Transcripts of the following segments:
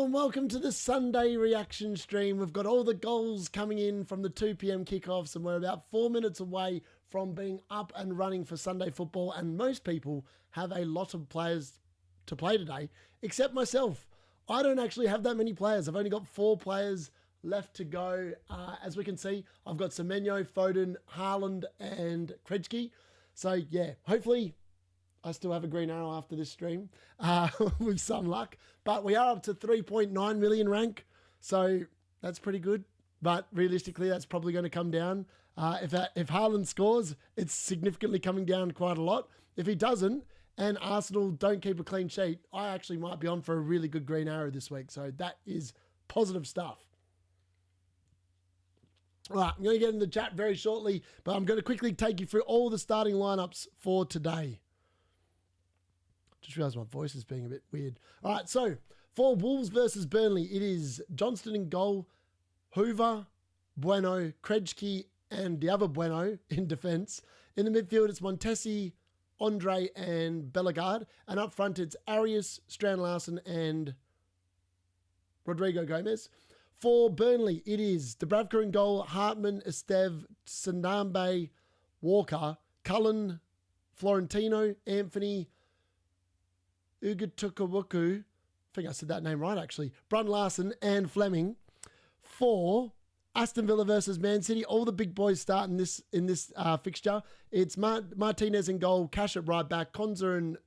and welcome to the Sunday reaction stream. We've got all the goals coming in from the 2 p.m. kickoffs, and we're about 4 minutes away from being up and running for Sunday football. And most people have a lot of players to play today, except myself. I don't actually have that many players. I've only got 4 players left to go. As we can see, I've got Semenyo, Foden, Haaland, and Krejci. So yeah, hopefully I still have a green arrow after this stream with some luck. But we are up to 3.9 million rank, so that's pretty good. But realistically, that's probably going to come down. If Haaland scores, it's significantly coming down quite a lot. If he doesn't, and Arsenal don't keep a clean sheet, I actually might be on for a really good green arrow this week. So that is positive stuff. All right, I'm going to get in the chat very shortly, but I'm going to quickly take you through all the starting lineups for today. Just realised my voice is being a bit weird. All right, so for Wolves versus Burnley, it is Johnston in goal, Hoover, Bueno, Krejci, and the other Bueno in defence. In the midfield, it's Montesi, Andre, and Bellegarde. And up front, it's Arias, Strand Larsen, and Rodrigo Gomez. For Burnley, it is Dubravka in goal, Hartman, Esteve, Sandambe, Walker, Cullen, Florentino, Anthony, Ugatukawaku, I think I said that name right actually, Brun Larsen and Fleming. For Aston Villa versus Man City, all the big boys start in this fixture. It's Martinez in goal, Cash at right back, Konza and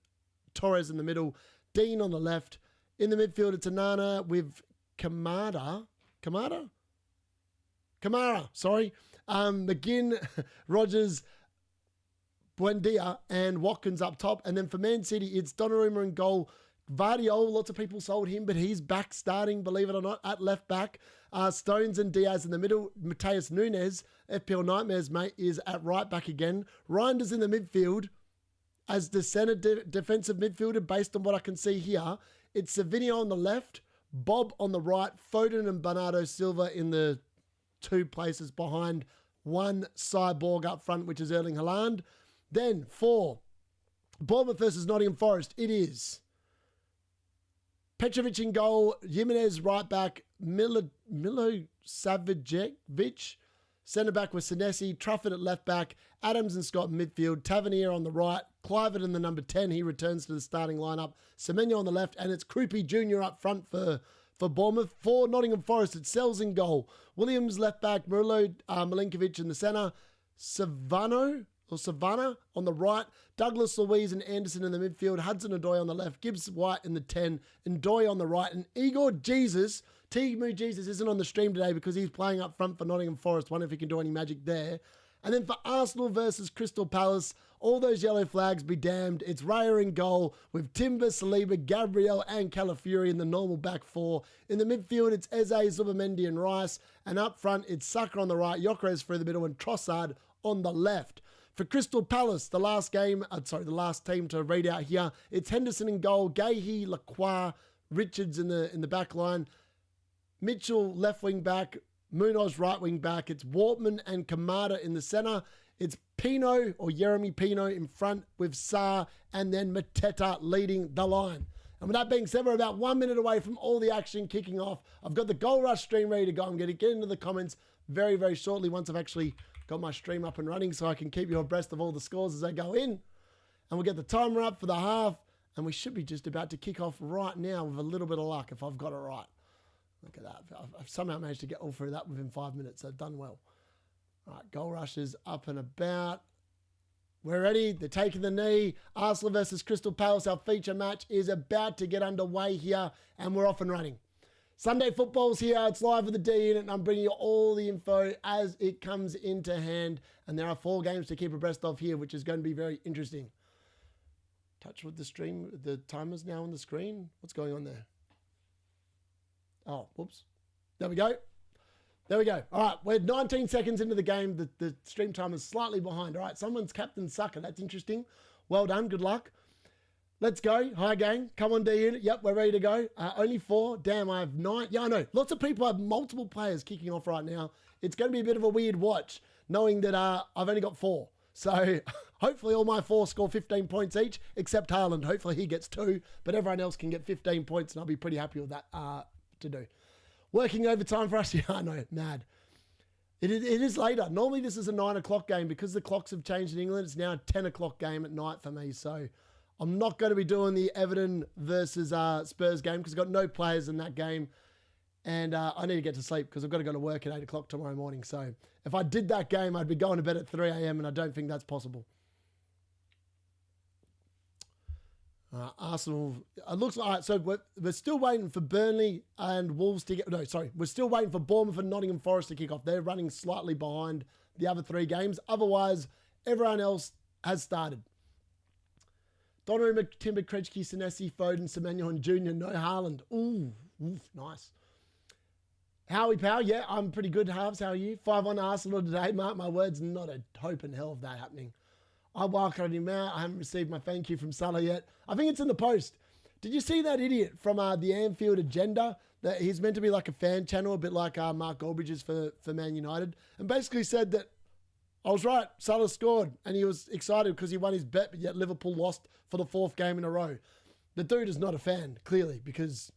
Torres in the middle, Dean on the left. In the midfield, it's Anana with Kamara, sorry. McGinn, Rogers, Buendia and Watkins up top. And then for Man City, it's Donnarumma in goal. Vardiol, lots of people sold him, but he's back starting, believe it or not, at left back. Stones and Diaz in the middle. Mateus Nunes, FPL Nightmares, mate, is at right back again. Reinders in the midfield as the centre defensive midfielder, based on what I can see here. It's Savinio on the left, Bob on the right, Foden and Bernardo Silva in the 2 places behind one cyborg up front, which is Erling Haaland. Then for Bournemouth versus Nottingham Forest, it is Petrovic in goal, Jimenez right back, Milo Savicevic, centre back with Senesi, Trafford at left back, Adams and Scott in midfield, Tavernier on the right, Clivert in the number 10, he returns to the starting lineup, Semenyo on the left, and it's Krupi Jr. up front for Bournemouth. For Nottingham Forest, it's Sells in goal, Williams left back, Murillo, Milinkovic in the centre, Savannah on the right, Douglas, Luiz and Anderson in the midfield, Hudson-Odoi on the left, Gibbs White in the 10, and Ndoye on the right, and Igor Jesus. Timu Jesus isn't on the stream today because he's playing up front for Nottingham Forest. Wonder if he can do any magic there. And then for Arsenal versus Crystal Palace, all those yellow flags be damned. It's Raya in goal with Timber, Saliba, Gabriel and Calafiori in the normal back 4. In the midfield, it's Eze, Zubimendi and Rice. And up front, it's Saka on the right, Gyökeres through the middle and Trossard on the left. For Crystal Palace, the last team to read out here, it's Henderson in goal, Gahey, Lacroix, Richards in the back line, Mitchell left wing back, Munoz right wing back. It's Wortman and Kamada in the centre. It's Pino or Jeremy Pino in front with Sarr and then Mateta leading the line. And with that being said, we're about 1 minute away from all the action kicking off. I've got the Goal Rush stream ready to go. I'm going to get into the comments very, very shortly once I've actually got my stream up and running so I can keep you abreast of all the scores as they go in. And we'll get the timer up for the half. And we should be just about to kick off right now with a little bit of luck if I've got it right. Look at that. I've somehow managed to get all through that within 5 minutes. So I've done well. All right, Goal Rush is up and about. We're ready. They're taking the knee. Arsenal versus Crystal Palace. Our feature match is about to get underway here. And we're off and running. Sunday football's here. It's live with the D-Unit. And I'm bringing you all the info as it comes into hand. And there are 4 games to keep abreast of here, which is going to be very interesting. Touch with the stream. The timer's now on the screen. What's going on there? Oh, whoops. There we go. There we go. All right, we're 19 seconds into the game. The stream time is slightly behind. All right, someone's Captain Sucker. That's interesting. Well done. Good luck. Let's go. Hi, gang. Come on, D-Unit. Yep, we're ready to go. Only 4. Damn, I have 9. Yeah, I know. Lots of people have multiple players kicking off right now. It's going to be a bit of a weird watch, knowing that I've only got 4. So hopefully all my 4 score 15 points each, except Haaland. Hopefully he gets 2, but everyone else can get 15 points, and I'll be pretty happy with that. to do. Working overtime for us? Yeah, I know, mad. It is later. Normally this is a 9 o'clock game. Because the clocks have changed in England, it's now a 10 o'clock game at night for me. So I'm not going to be doing the Everton versus Spurs game because I've got no players in that game. And I need to get to sleep because I've got to go to work at 8 o'clock tomorrow morning. So if I did that game, I'd be going to bed at 3 a.m. and I don't think that's possible. Arsenal, it looks like, so we're still waiting for Burnley and Wolves to get, no, sorry, we're still waiting for Bournemouth and Nottingham Forest to kick off. They're running slightly behind the other 3 games. Otherwise, everyone else has started. Donnarumma, Timber, Krejci, Senesi, Foden, Semenyo and Junior, no Haaland. Ooh, nice. Howie Power, yeah, I'm pretty good, Halves. How are you? 5-1 Arsenal today. Mark my words, not a hope in hell of that happening. I wildcarded him out. I haven't received my thank you from Salah yet. I think it's in the post. Did you see that idiot from the Anfield Agenda? That he's meant to be like a fan channel, a bit like Mark Goldbridge is for Man United. And basically said that I was right, Salah scored. And he was excited because he won his bet, but yet Liverpool lost for the 4th game in a row. The dude is not a fan, clearly, because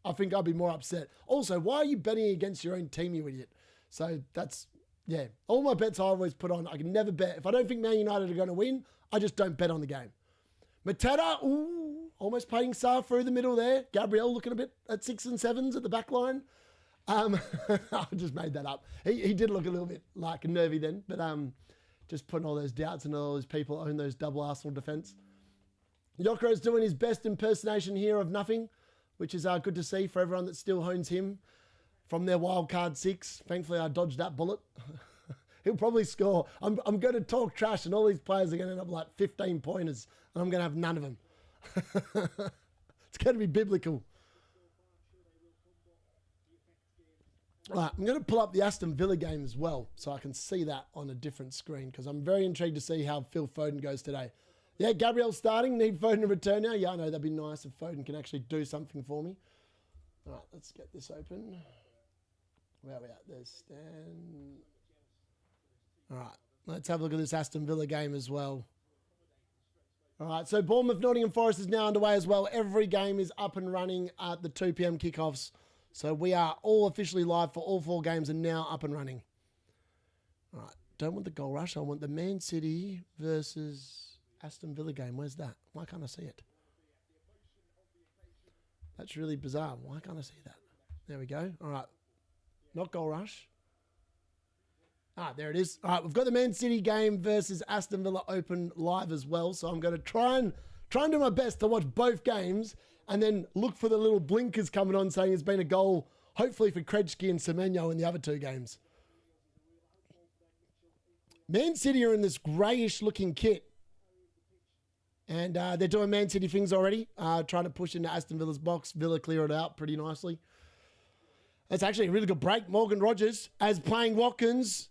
I think I'd be more upset. Also, why are you betting against your own team, you idiot? So that's... yeah, all my bets I always put on. I can never bet. If I don't think Man United are going to win, I just don't bet on the game. Mateta, ooh, almost playing Sarr through the middle there. Gabriel looking a bit at 6 and 7s at the back line. I just made that up. He did look a little bit like nervy then, but just putting all those doubts into all those people own those double Arsenal defence. Yokero's doing his best impersonation here of nothing, which is good to see for everyone that still owns him from their wild card 6. Thankfully, I dodged that bullet. He'll probably score. I'm going to talk trash and all these players are going to end up like 15 pointers and I'm going to have none of them. It's going to be biblical. All right, I'm going to pull up the Aston Villa game as well so I can see that on a different screen because I'm very intrigued to see how Phil Foden goes today. Yeah, Gabriel's starting. Need Foden to return now. Yeah, I know that'd be nice if Foden can actually do something for me. All right, let's get this open. Where are we at? There's Stan. All right, let's have a look at this Aston Villa game as well. All right, so Bournemouth, Nottingham Forest is now underway as well. Every game is up and running at the 2 p.m. kickoffs. So we are all officially live for all 4 games and now up and running. All right, don't want the goal rush. I want the Man City versus Aston Villa game. Where's that? Why can't I see it? That's really bizarre. Why can't I see that? There we go. All right. Not goal rush. Ah, there it is. All right, we've got the Man City game versus Aston Villa open live as well. So I'm going to try and do my best to watch both games and then look for the little blinkers coming on saying it's been a goal, hopefully for Krejci and Semenyo in the other 2 games. Man City are in this greyish looking kit. And they're doing Man City things already, trying to push into Aston Villa's box. Villa clear it out pretty nicely. That's actually a really good break. Morgan Rogers as playing Watkins.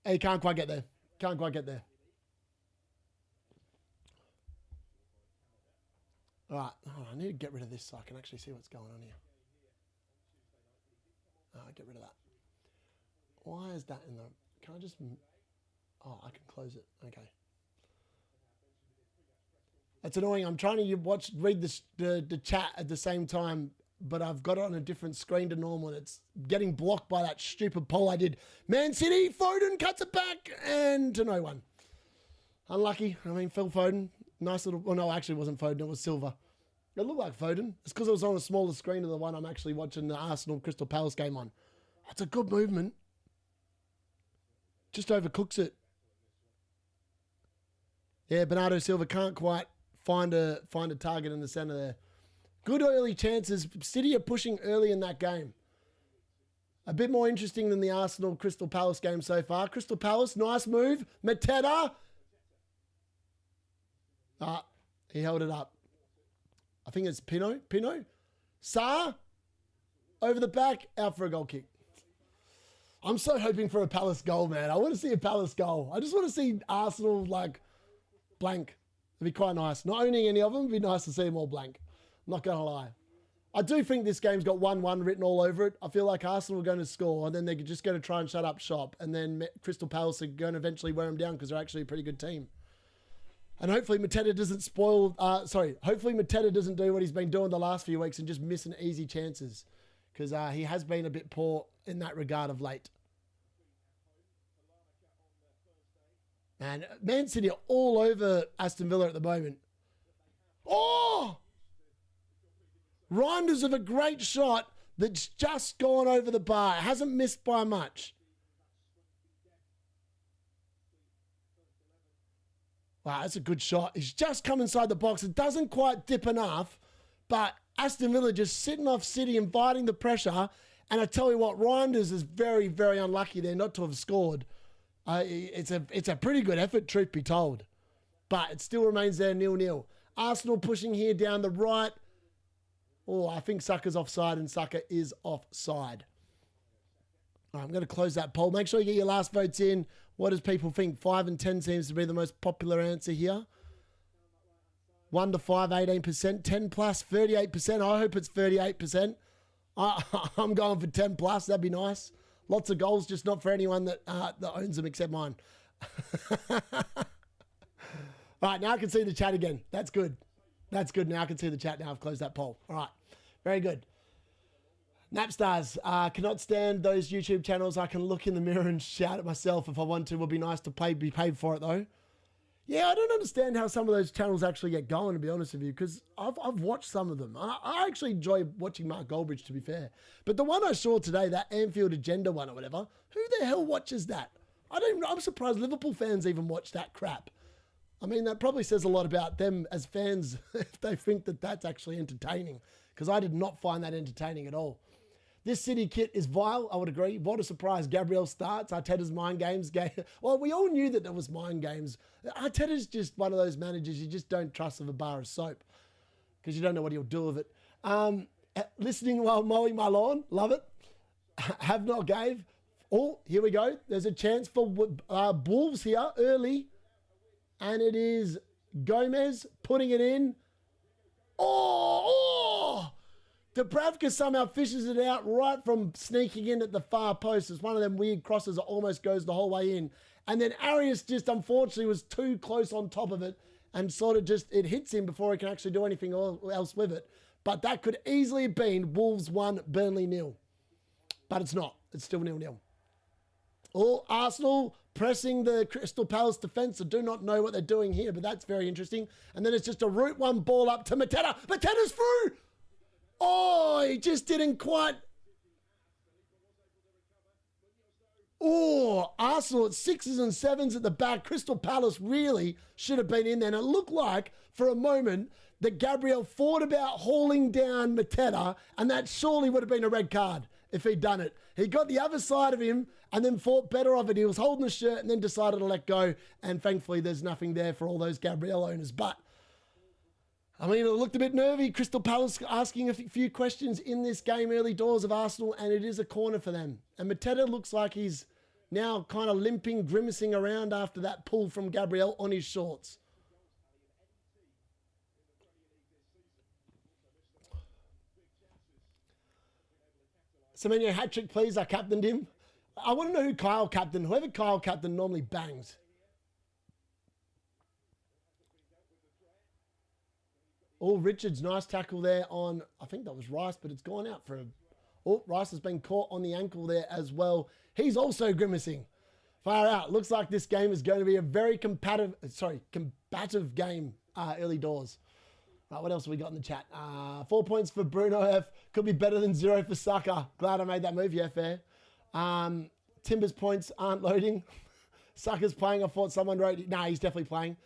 He can't quite get there. Can't quite get there. All right. Oh, I need to get rid of this so I can actually see what's going on here. Get rid of that. Why is that in the... Can I just... Oh, I can close it. Okay. That's annoying. I'm trying to read the chat at the same time, but I've got it on a different screen to normal, and it's getting blocked by that stupid poll I did. Man City, Foden cuts it back, and to no one. Unlucky. I mean, Phil Foden, nice little... Well, no, actually it wasn't Foden. It was Silva. It looked like Foden. It's because it was on a smaller screen than the one I'm actually watching the Arsenal Crystal Palace game on. That's a good movement. Just overcooks it. Yeah, Bernardo Silva can't quite find a target in the centre there. Good early chances. City are pushing early in that game. A bit more interesting than the Arsenal Crystal Palace game so far. Crystal Palace, nice move. Mateta. He held it up. I think it's Pino. Sarr. Over the back. Out for a goal kick. I'm so hoping for a Palace goal, man. I want to see a Palace goal. I just want to see Arsenal, like, blank. It'd be quite nice. Not owning any of them, it'd be nice to see them all blank. I'm not going to lie. I do think this game's got 1-1 written all over it. I feel like Arsenal are going to score, and then they're just going to try and shut up shop, and then Crystal Palace are going to eventually wear them down because they're actually a pretty good team. And hopefully Mateta doesn't hopefully Mateta doesn't do what he's been doing the last few weeks and just missing easy chances. Because he has been a bit poor in that regard of late. And Man City are all over Aston Villa at the moment. Oh! Reinders of a great shot that's just gone over the bar. It hasn't missed by much. Wow, that's a good shot. He's just come inside the box. It doesn't quite dip enough, but Aston Villa just sitting off City, inviting the pressure. And I tell you what, Reinders is very, very unlucky there not to have scored. It's a pretty good effort, truth be told. But it still remains there 0-0. Arsenal pushing here down the right. Oh, I think Saka's offside and Saka is offside. All right, I'm going to close that poll. Make sure you get your last votes in. What does people think? 5 and 10 seems to be the most popular answer here. 1 to 5, 18%. 10 plus, 38%. I hope it's 38%. I'm going for 10 plus. That'd be nice. Lots of goals, just not for anyone that owns them except mine. All right, now I can see the chat again. That's good. That's good. Now I can see the chat. Now I've closed that poll. All right, very good. Napstars, cannot stand those YouTube channels. I can look in the mirror and shout at myself if I want to. It would be nice to be paid for it, though. Yeah, I don't understand how some of those channels actually get going, to be honest with you, because I've watched some of them. I actually enjoy watching Mark Goldbridge, to be fair. But the one I saw today, that Anfield Agenda one or whatever, who the hell watches that? I'm surprised Liverpool fans even watch that crap. I mean, that probably says a lot about them as fans if they think that that's actually entertaining, because I did not find that entertaining at all. This City kit is vile, I would agree. What a surprise. Gabriel starts. Arteta's mind games. Well, we all knew that there was mind games. Arteta's just one of those managers you just don't trust with a bar of soap because you don't know what he'll do with it. Listening while mowing my lawn. Love it. Have not gave. Oh, here we go. There's a chance for Wolves here early. And it is Gomez putting it in. Oh! Dubravka somehow fishes it out right from sneaking in at the far post. It's one of them weird crosses that almost goes the whole way in. And then Arias just unfortunately was too close on top of it and sort of just, it hits him before he can actually do anything else with it. But that could easily have been Wolves 1, Burnley 0. But it's not. It's still 0-0. Oh, Arsenal pressing the Crystal Palace defence. I do not know what they're doing here, but that's very interesting. And then it's just a route one ball up to Mateta. Mateta's through! Oh, he just didn't quite. Oh, Arsenal at 6s and 7s at the back. Crystal Palace really should have been in there. And it looked like, for a moment, that Gabriel thought about hauling down Mateta, and that surely would have been a red card if he'd done it. He got the other side of him and then thought better of it. He was holding the shirt and then decided to let go. And thankfully, there's nothing there for all those Gabriel owners. But I mean, it looked a bit nervy. Crystal Palace asking a few questions in this game early doors of Arsenal, and it is a corner for them. And Mateta looks like he's now kind of limping, grimacing around after that pull from Gabriel on his shorts. Semenyo hat-trick, please. I captained him. I want to know who Kyle captained. Whoever Kyle captained normally bangs. Oh, Richards, nice tackle there on, I think that was Rice, but it's gone out for a... Oh, Rice has been caught on the ankle there as well. He's also grimacing. Far out. Looks like this game is going to be a very combative game early doors. Right, what else have we got in the chat? 4 points for Bruno F. Could be better than 0 for Saka. Glad I made that move. Yeah, fair. Timber's points aren't loading. Saka's playing. I thought someone wrote... Nah, he's definitely playing.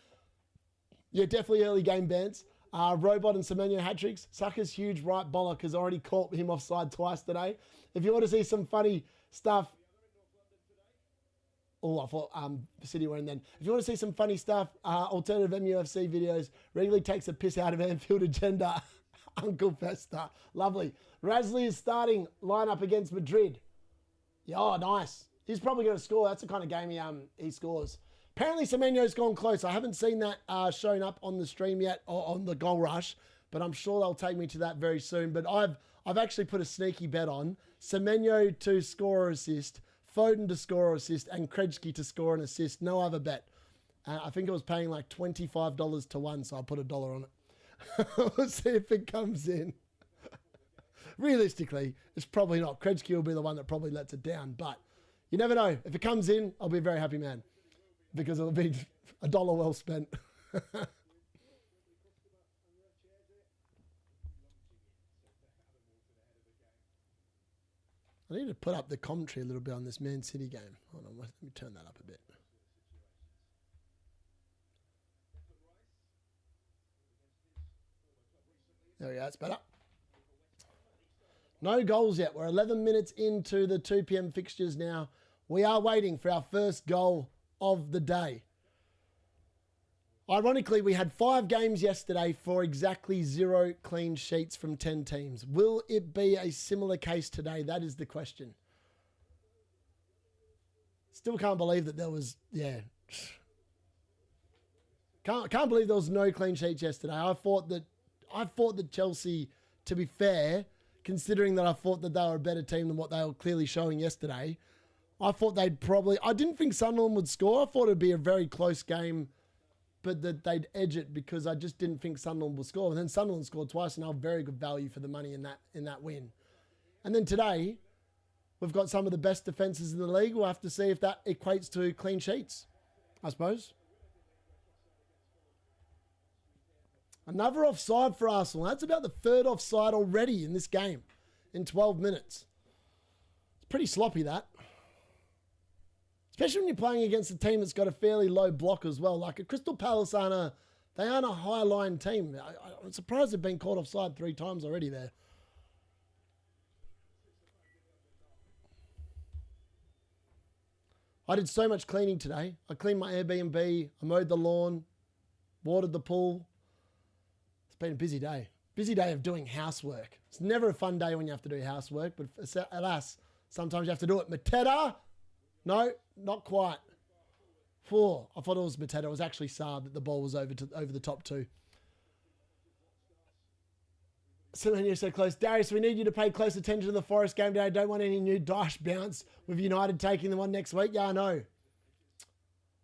Yeah, definitely early game bans. Robot and Semenyo hat-tricks. Saka's huge right bollock has already caught him offside twice today. If you want to see some funny stuff... Oh, I thought City were in then. If you want to see some funny stuff, alternative MUFC videos, regularly takes a piss out of Anfield Agenda. Uncle Festa. Lovely. Rasley is starting lineup against Madrid. Yeah, oh, nice. He's probably going to score. That's the kind of game he scores. Apparently, Semenyo's gone close. I haven't seen that shown up on the stream yet or on the goal rush, but I'm sure they'll take me to that very soon. But I've actually put a sneaky bet on Semenyo to score or assist, Foden to score or assist, and Krejci to score and assist. No other bet. I think it was paying like $25 to 1, so I'll put $1 on it. We'll see if it comes in. Realistically, it's probably not. Krejci will be the one that probably lets it down, but you never know. If it comes in, I'll be a very happy man because it'll be $1 well spent. I need to put up the commentary a little bit on this Man City game. Hold on, let me turn that up a bit. There we go, that's better. No goals yet. We're 11 minutes into the 2 p.m. fixtures now. We are waiting for our first goal of the day. Ironically, we had 5 games yesterday for exactly 0 clean sheets from 10 teams. Will it be a similar case today? That is the question. Still can't believe that there was, Can't believe there was no clean sheets yesterday. I thought that Chelsea, to be fair, considering that I thought that they were a better team than what they were clearly showing yesterday, I thought they'd probably... I didn't think Sunderland would score. I thought it'd be a very close game, but that they'd edge it because I just didn't think Sunderland would score. And then Sunderland scored twice, and they were very good value for the money in that win. And then today, we've got some of the best defences in the league. We'll have to see if that equates to clean sheets, I suppose. Another offside for Arsenal. That's about the 3rd offside already in this game in 12 minutes. It's pretty sloppy, that. Especially when you're playing against a team that's got a fairly low block as well. Like a Crystal Palace aren't a high-line team. I'm surprised they've been caught offside 3 times already there. I did so much cleaning today. I cleaned my Airbnb. I mowed the lawn, watered the pool. It's been a busy day. Busy day of doing housework. It's never a fun day when you have to do housework, but alas, sometimes you have to do it. Mateta? No, not quite. 4. I thought it was Mateta. It was actually Saab that the ball was over the top 2. You're so close. Darius, we need you to pay close attention to the Forest game today. I don't want any new dash bounce with United taking them on next week. Yeah, I know.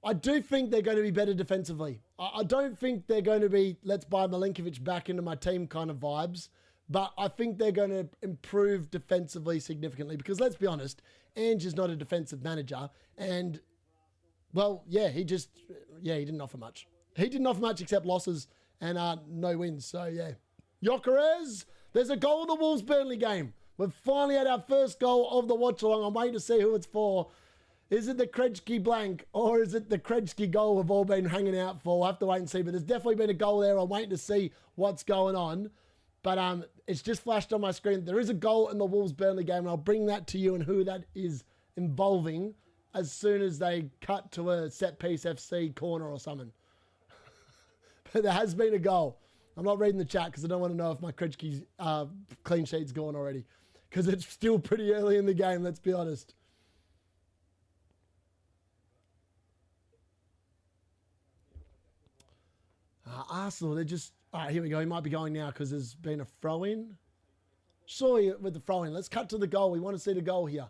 I do think they're going to be better defensively. I don't think they're going to be, let's buy Milinkovic back into my team kind of vibes. But I think they're going to improve defensively significantly. Because let's be honest, Ange is not a defensive manager. And, well, he didn't offer much. He didn't offer much except losses and no wins. So, yeah. Jokeres, there's a goal in the Wolves-Burnley game. We've finally had our first goal of the watch-along. I'm waiting to see who it's for. Is it the Krejci blank or is it the Krejci goal we've all been hanging out for? We'll have to wait and see. But there's definitely been a goal there. I'm waiting to see what's going on. But it's just flashed on my screen. There is a goal in the Wolves-Burnley game, and I'll bring that to you and who that is involving as soon as they cut to a set-piece FC corner or something. But there has been a goal. I'm not reading the chat because I don't want to know if my Krejci's clean sheet's gone already. Because it's still pretty early in the game, let's be honest. Arsenal, they're just... All right, here we go. He might be going now because there's been a throw-in. Surely with the throw-in. Let's cut to the goal. We want to see the goal here.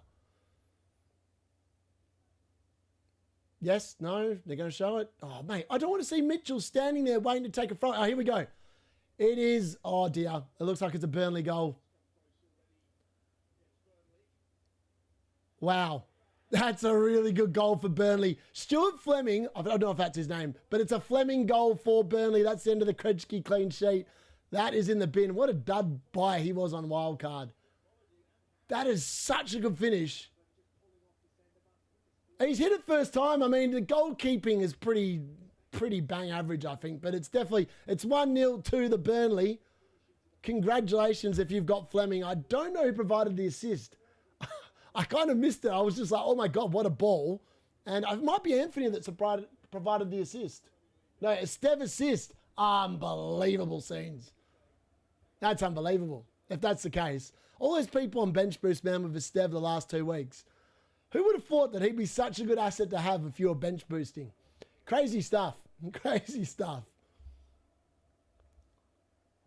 Yes? No? They're going to show it? Oh, mate. I don't want to see Mitchell standing there waiting to take a throw. Oh, here we go. It is... Oh, dear. It looks like it's a Burnley goal. Wow. That's a really good goal for Burnley. Stuart Fleming, I don't know if that's his name, but it's a Fleming goal for Burnley. That's the end of the Krejci clean sheet. That is in the bin. What a dud buy he was on wildcard. That is such a good finish. And he's hit it first time. I mean, the goalkeeping is pretty bang average, I think, but it's 1-0 to the Burnley. Congratulations if you've got Fleming. I don't know who provided the assist. I kind of missed it. I was just like, oh my God, what a ball. And it might be Anthony that's provided the assist. No, Esteve assist. Unbelievable scenes. That's unbelievable, if that's the case. All those people on bench boost, man, with Esteve the last 2 weeks. Who would have thought that he'd be such a good asset to have if you were bench boosting? Crazy stuff. Crazy stuff.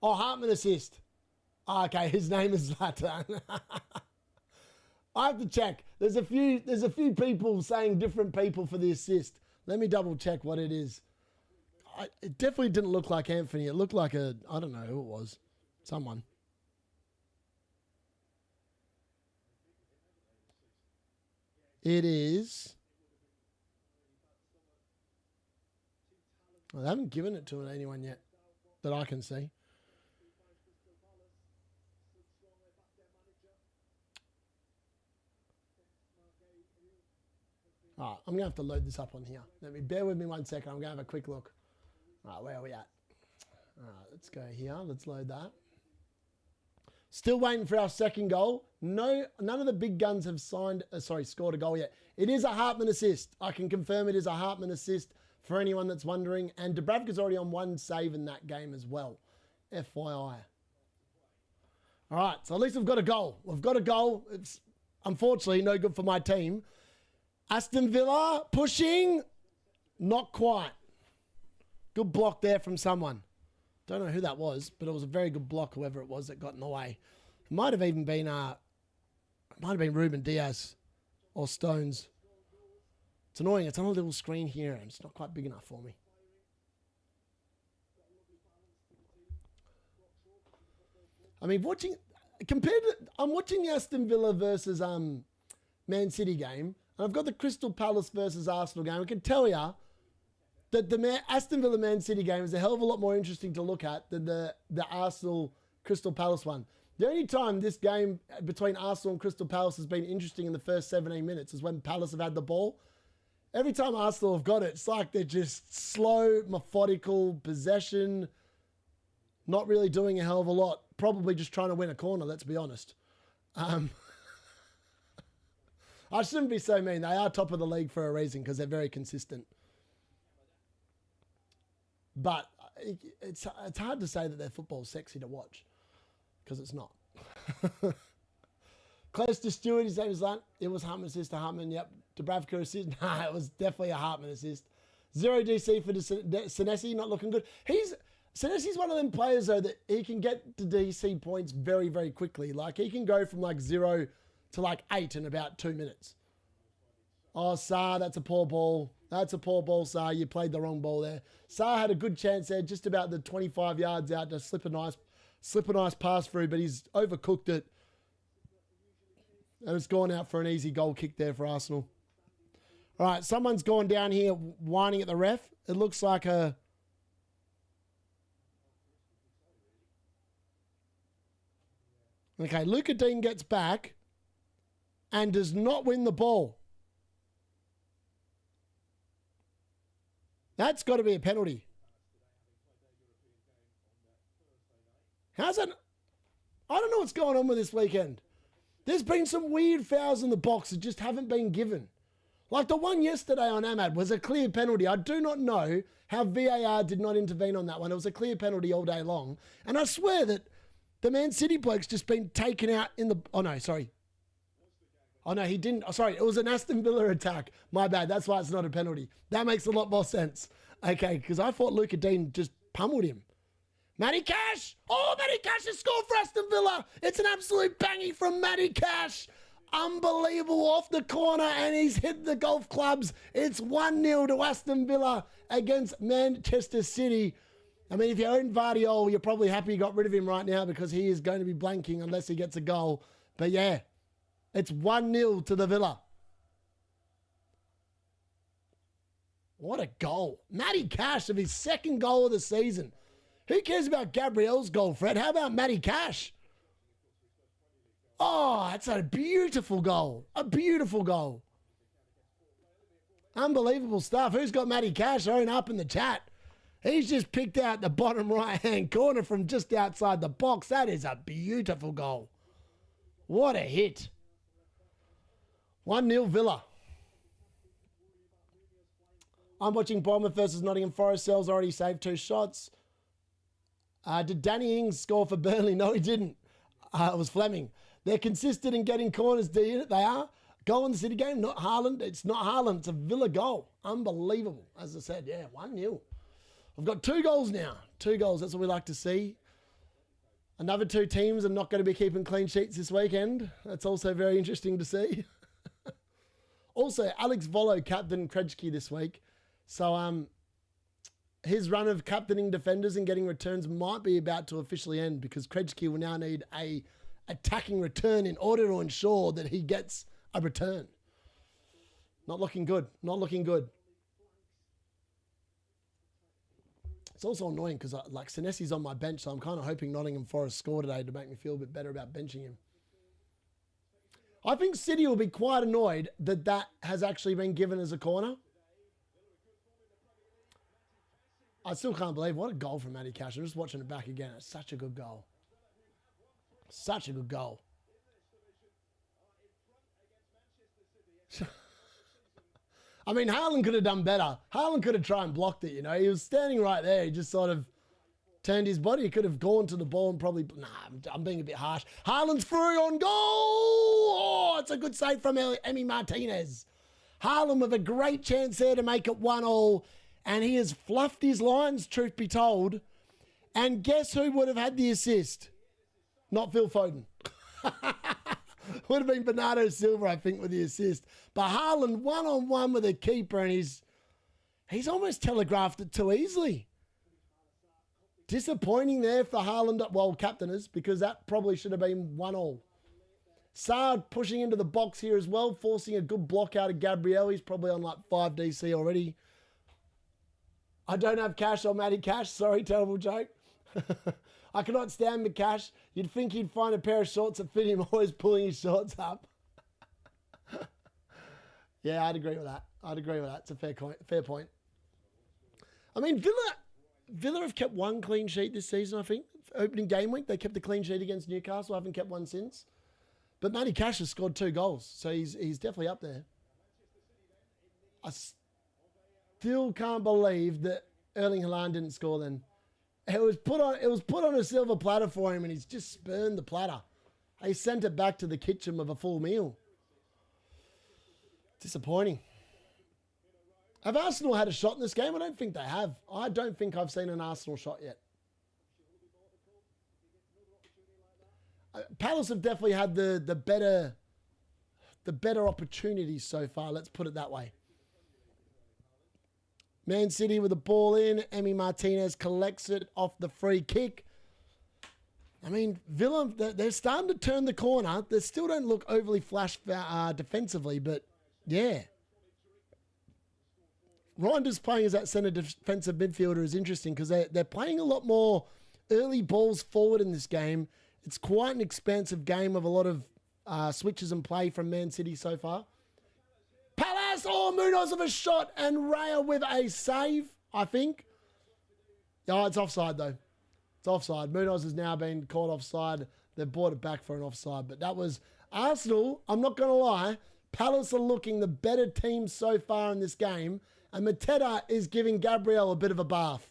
Oh, Hartman assist. Oh, okay, his name is Zlatan. I have to check. There's a few people saying different people for the assist. Let me double check what it is. It definitely didn't look like Anthony. It looked like I don't know who it was. Someone. It is. Well, they haven't given it to anyone yet that I can see. All right, I'm going to have to load this up on here. Bear with me 1 second. I'm going to have a quick look. All right, where are we at? All right, let's go here. Let's load that. Still waiting for our second goal. No, none of the big guns have scored a goal yet. It is a Hartman assist. I can confirm it is a Hartman assist for anyone that's wondering. And Dubravka's already on 1 save in that game as well. FYI. All right, so at least we've got a goal. We've got a goal. It's unfortunately no good for my team. Aston Villa pushing. Not quite. Good block there from someone. Don't know who that was, but it was a very good block, whoever it was that got in the way. It might have even been Ruben Diaz or Stones. It's annoying. It's on a little screen here, and it's not quite big enough for me. I mean, I'm watching the Aston Villa versus Man City game, and I've got the Crystal Palace versus Arsenal game. I can tell you that the Aston Villa Man City game is a hell of a lot more interesting to look at than the Arsenal Crystal Palace one. The only time this game between Arsenal and Crystal Palace has been interesting in the first 17 minutes is when Palace have had the ball. Every time Arsenal have got it, it's like they're just slow, methodical possession, not really doing a hell of a lot. Probably just trying to win a corner, let's be honest. I shouldn't be so mean. They are top of the league for a reason because they're very consistent. But it's hard to say that their football's sexy to watch because it's not. Close to Stewart, his name is that. It was Hartman assist to Hartman. Yep. Dubravka assist. Nah, it was definitely a Hartman assist. 0 DC for Senesi, not looking good. Senesi's one of them players, though, that he can get to DC points very, very quickly. Like, he can go from, 0 to, 8 in about 2 minutes. Oh, Sarr, that's a poor ball. That's a poor ball, Sarr. You played the wrong ball there. Sarr had a good chance there, just about the 25 yards out to slip a nice pass through, but he's overcooked it. And it's gone out for an easy goal kick there for Arsenal. All right, someone's gone down here whining at the ref. It looks like a... Okay, Luca Dean gets back and does not win the ball. That's got to be a penalty. How's that? I don't know what's going on with this weekend. There's been some weird fouls in the box that just haven't been given. Like the one yesterday on Ahmad was a clear penalty. I do not know how VAR did not intervene on that one. It was a clear penalty all day long. And I swear that the Man City bloke's just been taken out in the... Oh, no, sorry. Oh, no, he didn't. Oh, sorry, it was an Aston Villa attack. My bad. That's why it's not a penalty. That makes a lot more sense. Okay, because I thought Luca Dean just pummeled him. Matty Cash! Oh, Matty Cash has scored for Aston Villa! It's an absolute banging from Matty Cash! Unbelievable off the corner, and he's hit the golf clubs. It's 1-0 to Aston Villa against Manchester City. I mean, if you own Vardiol, you're probably happy you got rid of him right now because he is going to be blanking unless he gets a goal. But yeah, it's 1-0 to the Villa. What a goal. Matty Cash of his second goal of the season. Who cares about Gabriel's goal, Fred? How about Matty Cash? Oh, that's a beautiful goal. A beautiful goal. Unbelievable stuff. Who's got Matty Cash? Own up in the chat. He's just picked out the bottom right-hand corner from just outside the box. That is a beautiful goal. What a hit. 1-0 Villa. I'm watching Bournemouth versus Nottingham Forest. Sells already saved 2 shots. Did Danny Ings score for Burnley? No, he didn't. It was Fleming. They're consistent in getting corners, D-Unit. They are. Goal in the City game, not Haaland. It's not Haaland. It's a Villa goal. Unbelievable. As I said, yeah, 1-0. I've got 2 goals now. 2 goals. That's what we like to see. Another 2 teams are not going to be keeping clean sheets this weekend. That's also very interesting to see. Also, Alex Volo captained Krejci this week. So his run of captaining defenders and getting returns might be about to officially end because Krejci will now need a attacking return in order to ensure that he gets a return. Not looking good. Not looking good. It's also annoying because like Senesi's on my bench, so I'm kind of hoping Nottingham Forest score today to make me feel a bit better about benching him. I think City will be quite annoyed that that has actually been given as a corner. I still can't believe what a goal from Matty Cash. I'm just watching it back again. It's such a good goal. Such a good goal. I mean, Haaland could have done better. Haaland could have tried and blocked it, you know. He was standing right there. He just sort of turned his body. He could have gone to the ball and probably... Nah, I'm being a bit harsh. Haaland's through on goal! Oh, it's a good save from Emi Martinez. Haaland with a great chance there to make it 1-1. And he has fluffed his lines, truth be told. And guess who would have had the assist? Not Phil Foden. Would have been Bernardo Silva, I think, with the assist. But Haaland one-on-one with a keeper, and he's almost telegraphed it too easily. Disappointing there for Haaland, well, captainers, because that probably should have been 1-1. Saad pushing into the box here as well, forcing a good block out of Gabriel. He's probably on like 5 DC already. I don't have cash on Matty Cash. Sorry, terrible joke. I cannot stand the Cash. You'd think he'd find a pair of shorts that fit him, always pulling his shorts up. Yeah, I'd agree with that. I'd agree with that. It's a fair point. I mean, Villa have kept one clean sheet this season, I think. Opening game week, they kept a clean sheet against Newcastle. I haven't kept one since. But Matty Cash has scored 2 goals, so he's definitely up there. I still can't believe that Erling Haaland didn't score then. It was put on a silver platter for him, and he's just spurned the platter. He sent it back to the kitchen with a full meal. Disappointing. Have Arsenal had a shot in this game? I don't think they have. I don't think I've seen an Arsenal shot yet. Palace have definitely had the better opportunities so far. Let's put it that way. Man City with the ball in. Emi Martinez collects it off the free kick. I mean, Villa, they're starting to turn the corner. They still don't look overly flash defensively, but yeah. Reinders playing as that centre defensive midfielder is interesting because they're playing a lot more early balls forward in this game. It's quite an expansive game of a lot of switches and play from Man City so far. Palace, oh, Munoz with a shot and Raya with a save, I think. Oh, it's offside though. It's offside. Munoz has now been caught offside. They've brought it back for an offside. But that was Arsenal. I'm not going to lie. Palace are looking the better team so far in this game. And Mateta is giving Gabriel a bit of a bath.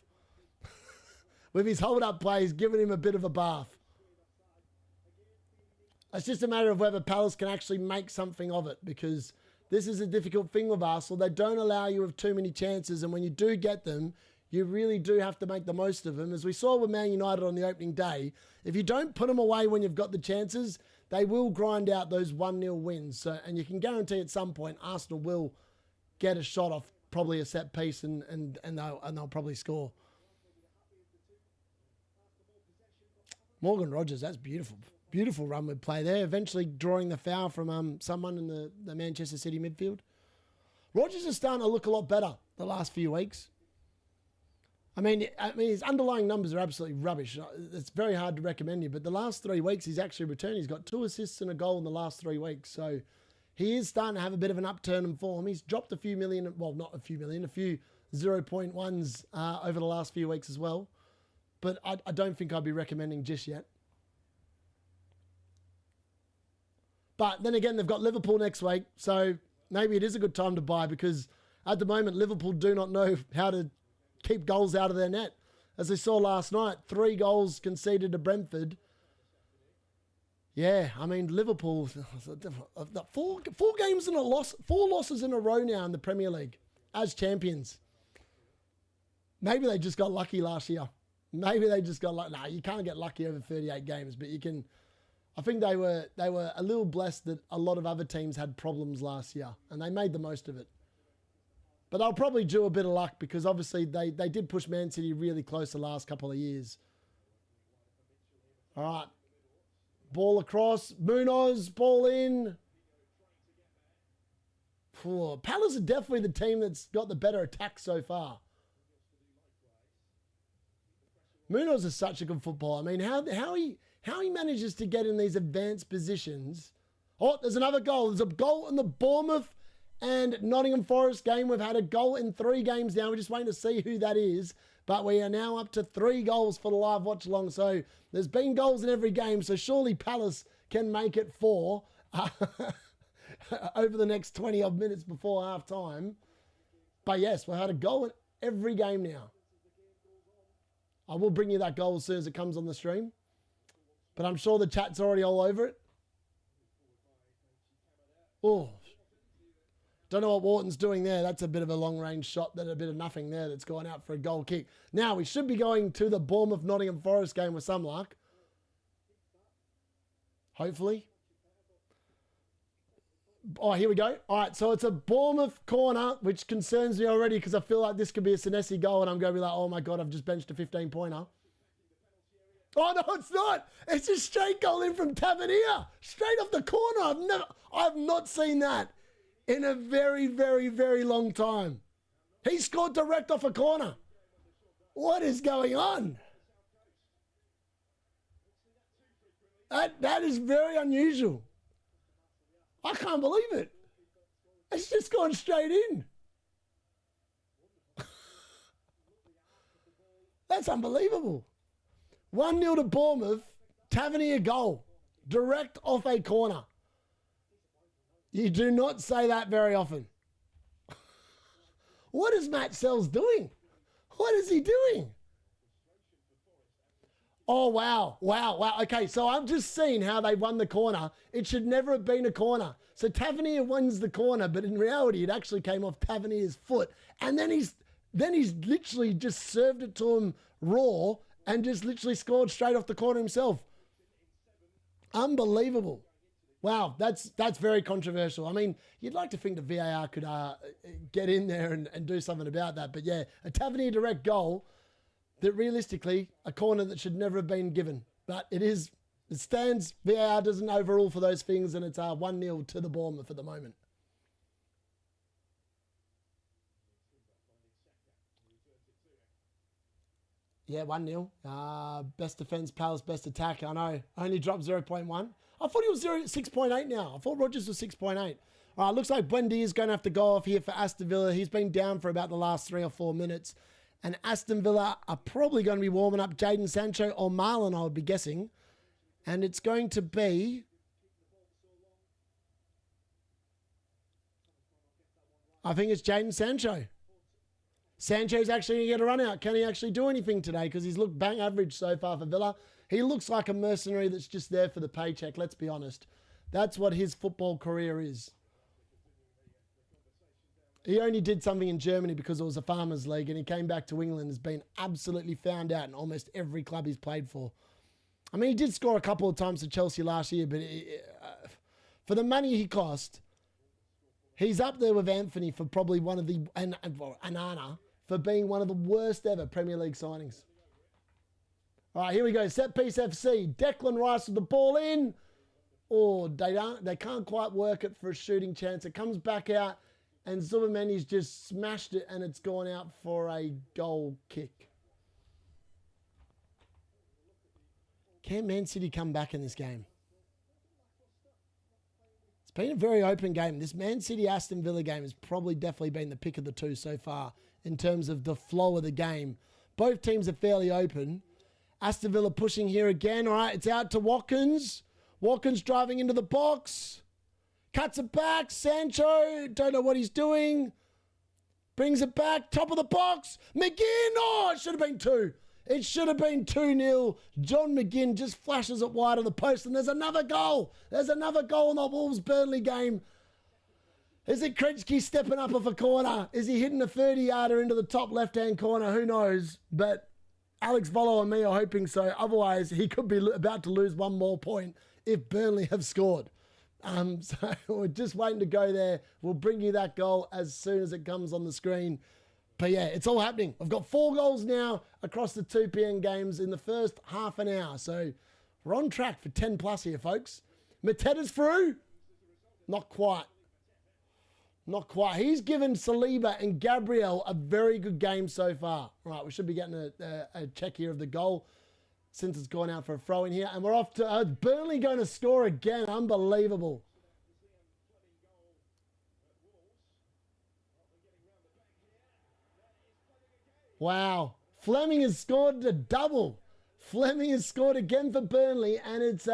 With his hold-up play, he's giving him a bit of a bath. It's just a matter of whether Palace can actually make something of it, because this is a difficult thing with Arsenal. They don't allow you with too many chances, and when you do get them, you really do have to make the most of them. As we saw with Man United on the opening day, if you don't put them away when you've got the chances, they will grind out those 1-0 wins. So, and you can guarantee at some point Arsenal will get a shot off probably a set piece and they'll probably score. Morgan Rogers, that's beautiful. Beautiful run with play there. Eventually drawing the foul from someone in the Manchester City midfield. Rogers is starting to look a lot better the last few weeks. I mean, his underlying numbers are absolutely rubbish. It's very hard to recommend you, but the last 3 weeks he's actually returned. He's got 2 assists and a goal in the last 3 weeks. So he is starting to have a bit of an upturn in form. He's dropped a few million, well, not a few million, a few 0.1s over the last few weeks as well. But I don't think I'd be recommending just yet. But then again, they've got Liverpool next week, so maybe it is a good time to buy, because at the moment, Liverpool do not know how to keep goals out of their net. As they saw last night, 3 goals conceded to Brentford. Yeah, I mean, Liverpool, 4 games in a loss, 4 losses in a row now in the Premier League as champions. Maybe they just got lucky last year. Maybe they just got lucky. Nah, you can't get lucky over 38 games, but you can. I think they were a little blessed that a lot of other teams had problems last year, and they made the most of it. But they'll probably do a bit of luck because obviously they did push Man City really close the last couple of years. All right. Ball across. Munoz, ball in. Palace are definitely the team that's got the better attack so far. Munoz is such a good footballer. I mean, how he manages to get in these advanced positions. Oh, there's another goal. There's a goal in the Bournemouth and Nottingham Forest game. We've had a goal in 3 games now. We're just waiting to see who that is. But we are now up to 3 goals for the live watch along. So there's been goals in every game. So surely Palace can make it 4 over the next 20 odd minutes before half time. But yes, we've had a goal in every game now. I will bring you that goal as soon as it comes on the stream. But I'm sure the chat's already all over it. Oh, don't know what Wharton's doing there. That's a bit of a long-range shot. That a bit of nothing there that's going out for a goal kick. Now, we should be going to the Bournemouth-Nottingham Forest game with some luck. Hopefully. Oh, here we go. All right, so it's a Bournemouth corner, which concerns me already because I feel like this could be a Senesi goal, and I'm going to be like, oh, my God, I've just benched a 15-pointer. Oh, no, it's not. It's a straight goal in from Tavernier. Straight off the corner. I've not seen that in a very, very, very long time. He scored direct off a corner. What is going on? That is very unusual. I can't believe it. It's just gone straight in. That's unbelievable. 1-0 to Bournemouth. Tavernier goal. Direct off a corner. You do not say that very often. What is Matt Sells doing? What is he doing? Oh, wow. Wow. Wow. Okay, so I've just seen how they won the corner. It should never have been a corner. So Tavernier wins the corner, but in reality, it actually came off Tavernier's foot. And then he's literally just served it to him raw and just literally scored straight off the corner himself. Unbelievable. Wow, that's very controversial. I mean, you'd like to think the VAR could get in there and do something about that. But yeah, a Tavernier direct goal that realistically, a corner that should never have been given. But it stands, VAR doesn't overrule for those things, and it's 1-0 to the Bournemouth at the moment. Yeah, 1-0. Best defence, Palace, best attack. I know. Only dropped 0.1. I thought he was 6.8 now. I thought Rodgers was 6.8. All right, looks like Buendia is going to have to go off here for Aston Villa. He's been down for about the last 3 or 4 minutes. And Aston Villa are probably going to be warming up Jadon Sancho or Marlon, I would be guessing. And it's going to be... I think it's Jadon Sancho. Sancho's actually going to get a run out. Can he actually do anything today? Because he's looked bang average so far for Villa. He looks like a mercenary that's just there for the paycheck, let's be honest. That's what his football career is. He only did something in Germany because it was a farmers' league, and he came back to England and has been absolutely found out in almost every club he's played for. I mean, he did score a couple of times for Chelsea last year, but for the money he cost, he's up there with Anthony for probably one of the, and Anana, for being one of the worst ever Premier League signings. All right, here we go. Set piece FC. Declan Rice with the ball in. Oh, they can't quite work it for a shooting chance. It comes back out, and Zubimendi's just smashed it, and it's gone out for a goal kick. Can Man City come back in this game? It's been a very open game. This Man City-Aston Villa game has probably definitely been the pick of the two so far in terms of the flow of the game. Both teams are fairly open. Aston Villa pushing here again. All right, it's out to Watkins. Watkins driving into the box. Cuts it back. Sancho, don't know what he's doing. Brings it back. Top of the box. McGinn. Oh, it should have been 2. It should have been 2-0. John McGinn just flashes it wide of the post, and there's another goal. There's another goal in the Wolves-Burnley game. Is it Krejci stepping up off a corner? Is he hitting a 30-yarder into the top left-hand corner? Who knows? But Alex Volo and me are hoping so. Otherwise, he could be about to lose one more point if Burnley have scored. So we're just waiting to go there. We'll bring you that goal as soon as it comes on the screen. But yeah, it's all happening. I've got 4 goals now across the 2 p.m. games in the first half an hour. So we're on track for 10 plus here, folks. Mateta's through? Not quite. Not quite. He's given Saliba and Gabriel a very good game so far. Right, we should be getting a check here of the goal since it's gone out for a throw in here. And we're off to Burnley going to score again. Unbelievable. Wow. Fleming has scored a double. Fleming has scored again for Burnley, and it's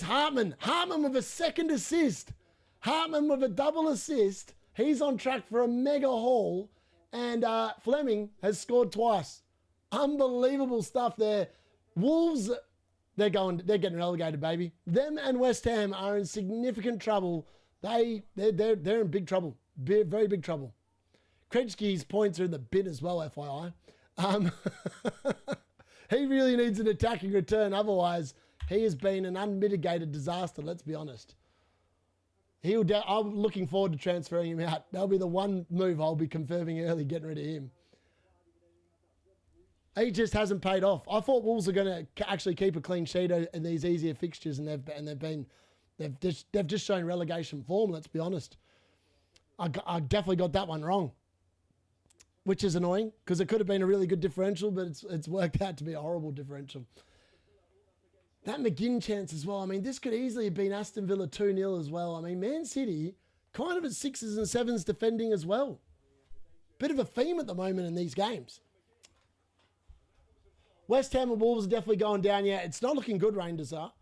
Hartman. Hartman with a second assist. Hartman with a double assist. He's on track for a mega haul. And Fleming has scored twice. Unbelievable stuff there. Wolves, they're getting relegated, baby. Them and West Ham are in significant trouble. They're in big trouble. Very big trouble. Krejci's points are in the bin as well, FYI. He really needs an attacking return. Otherwise, he has been an unmitigated disaster, let's be honest. I'm looking forward to transferring him out. That'll be the one move I'll be confirming early, getting rid of him. He just hasn't paid off. I thought Wolves are going to actually keep a clean sheet in these easier fixtures, and they've just shown relegation form, let's be honest. I definitely got that one wrong, which is annoying because it could have been a really good differential, but it's worked out to be a horrible differential. That McGinn chance as well. I mean, this could easily have been Aston Villa 2-0 as well. I mean, Man City kind of at 6s and 7s defending as well. Bit of a theme at the moment in these games. West Ham and Wolves are definitely going down. Yeah, it's not looking good, Rangers are.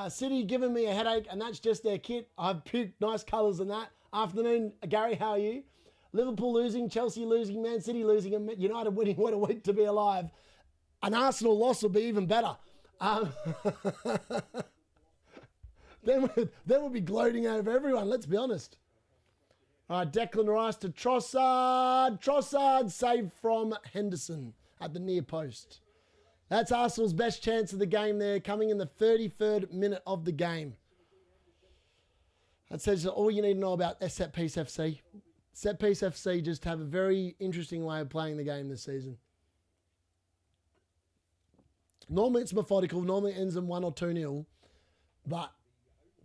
City giving me a headache, and that's just their kit. I've picked nice colours in that. Afternoon, Gary, how are you? Liverpool losing, Chelsea losing, Man City losing, and United winning. What a week to be alive. An Arsenal loss will be even better. Then we'll be gloating over everyone, let's be honest. All right, Declan Rice to Trossard. Trossard saved from Henderson at the near post. That's Arsenal's best chance of the game there, coming in the 33rd minute of the game. That says all you need to know about Set Piece FC. Set Piece FC just have a very interesting way of playing the game this season. Normally it's methodical. Normally it ends in 1 or 2-0. But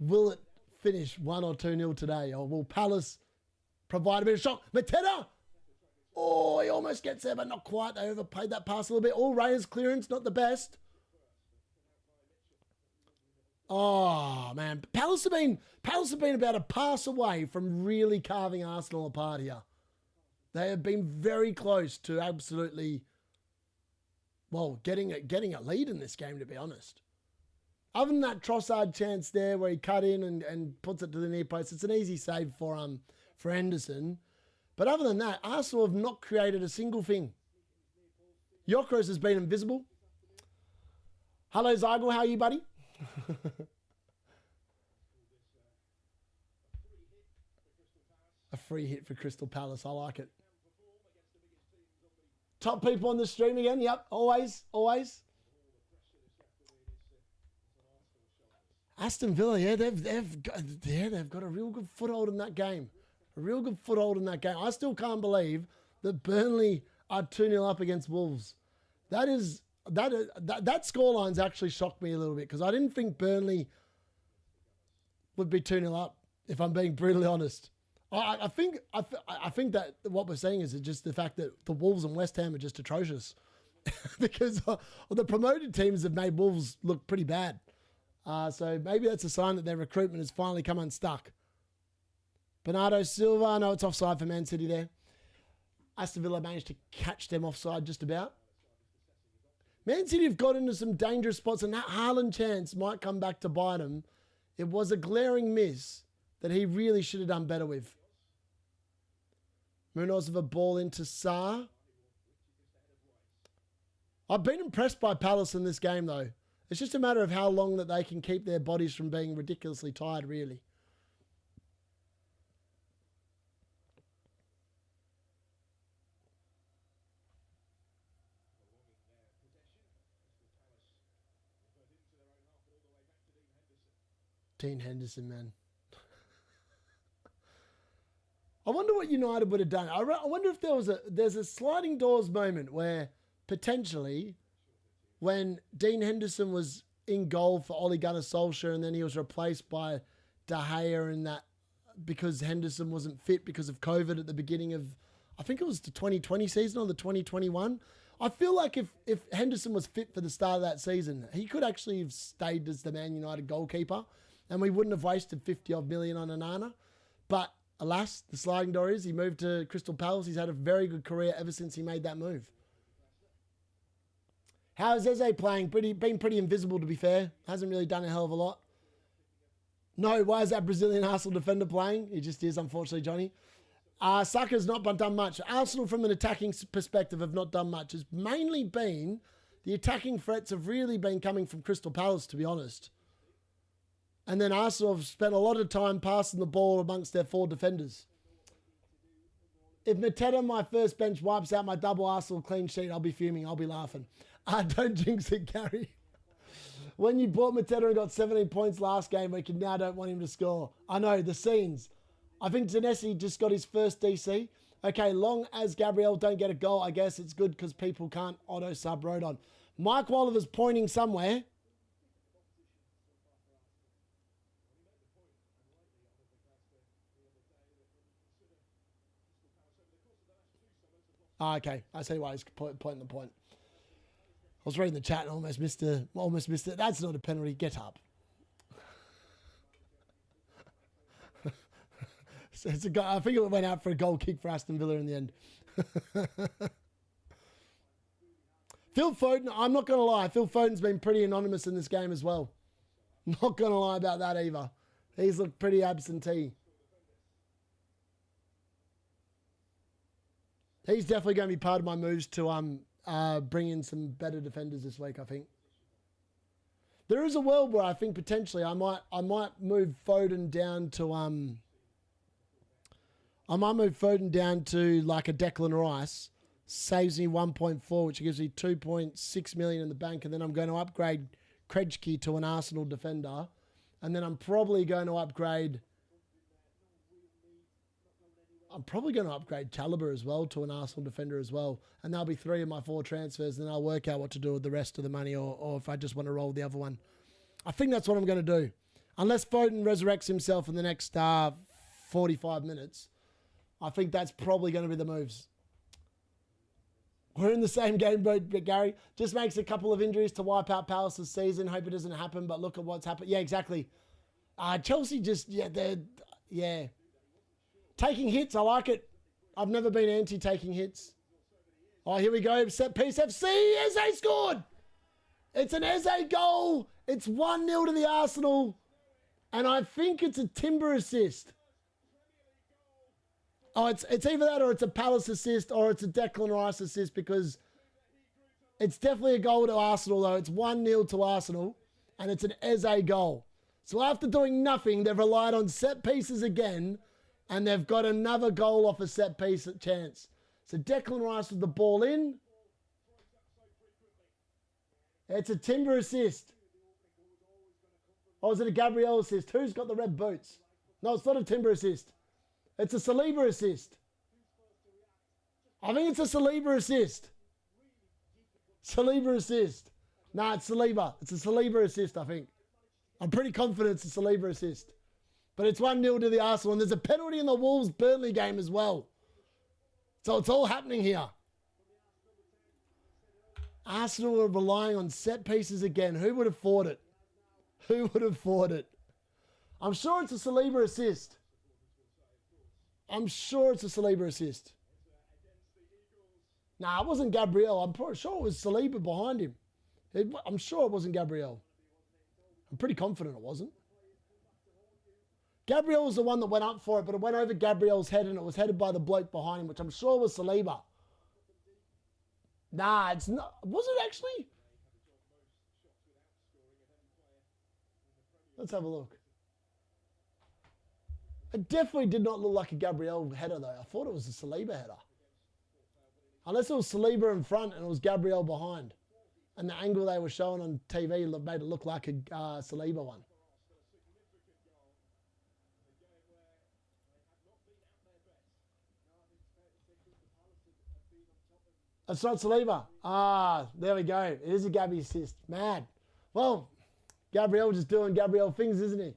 will it finish 1 or 2-0 today? Or will Palace provide a bit of shock? Mateta! Oh, he almost gets there, but not quite. They overplayed that pass a little bit. All Reyes clearance, not the best. Oh, man. Palace have been about a pass away from really carving Arsenal apart here. They have been very close to absolutely... well, getting a lead in this game, to be honest. Other than that Trossard chance there where he cut in and puts it to the near post, it's an easy save for Henderson. But other than that, Arsenal have not created a single thing. Yokros has been invisible. Hello, Zygel. How are you, buddy? A free hit for Crystal Palace. I like it. Top people on the stream again. Yep, always. Aston Villa, yeah, they've got a real good foothold in that game. I still can't believe that Burnley are 2-0 up against Wolves. That scoreline's actually shocked me a little bit because I didn't think Burnley would be 2-0 up, if I'm being brutally honest. I think that what we're saying is just the fact that the Wolves and West Ham are just atrocious because the promoted teams have made Wolves look pretty bad. So maybe that's a sign that their recruitment has finally come unstuck. Bernardo Silva, no, it's offside for Man City there. Aston Villa managed to catch them offside just about. Man City have got into some dangerous spots, and that Haaland chance might come back to bite them. It was a glaring miss that he really should have done better with. Munoz with a ball into Sarr. I've been impressed by Palace in this game, though. It's just a matter of how long that they can keep their bodies from being ridiculously tired, really. Dean Henderson, man. I wonder what United would have done. I wonder if there's a sliding doors moment where potentially when Dean Henderson was in goal for Ole Gunnar Solskjaer and then he was replaced by De Gea and that because Henderson wasn't fit because of COVID at the beginning of, I think it was the 2020 season or the 2021. I feel like if Henderson was fit for the start of that season, he could actually have stayed as the Man United goalkeeper and we wouldn't have wasted 50 odd million on Onana. But alas, the sliding door is he moved to Crystal Palace. He's had a very good career ever since he made that move. How's Eze playing? Been pretty invisible, to be fair. Hasn't really done a hell of a lot. No, why is that Brazilian Arsenal defender playing? He just is, unfortunately, Johnny. Saka's not done much. Arsenal, from an attacking perspective, have not done much. It's mainly been, the attacking threats have really been coming from Crystal Palace, to be honest. And then Arsenal have spent a lot of time passing the ball amongst their 4 defenders. If Mateta, my first bench, wipes out my double Arsenal clean sheet, I'll be fuming. I'll be laughing. Don't jinx it, Gary. When you bought Mateta and got 17 points last game, we can now don't want him to score. I know, the scenes. I think Zanesi just got his first DC. Okay, long as Gabriel don't get a goal, I guess it's good because people can't auto-sub Rodon. Mike Walliver's pointing somewhere. Okay, I see why he's pointing the point. I was reading the chat and almost missed it. That's not a penalty. Get up. It's a goal. I think it went out for a goal kick for Aston Villa in the end. Phil Foden, I'm not going to lie. Phil Foden's been pretty anonymous in this game as well. Not going to lie about that either. He's looked pretty absentee. He's definitely going to be part of my moves to bring in some better defenders this week, I think. There is a world where I think potentially I might move Foden down to like a Declan Rice, saves me 1.4, which gives me 2.6 million in the bank, and then I'm going to upgrade Krejci to an Arsenal defender, and then I'm probably going to upgrade Chalobah as well to an Arsenal defender as well. And that'll be 3 of my 4 transfers. And then I'll work out what to do with the rest of the money or if I just want to roll the other one. I think that's what I'm going to do. Unless Foden resurrects himself in the next 45 minutes, I think that's probably going to be the moves. We're in the same game boat, Gary. Just makes a couple of injuries to wipe out Palace's season. Hope it doesn't happen, but look at what's happened. Yeah, exactly. Chelsea just, yeah. Taking hits, I like it. I've never been anti-taking hits. Oh, here we go. Set piece FC. Eze scored. It's an Eze goal. It's 1-0 to the Arsenal. And I think it's a Timber assist. Oh, it's either that or it's a Palace assist or it's a Declan Rice assist because it's definitely a goal to Arsenal, though. It's 1-0 to Arsenal, and it's an Eze goal. So after doing nothing, they've relied on set pieces again, and they've got another goal off a set piece chance. So Declan Rice with the ball in. It's a Timber assist. Or is it a Gabriel assist? Who's got the red boots? No, it's not a Timber assist. It's a Saliba assist. I think it's a Saliba assist. Saliba assist. Nah, it's Saliba. It's a Saliba assist, I think. I'm pretty confident it's a Saliba assist. But it's 1-0 to the Arsenal. And there's a penalty in the Wolves-Burnley game as well. So it's all happening here. Arsenal are relying on set pieces again. Who would have thought it? Who would have thought it? I'm sure it's a Saliba assist. I'm sure it's a Saliba assist. Nah, it wasn't Gabriel. I'm pretty sure it was Saliba behind him. I'm sure it wasn't Gabriel. I'm pretty confident it wasn't. Gabriel was the one that went up for it, but it went over Gabriel's head and it was headed by the bloke behind him, which I'm sure was Saliba. Nah, it's not. Was it actually? Let's have a look. It definitely did not look like a Gabriel header, though. I thought it was a Saliba header. Unless it was Saliba in front and it was Gabriel behind. And the angle they were showing on TV made it look like a Saliba one. It's not Saliba. Ah, there we go. It is a Gabby assist. Mad. Well, Gabriel just doing Gabriel things, isn't he?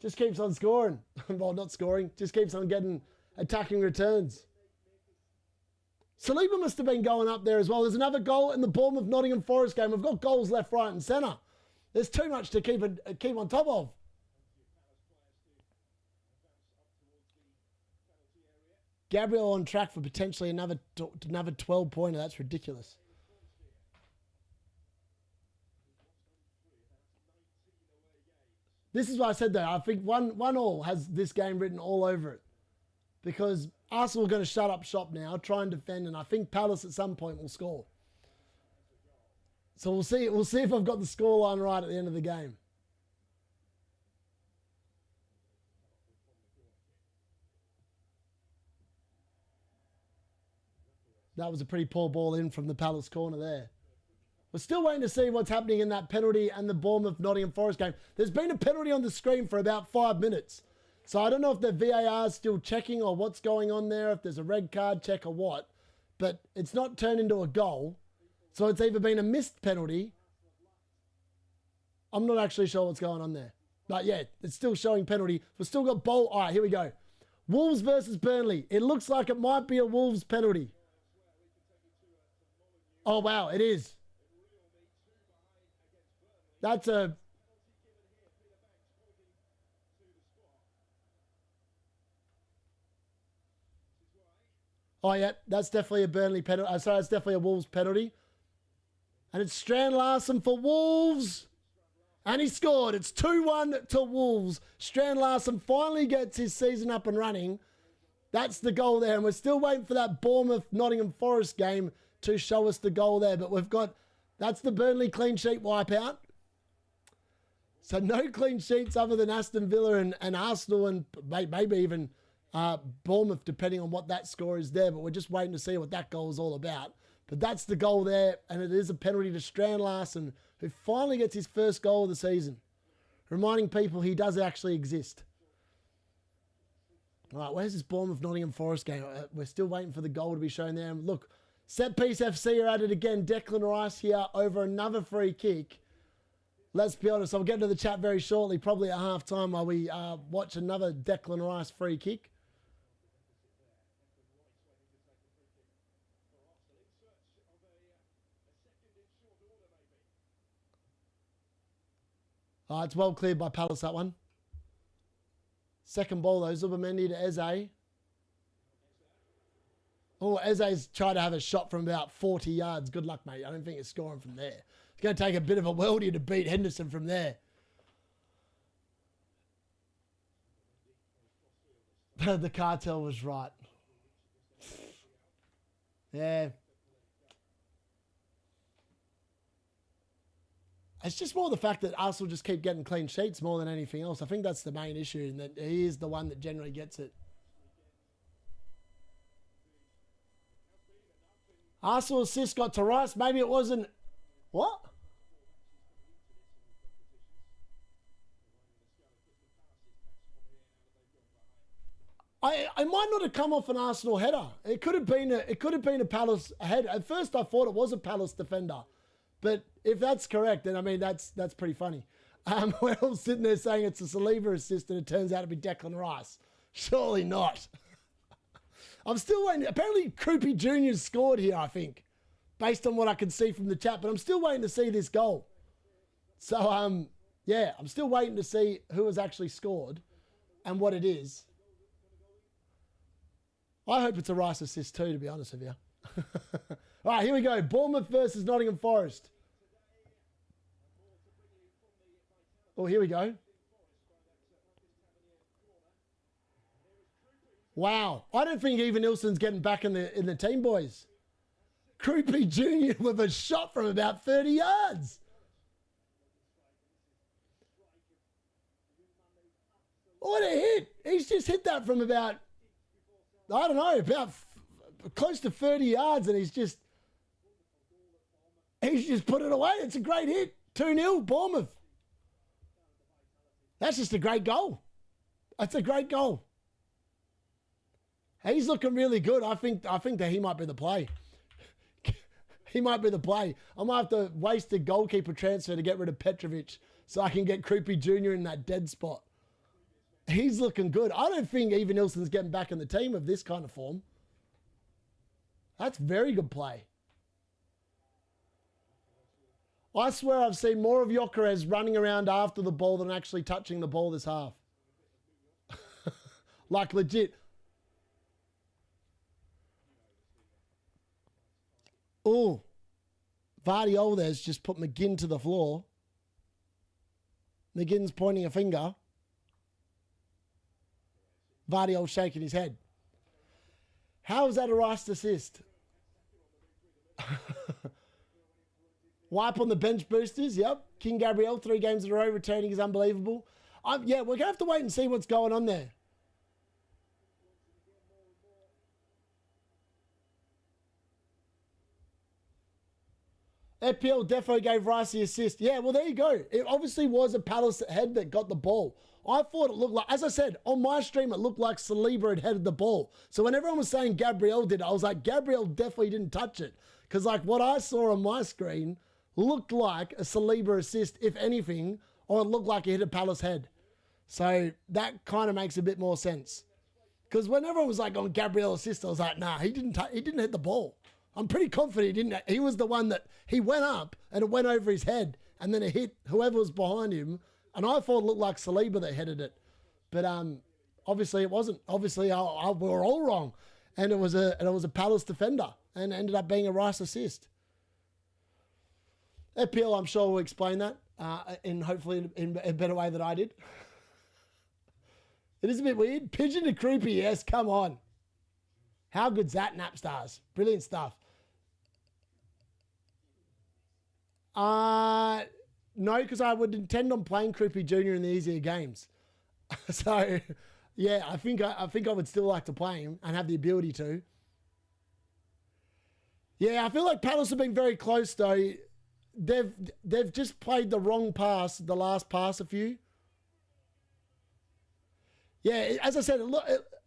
Just keeps on scoring. Well, not scoring. Just keeps on getting attacking returns. Saliba must have been going up there as well. There's another goal in the Bournemouth Nottingham Forest game. We've got goals left, right and centre. There's too much to keep on top of. Gabriel on track for potentially another 12-pointer. That's ridiculous. This is what I said, though. I think 1-1 has this game written all over it. Because Arsenal are going to shut up shop now, try and defend, and I think Palace at some point will score. So we'll see. We'll see if I've got the scoreline right at the end of the game. That was a pretty poor ball in from the Palace corner there. We're still waiting to see what's happening in that penalty and the Bournemouth Nottingham Forest game. There's been a penalty on the screen for about 5 minutes. So I don't know if the VAR is still checking or what's going on there, if there's a red card check or what. But it's not turned into a goal. So it's either been a missed penalty. I'm not actually sure what's going on there. But yeah, it's still showing penalty. We've still got bowl. All right, here we go. Wolves versus Burnley. It looks like it might be a Wolves penalty. Oh, wow, it is. That's a... Oh, yeah, that's definitely a Burnley penalty. Sorry, that's definitely a Wolves penalty. And it's Strand Larsen for Wolves. And he scored. It's 2-1 to Wolves. Strand Larsen finally gets his season up and running. That's the goal there. And we're still waiting for that Bournemouth-Nottingham Forest game to show us the goal there. But we've got... That's the Burnley clean sheet wipeout. So no clean sheets other than Aston Villa and Arsenal and maybe even... Bournemouth, depending on what that score is there, but we're just waiting to see what that goal is all about. But that's the goal there, and it is a penalty to Strand Larsen, who finally gets his first goal of the season. Reminding people he does actually exist. All right, where's this Bournemouth-Nottingham Forest game? We're still waiting for the goal to be shown there. And look, Set Piece FC are at it again. Declan Rice here over another free kick. Let's be honest, I'll get to the chat very shortly, probably at half-time, while we watch another Declan Rice free kick. It's well cleared by Palace, that one. Second ball, though. Zubimendi to Eze. Oh, Eze's tried to have a shot from about 40 yards. Good luck, mate. I don't think it's scoring from there. It's going to take a bit of a worldie to beat Henderson from there. The cartel was right. Yeah. It's just more the fact that Arsenal just keep getting clean sheets more than anything else. I think that's the main issue, and that he is the one that generally gets it. Arsenal assist got to Rice. Maybe it wasn't... What? I might not have come off an Arsenal header. It could have been a Palace header. At first I thought it was a Palace defender. But if that's correct, then I mean that's pretty funny. We're all sitting there saying it's a Saliba assist and it turns out to be Declan Rice. Surely not. I'm still waiting. Apparently Croupy Jr. scored here, I think, based on what I can see from the chat. But I'm still waiting to see this goal. So, yeah, I'm still waiting to see who has actually scored and what it is. I hope it's a Rice assist too, to be honest with you. All right, here we go. Bournemouth versus Nottingham Forest. Oh, here we go. Wow. I don't think even Nilsson's getting back in the team, boys. Croupy Jr. with a shot from about 30 yards. What a hit. He's just hit that from about, I don't know, about close to 30 yards, and he's just put it away. It's a great hit. 2-0, Bournemouth. That's just a great goal. That's a great goal. He's looking really good. I think that he might be the play. He might be the play. I might have to waste a goalkeeper transfer to get rid of Petrovic so I can get Croupy Jr. in that dead spot. He's looking good. I don't think even Nilsson's getting back in the team of this kind of form. That's very good play. I swear I've seen more of Gyökeres running around after the ball than actually touching the ball this half. Like legit. Oh, Vardy there's just put McGinn to the floor. McGinn's pointing a finger. Vardy shaking his head. How is that a Rice assist? Wipe on the bench boosters, yep. King Gabriel, 3 games in a row, returning is unbelievable. Yeah, we're going to have to wait and see what's going on there. FPL defo gave Rice the assist. Yeah, well, there you go. It obviously was a Palace head that got the ball. I thought it looked like, as I said, on my stream, it looked like Saliba had headed the ball. So when everyone was saying Gabriel did it, I was like, Gabriel definitely didn't touch it. Because like what I saw on my screen looked like a Saliba assist, if anything, or it looked like he hit a Palace head. So that kind of makes a bit more sense. Because when everyone was like on Gabriel assist, I was like, nah, he didn't hit the ball. I'm pretty confident he didn't. He was the one that he went up and it went over his head and then it hit whoever was behind him. And I thought it looked like Saliba that headed it. But obviously it wasn't. Obviously we were all wrong. And it was a Palace defender and ended up being a Rice assist. FPL, I'm sure, will explain that hopefully in a better way than I did. It is a bit weird. Pigeon to Croupy, yes, come on. How good's that, Napstars? Brilliant stuff. No, because I would intend on playing Croupy Jr. in the easier games. So, yeah, I think I would still like to play him and have the ability to. Yeah, I feel like Palace have been very close, though. They've just played the wrong pass, the last pass a few. Yeah, as I said,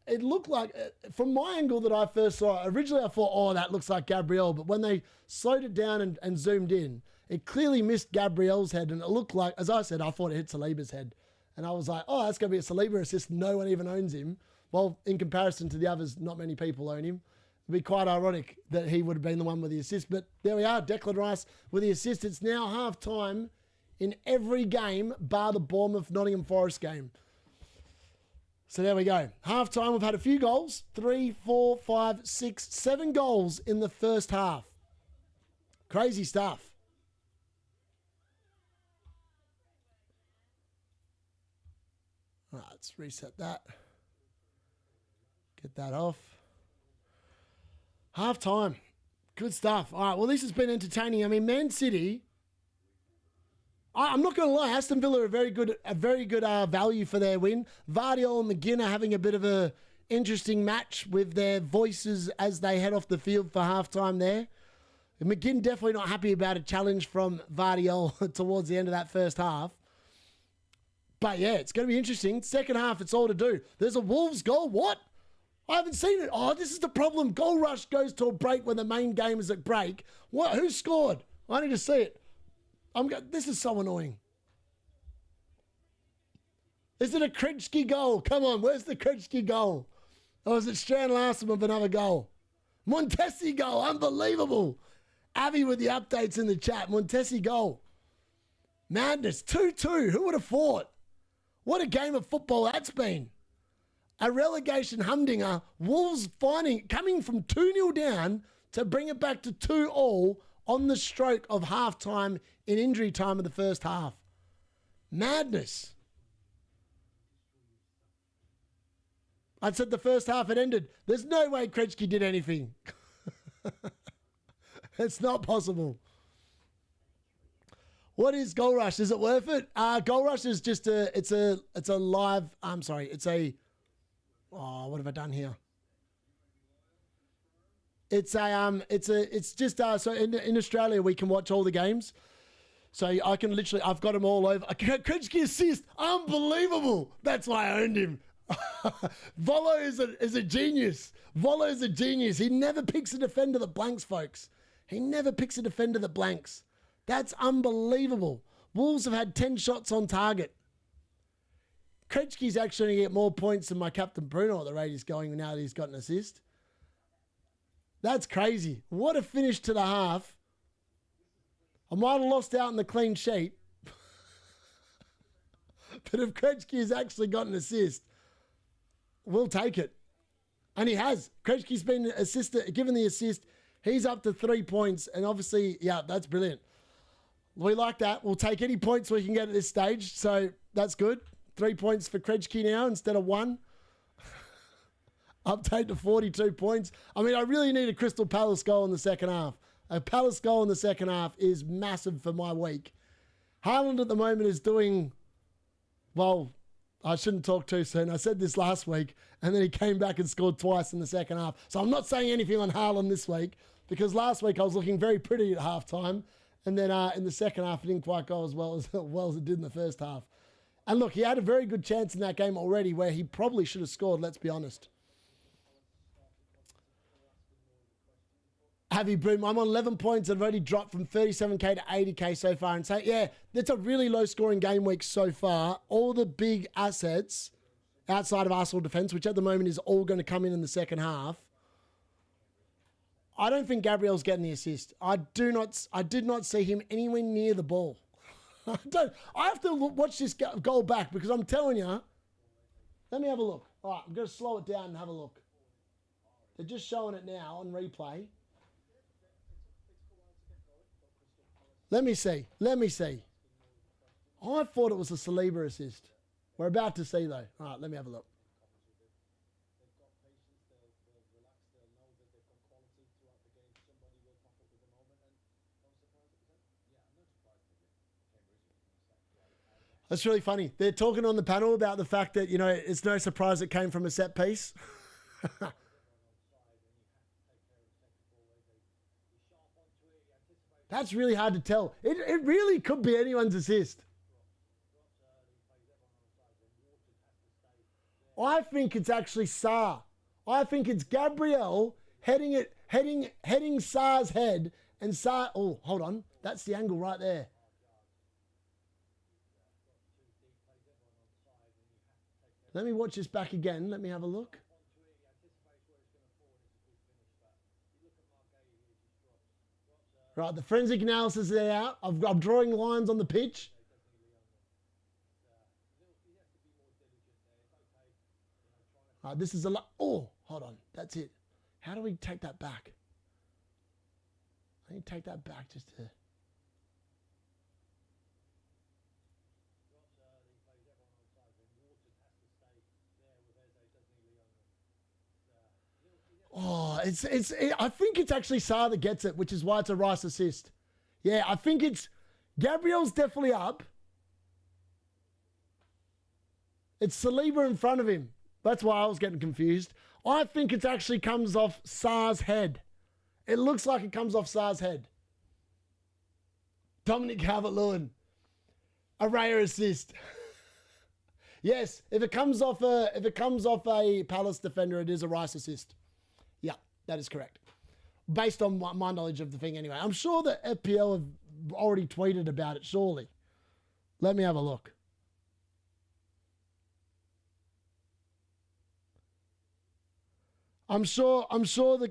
it looked like, from my angle that I first saw, originally I thought, oh, that looks like Gabriel. But when they slowed it down and zoomed in, it clearly missed Gabriel's head. And it looked like, as I said, I thought it hit Saliba's head. And I was like, oh, that's going to be a Saliba assist. No one even owns him. Well, in comparison to the others, not many people own him. It'd be quite ironic that he would have been the one with the assist. But there we are, Declan Rice with the assist. It's now half-time in every game, bar the Bournemouth Nottingham Forest game. So there we go. Half-time, we've had a few goals. 3, 4, 5, 6, 7 goals in the first half. Crazy stuff. All right, let's reset that. Get that off. Half-time. Good stuff. All right, well, this has been entertaining. I mean, Man City, I'm not going to lie, Aston Villa are a very good value for their win. Vardy and McGinn are having a bit of a interesting match with their voices as they head off the field for halftime there. McGinn definitely not happy about a challenge from Vardy towards the end of that first half. But yeah, it's going to be interesting. Second half, it's all to do. There's a Wolves goal. What? I haven't seen it. Oh, this is the problem. Goal rush goes to a break when the main game is at break. What? Who scored? I need to see it. This is so annoying. Is it a Krejci goal? Come on, where's the Krejci goal? Or is it Strand Larsen with another goal? Montesi goal, unbelievable. Avi with the updates in the chat. Montesi goal. Madness, 2-2. Who would have thought? What a game of football that's been. A relegation humdinger. Wolves coming from 2-0 down to bring it back to 2-2 on the stroke of halftime in injury time of the first half. Madness. I said the first half had ended. There's no way Krejci did anything. It's not possible. What is Goal Rush? Is it worth it? Goal Rush is just it's a live, I'm sorry, what have I done here? It's just so in Australia we can watch all the games. So I can literally, I've got them all over. Krejci assist, unbelievable. That's why I owned him. Volo is a genius. Volo is a genius. He never picks a defender that blanks, folks. He never picks a defender that blanks. That's unbelievable. Wolves have had 10 shots on target. Krejci's actually going to get more points than my captain Bruno at the rate he's going now that he's got an assist. That's crazy. What a finish to the half. I might have lost out in the clean sheet. But if Krejci has actually got an assist, we'll take it. And he has. Krejci's been given the assist. He's up to 3 points. And obviously, yeah, that's brilliant. We like that. We'll take any points we can get at this stage. So that's good. 3 points for Krejci now instead of 1. Update to 42 points. I mean, I really need a Crystal Palace goal in the second half. A Palace goal in the second half is massive for my week. Haaland at the moment is doing, well, I shouldn't talk too soon. I said this last week, and then he came back and scored twice in the second half. So I'm not saying anything on Haaland this week, because last week I was looking very pretty at halftime, and then in the second half it didn't quite go as well as it did in the first half. And look, he had a very good chance in that game already where he probably should have scored, let's be honest. Have you, Broom? I'm on 11 points. I've already dropped from 37k to 80k so far. And say, yeah, that's a really low-scoring game week so far. All the big assets outside of Arsenal defence, which at the moment is all going to come in the second half. I don't think Gabriel's getting the assist. I did not see him anywhere near the ball. I have to watch this goal back because I'm telling you. Let me have a look. All right, I'm going to slow it down and have a look. They're just showing it now on replay. Let me see. I thought it was a Saliba assist. We're about to see, though. All right, let me have a look. That's really funny. They're talking on the panel about the fact that, you know, it's no surprise it came from a set piece. That's really hard to tell. It really could be anyone's assist. I think it's actually Sarr. I think it's Gabriel heading Sarr's head, and Sarr. Oh, hold on. That's the angle right there. Let me watch this back again. Let me have a look. Right, the forensic analysis is out. I'm drawing lines on the pitch. This is a lot. Oh, hold on. That's it. How do we take that back? I need to take that back just to... Oh, I think it's actually Sarr that gets it, which is why it's a Rice assist. Yeah, I think it's... Gabriel's definitely up. It's Saliba in front of him. That's why I was getting confused. I think it actually comes off Sarr's head. It looks like it comes off Sarr's head. Dominic Calvert-Lewin. A rare assist. Yes, if it comes off a Palace defender, it is a Rice assist. Yeah, that is correct. Based on my knowledge of the thing anyway. I'm sure that FPL have already tweeted about it, surely. Let me have a look. I'm sure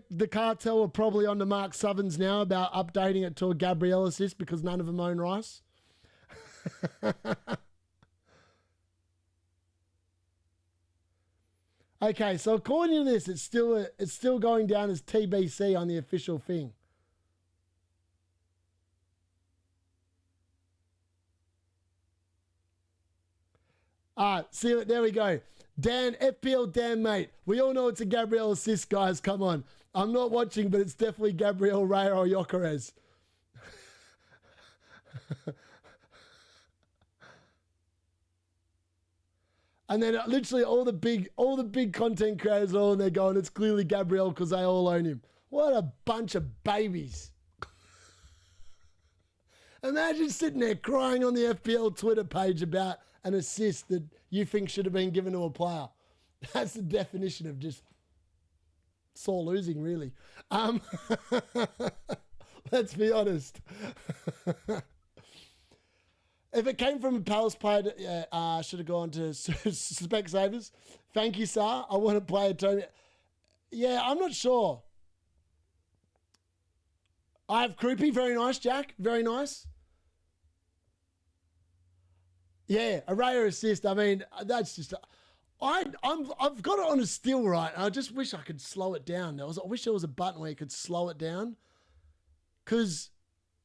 the cartel are probably on to Mark Southerns now about updating it to a Gabriel assist because none of them own Rice. Okay, so according to this, it's still going down as TBC on the official thing. See, there we go. Dan, FPL Dan, mate. We all know it's a Gabriel assist, guys. Come on. I'm not watching, but it's definitely Gabriel Raya or Gyökeres. And then literally all the big content creators are all in there going, it's clearly Gabriel because they all own him. What a bunch of babies. Imagine sitting there crying on the FPL Twitter page about an assist that you think should have been given to a player. That's the definition of just sore losing, really. Let's be honest. If it came from a Palace player, should have gone to Specsavers. Thank you, sir. I want to play a Tony. Yeah, I'm not sure. I have Croupy. Very nice, Jack. Very nice. Yeah, a rare assist. I mean, that's just... I've got it on a still, right? I just wish I could slow it down. I wish there was a button where you could slow it down. Because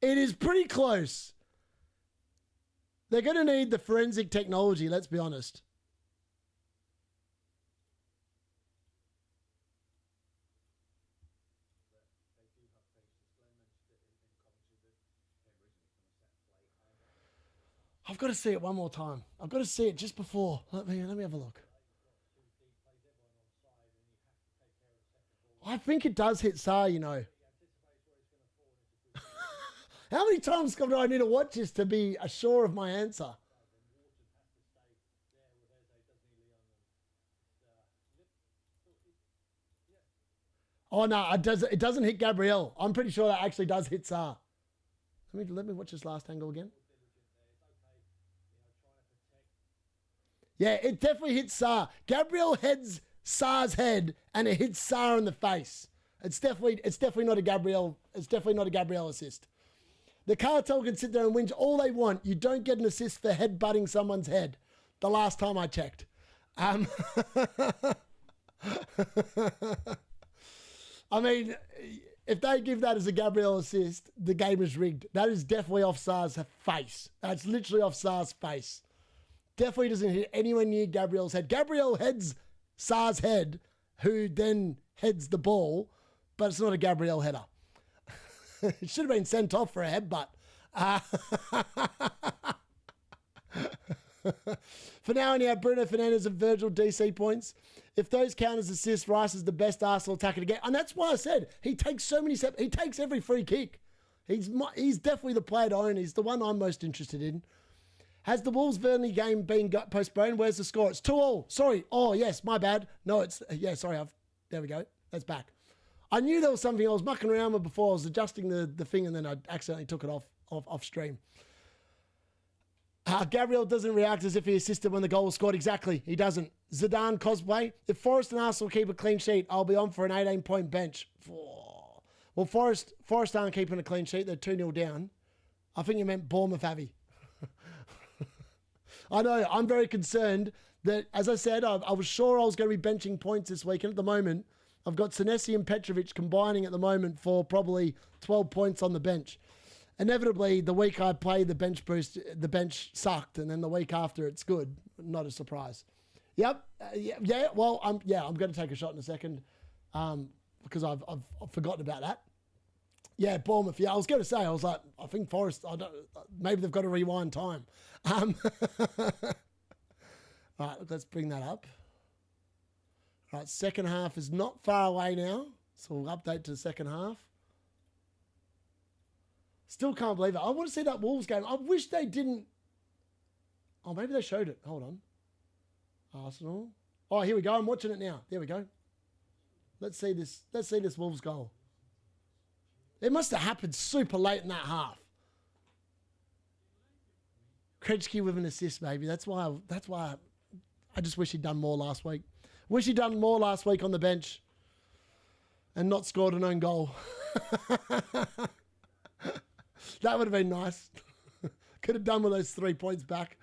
it is pretty close. They're going to need the forensic technology, let's be honest. I've got to see it one more time. I've got to see it just before. Let me have a look. I think it does hit Sarr, you know. How many times do I need to watch this to be sure of my answer? Oh, no, it doesn't hit Gabriel. I'm pretty sure that actually does hit Sarr. Let me watch this last angle again. Yeah, it definitely hits Sarr. Gabriel heads Sarr's head and it hits Sarr in the face. It's definitely not a Gabriel. It's definitely not a Gabriel assist. The cartel can sit there and whinge all they want. You don't get an assist for head-butting someone's head. The last time I checked. I mean, if they give that as a Gabriel assist, the game is rigged. That is definitely off Sarr's face. That's literally off Sarr's face. Definitely doesn't hit anywhere near Gabriel's head. Gabriel heads Sarr's head, who then heads the ball, but it's not a Gabriel header. It should have been sent off for a headbutt. For now, only have Bruno Fernandes and Virgil DC points. If those count as assists, Rice is the best Arsenal attacker to get. And that's why I said he takes so many steps. He takes every free kick. He's definitely the player to own. He's the one I'm most interested in. Has the Wolves-Burnley game been postponed? Where's the score? It's 2-2. Sorry. Oh, yes, my bad. No, it's... Yeah, sorry. There we go. That's back. I knew there was something I was mucking around with before. I was adjusting the thing and then I accidentally took it off stream. Gabriel doesn't react as if he assisted when the goal was scored. Exactly. He doesn't. Zidane cosplay. If Forest and Arsenal keep a clean sheet, I'll be on for an 18-point bench. Well, Forest aren't keeping a clean sheet. They're 2-0 down. I think you meant Bournemouth, Avi. I know. I'm very concerned that, as I said, I was sure I was going to be benching points this week. And at the moment, I've got Senesi and Petrovic combining at the moment for probably 12 points on the bench. Inevitably, the week I played the bench boost, the bench sucked, and then the week after it's good. Not a surprise. Yep. Yeah. Well, I'm going to take a shot in a second because I've forgotten about that. Yeah, Bournemouth. Yeah, I was going to say, I was like, I think Forest. Maybe they've got to rewind time. All right, let's bring that up. All right, second half is not far away now, so we'll update to the second half. Still can't believe it. I want to see that Wolves game. I wish they didn't. Oh, maybe they showed it. Hold on. Arsenal. Oh, here we go. I'm watching it now. There we go. Let's see this. Let's see this Wolves goal. It must have happened super late in that half. Krejci with an assist, maybe. That's why I just wish he'd done more last week. Wish he'd done more last week on the bench and not scored an own goal. That would have been nice. Could have done with those 3 points back.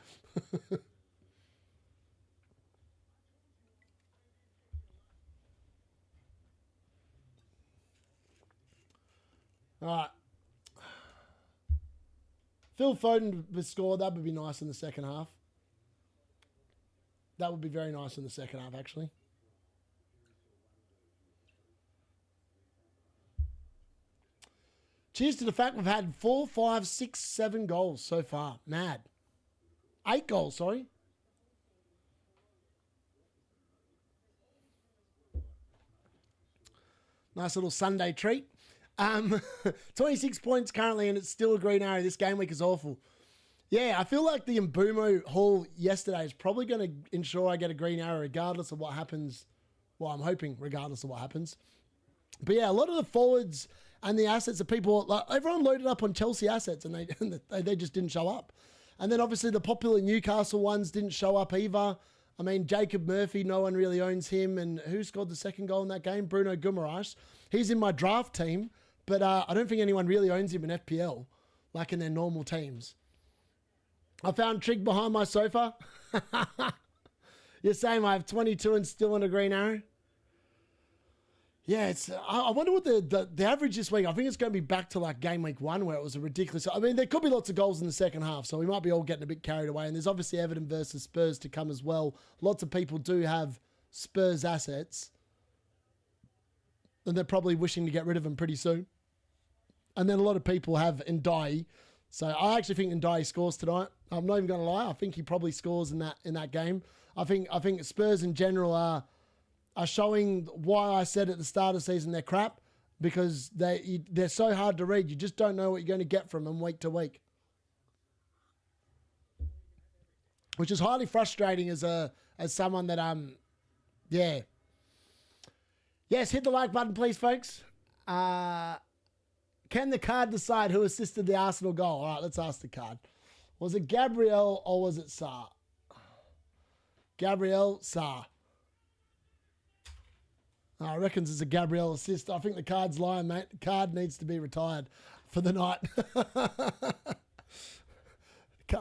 All right. Phil Foden was scored. That would be nice in the second half. That would be very nice in the second half, actually. Cheers to the fact we've had 4, 5, 6, 7 goals so far. Mad. 8 goals, sorry. Nice little Sunday treat. 26 points currently, and it's still a green arrow. This game week is awful. Yeah, I feel like the Mbumo haul yesterday is probably going to ensure I get a green arrow regardless of what happens. Well, I'm hoping regardless of what happens. But yeah, a lot of the forwards And the assets of people, like everyone loaded up on Chelsea assets and they just didn't show up. And then obviously the popular Newcastle ones didn't show up either. I mean, Jacob Murphy, no one really owns him. And who scored the second goal in that game? Bruno Guimaraes. He's in my draft team, but I don't think anyone really owns him in FPL, like in their normal teams. I found Trig behind my sofa. You're saying I have 22 and still on a green arrow? Yeah, it's. I wonder what the average this week. I think it's going to be back to like game week 1 where it was a ridiculous. I mean, there could be lots of goals in the second half, so we might be all getting a bit carried away. And there's obviously Everton versus Spurs to come as well. Lots of people do have Spurs assets, and they're probably wishing to get rid of them pretty soon. And then a lot of people have Ndiaye. So I actually think Ndiaye scores tonight. I'm not even going to lie. I think he probably scores in that game. I think Spurs in general are showing why I said at the start of the season they're crap, because they're so hard to read. You just don't know what you're going to get from them week to week, which is highly frustrating as someone that yeah. Yes, hit the like button, please, folks. Can the card decide who assisted the Arsenal goal? All right, let's ask the card. Was it Gabriel or was it Sarr? Gabriel, Sarr. I reckon it's a Gabriel assist. I think the card's lying, mate. The card needs to be retired for the night.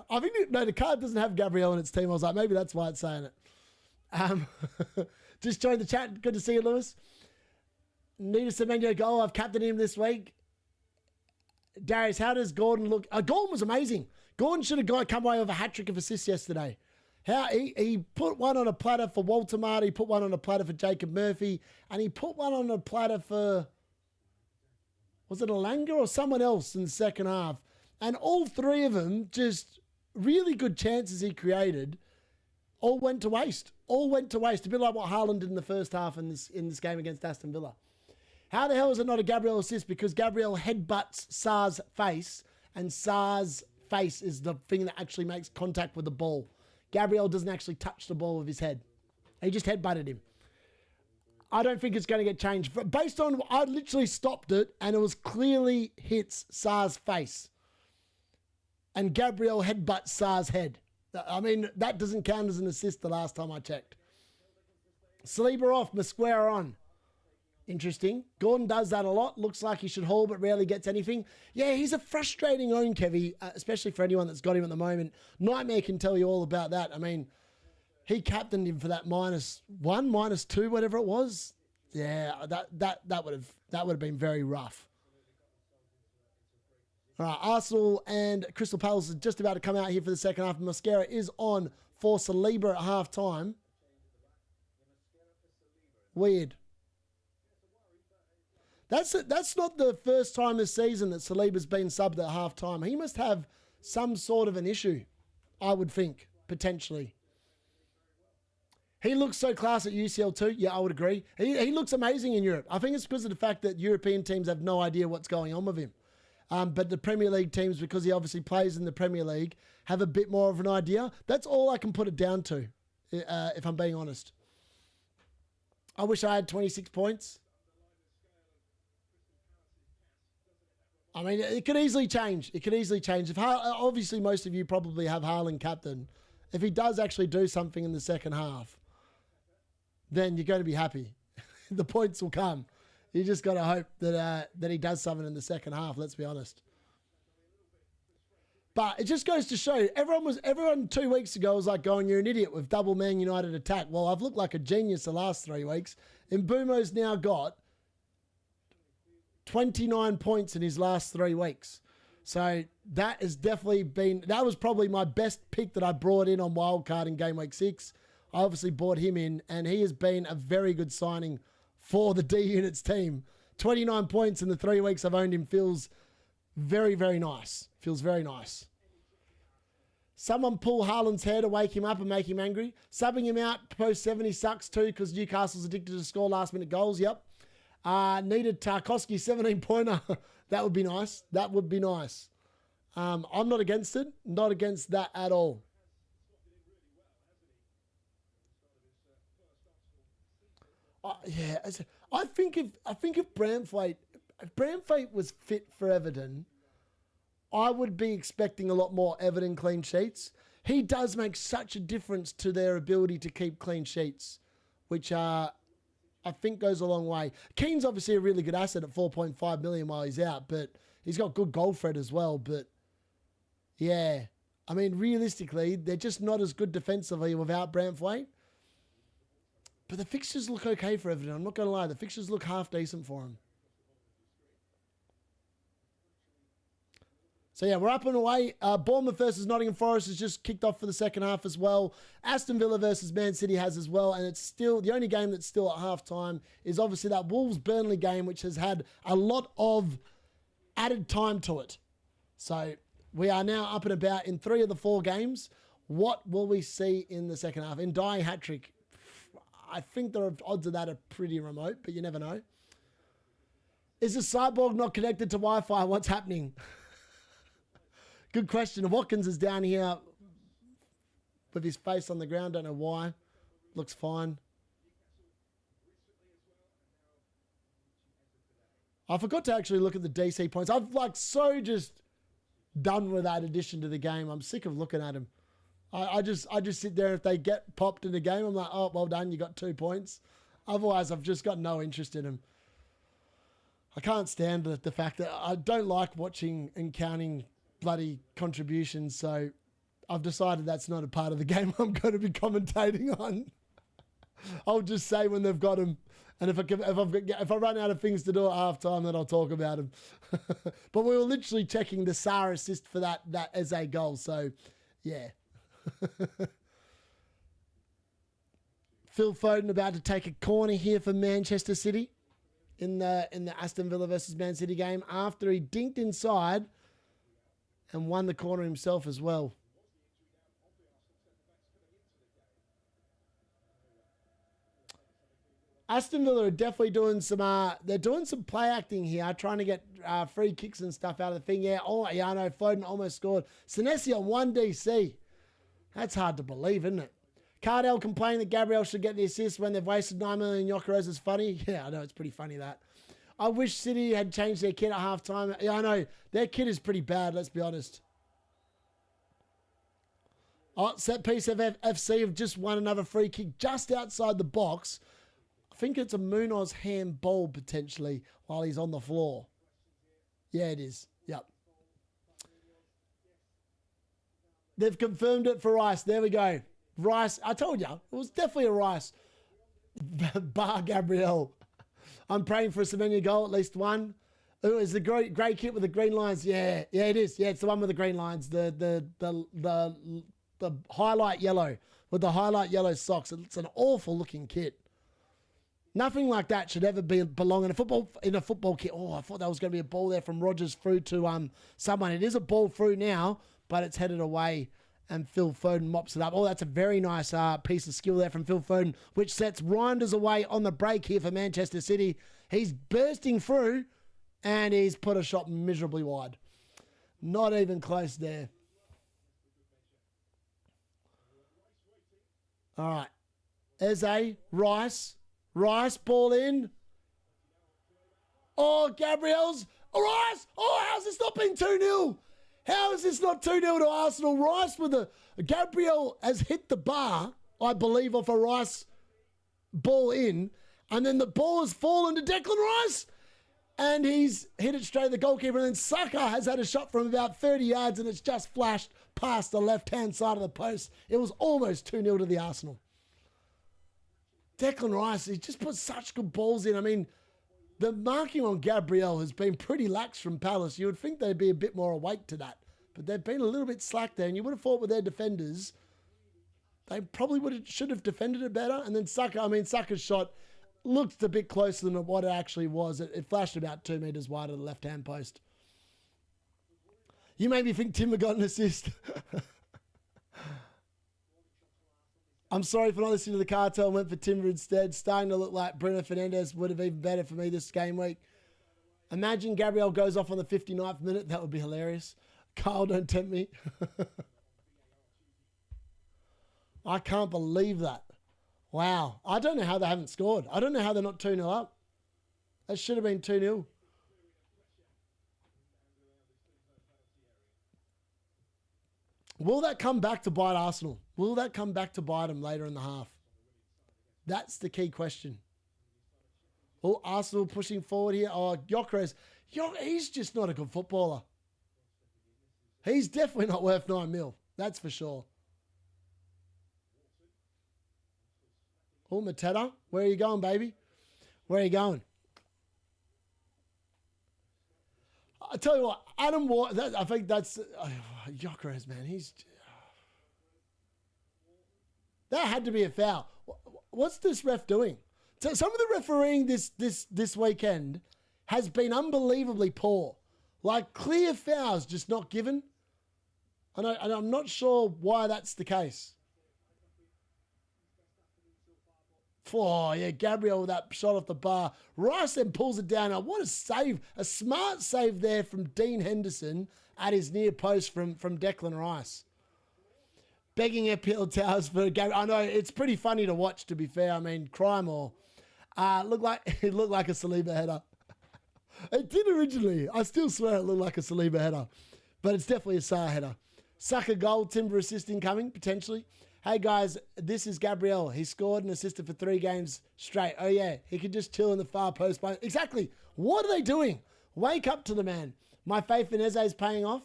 I think, no, the card doesn't have Gabriel in its team. I was like, maybe that's why it's saying it. Just joined the chat. Good to see you, Lewis. Need a Semenyo goal. I've captained him this week. Darius, how does Gordon look? Gordon was amazing. Gordon should have come away with a hat-trick of assists yesterday. How he put one on a platter for Walter Marty, he put one on a platter for Jacob Murphy, and he put one on a platter for, was it Alanga or someone else in the second half? And all three of them, just really good chances he created, all went to waste. All went to waste. A bit like what Haaland did in the first half in this game against Aston Villa. How the hell is it not a Gabriel assist? Because Gabriel headbutts Sarr's face, and Sarr's face is the thing that actually makes contact with the ball. Gabriel doesn't actually touch the ball with his head. He just headbutted him. I don't think it's going to get changed. Based on, I literally stopped it, and it was clearly hits Sarr's face. And Gabriel headbutts Sarr's head. I mean, that doesn't count as an assist the last time I checked. Saliba off, Mosquera on. Interesting. Gordon does that a lot. Looks like he should haul, but rarely gets anything. Yeah, he's a frustrating own, Kevy, especially for anyone that's got him at the moment. Nightmare can tell you all about that. I mean, he captained him for that -1, -2, whatever it was. Yeah, that would have been very rough. All right, Arsenal and Crystal Palace is just about to come out here for the second half. Mosquera is on for Saliba at half time. Weird. That's not the first time this season that Saliba's been subbed at half time. He must have some sort of an issue, I would think, potentially. He looks so class at UCL too. Yeah, I would agree. He looks amazing in Europe. I think it's because of the fact that European teams have no idea what's going on with him. But the Premier League teams, because he obviously plays in the Premier League, have a bit more of an idea. That's all I can put it down to, if I'm being honest. I wish I had 26 points. I mean, it could easily change. It could easily change. Obviously, most of you probably have Haaland captain. If he does actually do something in the second half, then you're going to be happy. The points will come. You just got to hope that he does something in the second half, let's be honest. But it just goes to show, everyone 2 weeks ago was like going, you're an idiot with double Man United attack. Well, I've looked like a genius the last 3 weeks. And Mbumo's now got 29 points in his last 3 weeks. So that has definitely been, that was probably my best pick that I brought in on Wildcard in Game Week 6. I obviously brought him in, and he has been a very good signing for the D-Unit's team. 29 points in the 3 weeks I've owned him feels very, very nice. Feels very nice. Someone pull Haaland's hair to wake him up and make him angry. Subbing him out post 70 sucks too because Newcastle's addicted to score last-minute goals. Yep. Needed Tarkowski 17-pointer. That would be nice. That would be nice. I'm not against it. Not against that at all. Yeah, I think if Branthwaite, if Braithwaite was fit for Everton, I would be expecting a lot more Everton clean sheets. He does make such a difference to their ability to keep clean sheets, which I think goes a long way. Keane's obviously a really good asset at 4.5 million while he's out, but he's got good goal threat as well. But yeah, I mean, realistically, they're just not as good defensively without Braithwaite. But the fixtures look okay for Everton. I'm not going to lie. The fixtures look half decent for him. So yeah, we're up and away. Bournemouth versus Nottingham Forest has just kicked off for the second half as well. Aston Villa versus Man City has as well. And it's still, the only game that's still at halftime is obviously that Wolves-Burnley game, which has had a lot of added time to it. So we are now up and about in 3 of the 4 games. What will we see in the second half? Ndiaye hat-trick. I think the odds of that are pretty remote, but you never know. Is the cyborg not connected to Wi-Fi? What's happening? Good question. Watkins is down here with his face on the ground. Don't know why. Looks fine. I forgot to actually look at the DC points. I've so just done with that addition to the game. I'm sick of looking at him. I just sit there. If they get popped in the game, I'm like, oh, well done. You got 2 points. Otherwise, I've just got no interest in him. I can't stand the fact that I don't like watching and counting bloody contributions. So I've decided that's not a part of the game I'm going to be commentating on. I'll just say when they've got him. And if I run out of things to do at halftime, then I'll talk about him. But we were literally checking the Sarr assist for that as a goal. So, yeah. Phil Foden about to take a corner here for Manchester City in the Aston Villa versus Man City game after he dinked inside and won the corner himself as well. Aston Villa are definitely doing some they're doing some play acting here, trying to get free kicks and stuff out of the thing. Yeah, I know Foden almost scored. Senesi on 1 DC. That's hard to believe, isn't it? Cardell complaining that Gabriel should get the assist when they've wasted 9 million Yokeros is funny. Yeah, I know, it's pretty funny that. I wish City had changed their kit at halftime. Yeah, I know. Their kit is pretty bad, let's be honest. Oh, set piece of FC have just won another free kick just outside the box. I think it's a Munoz handball potentially while he's on the floor. Yeah, it is. Yep. They've confirmed it for Rice. There we go. Rice. I told you. It was definitely a Rice. Bar Gabriel. I'm praying for a Semenya goal, at least one. Oh, is the grey kit with the green lines? Yeah. Yeah, it is. Yeah, it's the one with the green lines. The highlight yellow. With the highlight yellow socks. It's an awful looking kit. Nothing like that should ever belong in a football kit. Oh, I thought that was going to be a ball there from Rogers through to someone. It is a ball through now, but it's headed away, and Phil Foden mops it up. Oh, that's a very nice piece of skill there from Phil Foden, which sets Reinders away on the break here for Manchester City. He's bursting through, and he's put a shot miserably wide. Not even close there. All right. Eze, Rice, ball in. Oh, Gabriel's. Oh, Rice. Oh, how's this not been 2-0? How is this not 2-0 to Arsenal? Rice with Gabriel has hit the bar, I believe, off a Rice ball in. And then the ball has fallen to Declan Rice. And he's hit it straight at the goalkeeper. And then Saka has had a shot from about 30 yards and it's just flashed past the left-hand side of the post. It was almost 2-0 to the Arsenal. Declan Rice, he just put such good balls in. I mean, the marking on Gabriel has been pretty lax from Palace. You would think they'd be a bit more awake to that. But they've been a little bit slack there. And you would have thought with their defenders, they probably should have defended it better. And then Saka's shot looked a bit closer than what it actually was. It flashed about 2 metres wide of the left-hand post. You made me think Timber got an assist. I'm sorry for not listening to the cartel and went for Timber instead. Starting to look like Bruno Fernandes would have even better for me this game week. Imagine Gabriel goes off on the 59th minute. That would be hilarious. Kyle, don't tempt me. I can't believe that. Wow. I don't know how they haven't scored. I don't know how they're not 2-0 up. That should have been 2-0. Will that come back to bite Arsenal? Will that come back to bite them later in the half? That's the key question. Oh, Arsenal pushing forward here. Oh, Gyökeres. He's just not a good footballer. He's definitely not worth 9 mil. That's for sure. Oh, Mateta. Where are you going, baby? Where are you going? I tell you what, Adam Ward, I think that's Gyökeres, man. That had to be a foul. What's this ref doing? So some of the refereeing this weekend has been unbelievably poor. Like clear fouls just not given. And I'm not sure why that's the case. Oh, yeah, Gabriel with that shot off the bar. Rice then pulls it down. Oh, what a save. A smart save there from Dean Henderson at his near post from Declan Rice. Begging FPL Towers for Gabriel. I know, it's pretty funny to watch, to be fair. I mean, crime or... it looked like a Saliba header. It did originally. I still swear it looked like a Saliba header. But it's definitely a Sarr header. Saka goal, Timber assist incoming, potentially. Hey guys, this is Gabriel. He scored and assisted for 3 games straight. Oh yeah, he could just chill in the far post. Exactly. What are they doing? Wake up to the man. My faith in Eze is paying off.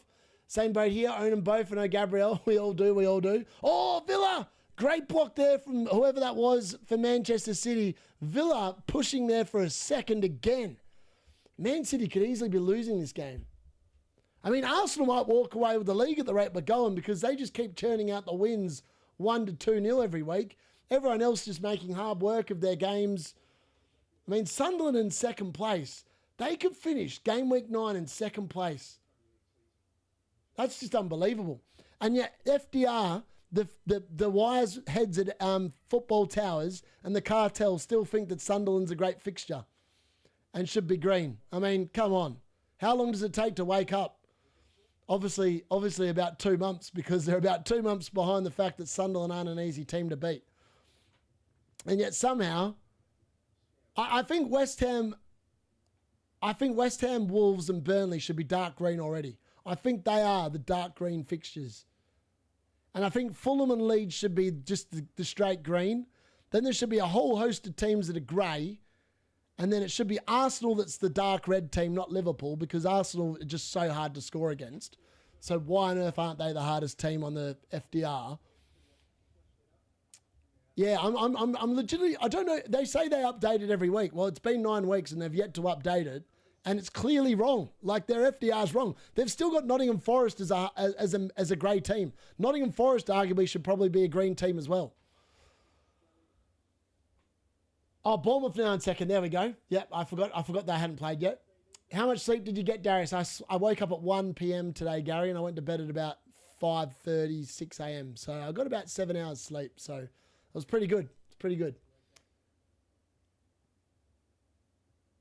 Same boat here. Own them both. And Gabriel. We all do. Oh, Villa. Great block there from whoever that was for Manchester City. Villa pushing there for a second again. Man City could easily be losing this game. I mean, Arsenal might walk away with the league at the rate we're going because they just keep churning out the wins 1 to 2-0 every week. Everyone else just making hard work of their games. I mean, Sunderland in second place. They could finish game week 9 in second place. That's just unbelievable. And yet FDR, the wise heads at Football Towers and the cartel still think that Sunderland's a great fixture and should be green. I mean, come on. How long does it take to wake up? Obviously about 2 months, because they're about 2 months behind the fact that Sunderland aren't an easy team to beat. And yet somehow, I think West Ham, Wolves and Burnley should be dark green already. I think they are the dark green fixtures. And I think Fulham and Leeds should be just the straight green. Then there should be a whole host of teams that are grey. And then it should be Arsenal that's the dark red team, not Liverpool, because Arsenal are just so hard to score against. So why on earth aren't they the hardest team on the FDR? Yeah, I'm legitimately, I don't know. They say they update it every week. Well, it's been 9 weeks and they've yet to update it. And it's clearly wrong. Like their FDR's wrong. They've still got Nottingham Forest as a grey team. Nottingham Forest arguably should probably be a green team as well. Oh, Bournemouth now in second. There we go. Yep, I forgot they hadn't played yet. How much sleep did you get, Darius? I woke up at 1 p.m. today, Gary, and I went to bed at about 5:30, 6 a.m. So I got about 7 hours sleep. So it was pretty good. It's pretty good.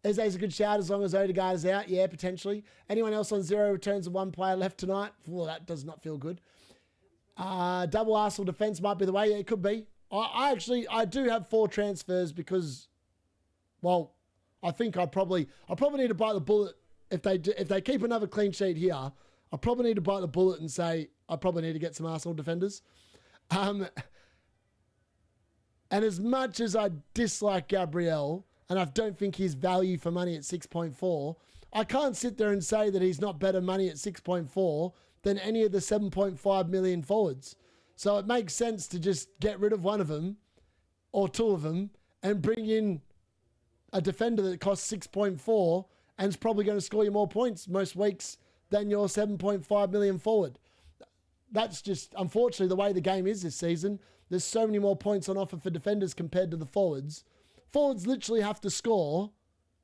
Eze's a good shout as long as Odegaard is out. Yeah, potentially. Anyone else on 0 returns and 1 player left tonight? Well, that does not feel good. Double Arsenal defence might be the way. Yeah, it could be. I do have 4 transfers because, well, I think I probably need to bite the bullet. If they keep another clean sheet here, I probably need to bite the bullet and say I probably need to get some Arsenal defenders. And as much as I dislike Gabriel, and I don't think he's value for money at 6.4, I can't sit there and say that he's not better money at 6.4 than any of the 7.5 million forwards. So it makes sense to just get rid of one of them or 2 of them and bring in a defender that costs 6.4 and is probably going to score you more points most weeks than your 7.5 million forward. That's just, unfortunately, the way the game is this season. There's so many more points on offer for defenders compared to the forwards. Forwards literally have to score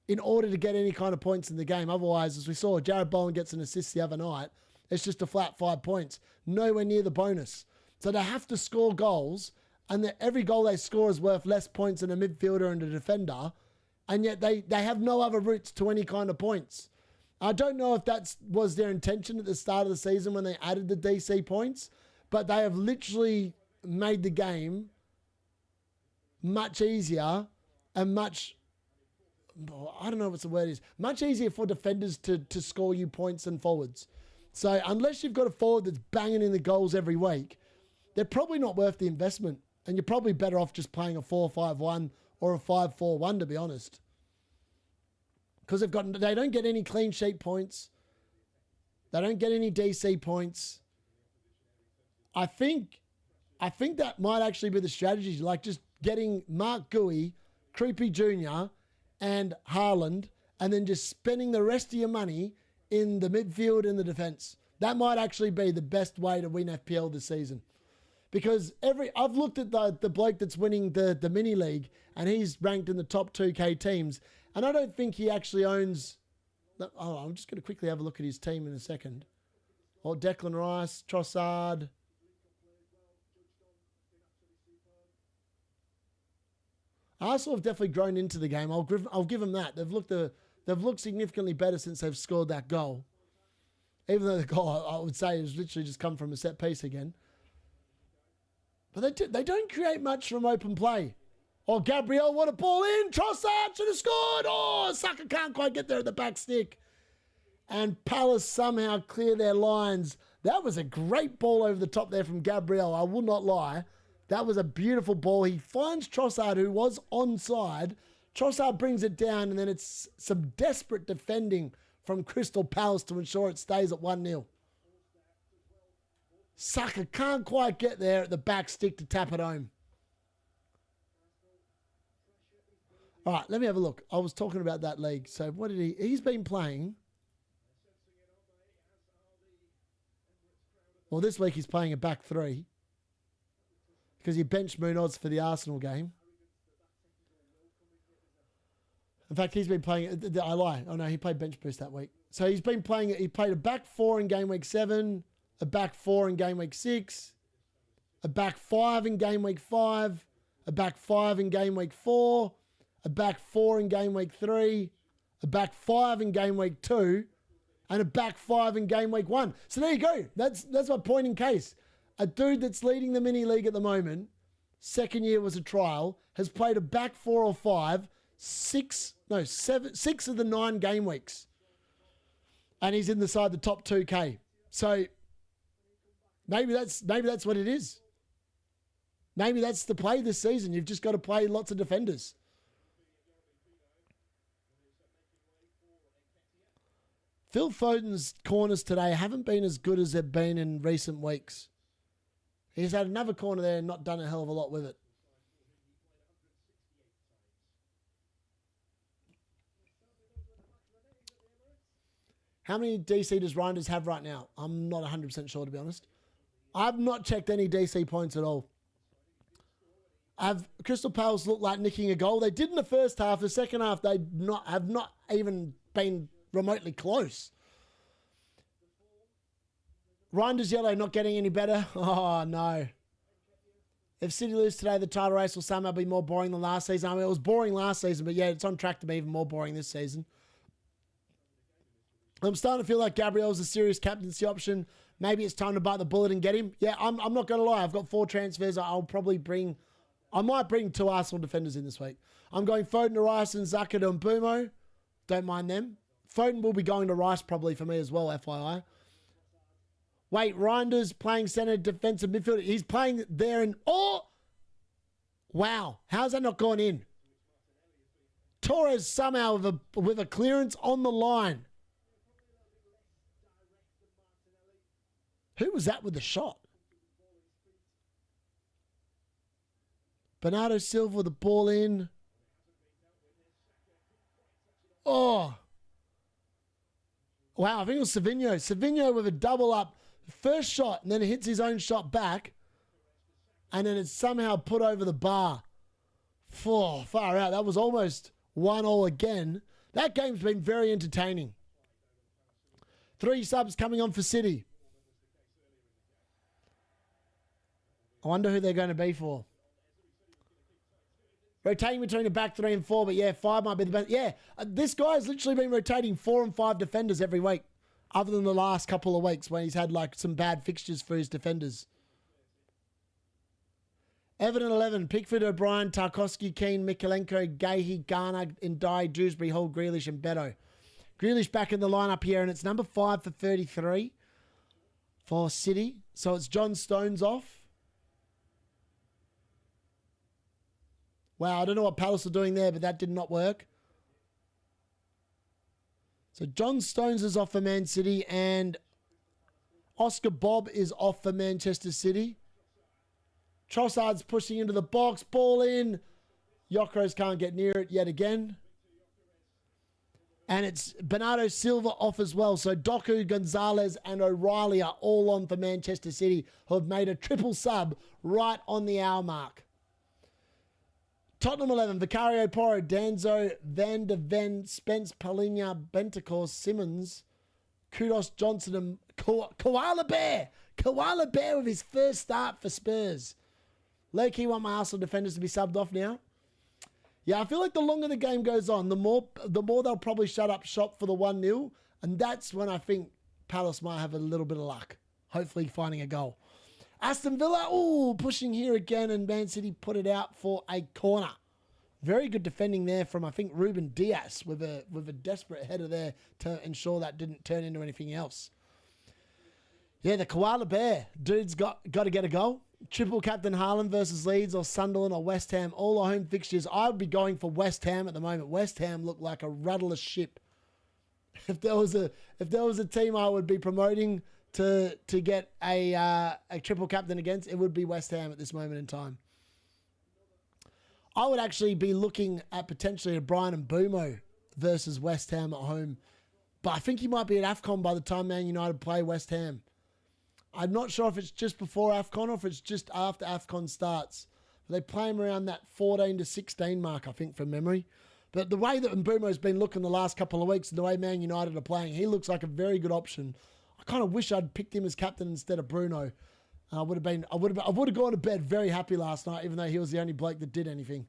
in order to get any kind of points in the game. Otherwise, as we saw, Jared Bowen gets an assist the other night. It's just a flat 5 points. Nowhere near the bonus. So they have to score goals, and every goal they score is worth less points than a midfielder and a defender, and yet they have no other routes to any kind of points. I don't know if that was their intention at the start of the season when they added the DC points, but they have literally made the game much easier and much, I don't know what the word is, much easier for defenders to score you points than forwards. So unless you've got a forward that's banging in the goals every week, they're probably not worth the investment. And you're probably better off just playing a 4-5-1 or a 5-4-1, to be honest. Because they don't get any clean sheet points. They don't get any DC points. I think that might actually be the strategy, like just getting Mark Gui, Creepy Jr., and Haaland, and then just spending the rest of your money in the midfield and the defence. That might actually be the best way to win FPL this season. Because I've looked at the bloke that's winning the mini league, and he's ranked in the top 2K teams, and I don't think he actually owns... Oh, I'm just going to quickly have a look at his team in a second. Oh, Declan Rice, Trossard... Arsenal have definitely grown into the game. I'll give them that. They've looked significantly better since they've scored that goal. Even though the goal, I would say, has literally just come from a set piece again. But they don't create much from open play. Oh, Gabriel, what a ball in. Trossard should have scored. Oh, Saka can't quite get there at the back stick. And Palace somehow clear their lines. That was a great ball over the top there from Gabriel. I will not lie. That was a beautiful ball. He finds Trossard, who was onside. Trossard brings it down, and then it's some desperate defending from Crystal Palace to ensure it stays at 1-0. Saka can't quite get there at the back stick to tap it home. All right, let me have a look. I was talking about that league. So what did he's been playing. Well, this week he's playing a back three, because he benched Munoz for the Arsenal game. In fact, he's been playing... I lie. Oh, no, he played bench boost that week. So he's been playing... He played a back four in game week 7, a back four in game week 6, a back 5 in game week 5, a back 5 in game week 4, a back 4 in game week 3, a back 5 in game week 2, and a back 5 in game week 1. So there you go. That's my point in case. A dude that's leading the mini league at the moment, second year was a trial, has played a back 4 or 5, 6 of the 9 game weeks. And he's inside the top 2K. So maybe that's what it is. Maybe that's the play this season. You've just got to play lots of defenders. Phil Foden's corners today haven't been as good as they've been in recent weeks. He's had another corner there and not done a hell of a lot with it. How many DC does Reinders have right now? I'm not 100% sure, to be honest. I've not checked any DC points at all. Have Crystal Palace looked like nicking a goal? They did in the first half. The second half, they have not even been remotely close. Reinders yellow not getting any better. Oh, no. If City lose today, the title race will somehow be more boring than last season. I mean, it was boring last season, but yeah, it's on track to be even more boring this season. I'm starting to feel like Gabriel's a serious captaincy option. Maybe it's time to bite the bullet and get him. Yeah, I'm not going to lie. I've got 4 transfers. I might bring 2 Arsenal defenders in this week. I'm going Foden to Rice and Zaka to Mbumo. Don't mind them. Foden will be going to Rice probably for me as well, FYI. Wait, Reinders playing centre defensive midfielder. He's playing there and... Oh! Wow. How's that not gone in? Torres somehow with a clearance on the line. Who was that with the shot? Bernardo Silva with the ball in. Oh. Wow, I think it was Savinho. Savinho with a double up. First shot, and then it hits his own shot back. And then it's somehow put over the bar. Far out. That was almost 1-1 again. That game's been very entertaining. 3 subs coming on for City. I wonder who they're going to be for. Rotating between the back 3 and 4, but yeah, 5 might be the best. Yeah, this guy's literally been rotating 4 and 5 defenders every week, other than the last couple of weeks when he's had like some bad fixtures for his defenders. Everton 11, Pickford, O'Brien, Tarkowski, Keane, Mikalenko, Gahey, Garner, Ndai, Dewsbury, Hall, Grealish and Beto. Grealish back in the lineup here, and it's number 5 for 33. for City. So it's John Stones off. Wow, I don't know what Palace are doing there, but that did not work. So John Stones is off for Man City and Oscar Bob is off for Manchester City. Trossard's pushing into the box. Ball in. Yokros can't get near it yet again. And it's Bernardo Silva off as well. So Doku, Gonzalez and O'Reilly are all on for Manchester City, who have made a triple sub right on the hour mark. Tottenham 11, Vicario, Porro, Danzo, Van de Ven, Spence, Palhinha, Bentancur, Simmons, Kudos, Johnson and Koala Bear. Koala Bear with his first start for Spurs. Low-key want my Arsenal defenders to be subbed off now. Yeah, I feel like the longer the game goes on, the more they'll probably shut up shop for the 1-0. And that's when I think Palace might have a little bit of luck. Hopefully finding a goal. Aston Villa, ooh, pushing here again. And Man City put it out for a corner. Very good defending there from, I think, Ruben Diaz with a desperate header there to ensure that didn't turn into anything else. Yeah, the Koala Bear. Dude's got to get a goal. Triple captain Haaland versus Leeds or Sunderland or West Ham. All our home fixtures. I would be going for West Ham at the moment. West Ham look like a rudderless ship. If there was a team I would be promoting to get a triple captain against, it would be West Ham at this moment in time. I would actually be looking at potentially a Brian and Bumo versus West Ham at home. But I think he might be at AFCON by the time Man United play West Ham. I'm not sure if it's just before AFCON or if it's just after AFCON starts. They play him around that 14 to 16 mark, I think, from memory. But the way that Mbumo's been looking the last couple of weeks and the way Man United are playing, he looks like a very good option. I kind of wish I'd picked him as captain instead of Bruno. I would have gone to bed very happy last night, even though he was the only bloke that did anything.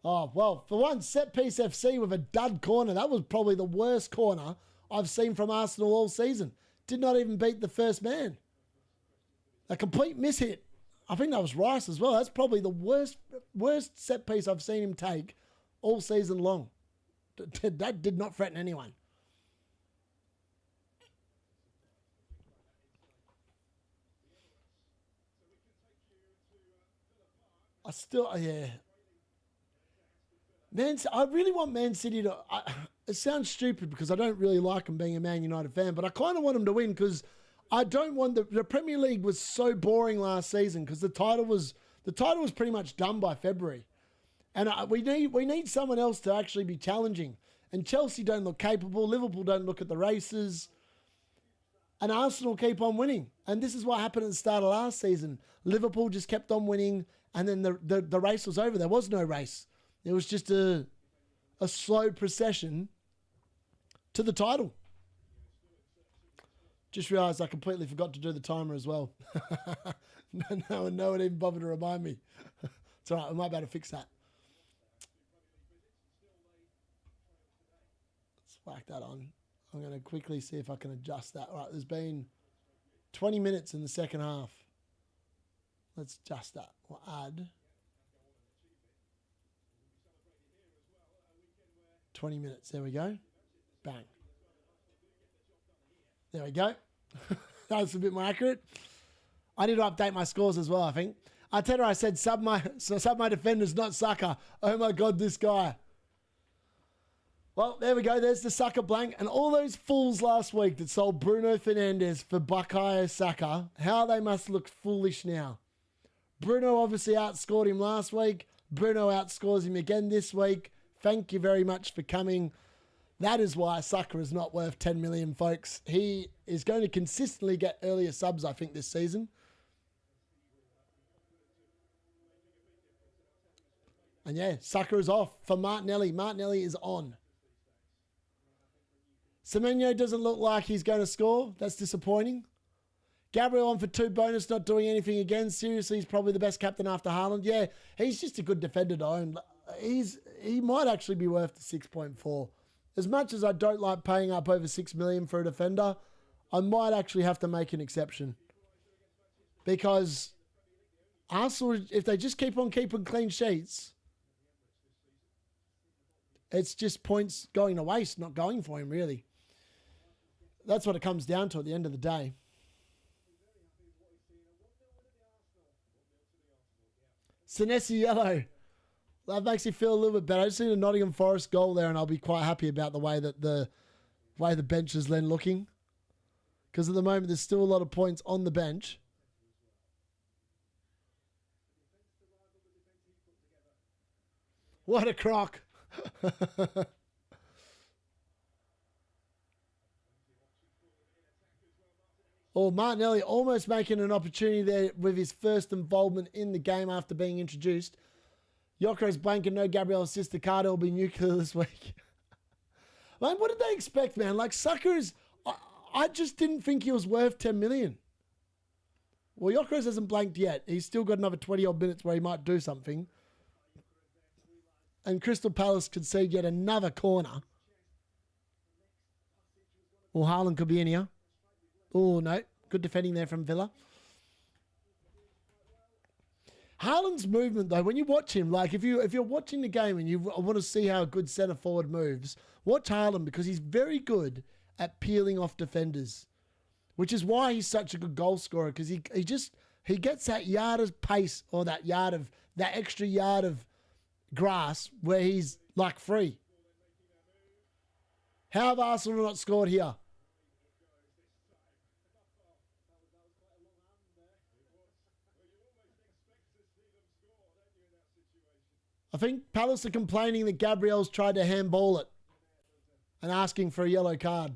Oh, well, for one, set piece FC with a dud corner. That was probably the worst corner I've seen from Arsenal all season. Did not even beat the first man. A complete mishit. I think that was Rice as well. That's probably the worst set piece I've seen him take all season long. That did not threaten anyone. Yeah. I really want Man City to... it sounds stupid because I don't really like them being a Man United fan, but I kind of want them to win because I don't want... The Premier League was so boring last season because the title was pretty much done by February. And we need someone else to actually be challenging. And Chelsea don't look capable. Liverpool don't look at the races. And Arsenal keep on winning. And this is what happened at the start of last season. Liverpool just kept on winning and then the race was over. There was no race. It was just a slow procession to the title. Just realised I completely forgot to do the timer as well. No one even bothered to remind me. It's all right. I might be able to fix that. Let's whack that on. I'm going to quickly see if I can adjust that. All right, there's been 20 minutes in the second half. Let's adjust that. We'll add 20 minutes. There we go. Bang. There we go. That was a bit more accurate. I need to update my scores as well, I think. Arteta, I said, sub my defenders, not Saka. Oh my God, this guy. Well, there we go. There's the Saka blank. And all those fools last week that sold Bruno Fernandes for Bukayo Saka, how they must look foolish now. Bruno obviously outscored him last week. Bruno outscores him again this week. Thank you very much for coming. That is why Saka is not worth 10 million, folks. He is going to consistently get earlier subs, I think, this season. And yeah, Saka is off for Martinelli. Martinelli is on. Semenyo doesn't look like he's going to score. That's disappointing. Gabriel on for 2 bonus, not doing anything again. Seriously, he's probably the best captain after Haaland. Yeah, he's just a good defender to own. He might actually be worth the 6.4. As much as I don't like paying up over 6 million for a defender, I might actually have to make an exception. Because Arsenal, if they just keep on keeping clean sheets, It's just points going to waste, not going for him, really. That's what it comes down to at the end of the day. Senesi yellow. That makes me feel a little bit better. I just seen a Nottingham Forest goal there, and I'll be quite happy about the way that the bench is then looking. Because at the moment, there's still a lot of points on the bench. What a crock. Oh, Martinelli almost making an opportunity there with his first involvement in the game after being introduced. Yokere's blank and no Gabriel assist. The card will be nuclear this week. Man, what did they expect, man? Like, Sucker is... I just didn't think he was worth 10 million. Well, Yokeres hasn't blanked yet. He's still got another 20-odd minutes where he might do something. And Crystal Palace could see yet another corner. Well, Haaland could be in here. Oh, no. Good defending there from Villa. Haaland's movement, though, when you watch him, like if you're watching the game and you want to see how a good centre forward moves, watch Haaland because he's very good at peeling off defenders, which is why he's such a good goal scorer because he gets that yard of pace or that extra yard of grass where he's like free. How have Arsenal not scored here? I think Palace are complaining that Gabriel's tried to handball it and asking for a yellow card.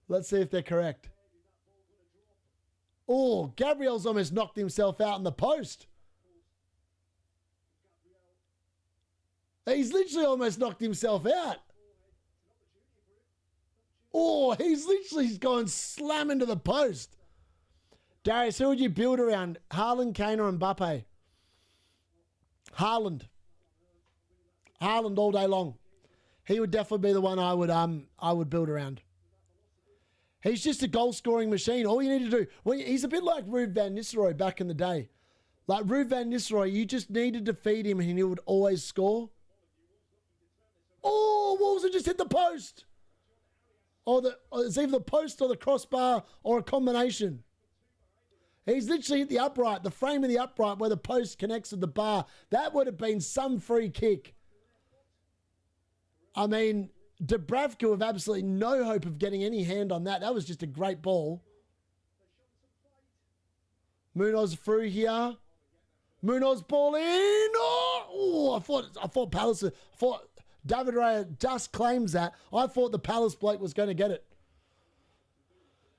Let's see if they're correct. Oh, Gabriel's almost knocked himself out in the post. He's literally almost knocked himself out. Oh, he's literally gone slam into the post. Darius, who would you build around? Haaland, Kane, or Mbappe? Haaland. Haaland all day long. He would definitely be the one I would build around. He's just a goal-scoring machine. All you need to do... Well, he's a bit like Ruud van Nistelrooy back in the day. Like Ruud van Nistelrooy, you just needed to feed him and he would always score. Oh, Wolves have just hit the post. It's either the post or the crossbar or a combination. He's literally hit the upright, the frame of the upright where the post connects with the bar. That would have been some free kick. I mean, Dubravka with absolutely no hope of getting any hand on that. That was just a great ball. Munoz through here. Munoz ball in. Oh, I thought Palace... David Raya just claims that. I thought the Palace bloke was going to get it.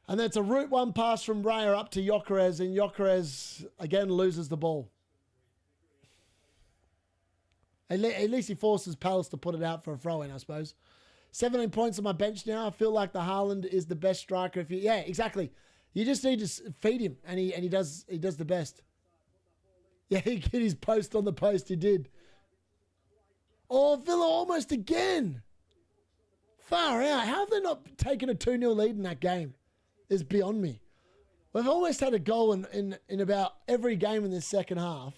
And that's a route one pass from Raya up to Yokeres, and Yokeres again loses the ball. At least he forces Palace to put it out for a throw-in, I suppose. 17 points on my bench now. I feel like the Haaland is the best striker. Yeah, exactly. You just need to feed him, and he does the best. Yeah, he hit his post on the post. He did. Oh, Villa almost again. Far out. How have they not taken a 2-0 lead in that game? Is beyond me. We've almost had a goal in about every game in this second half,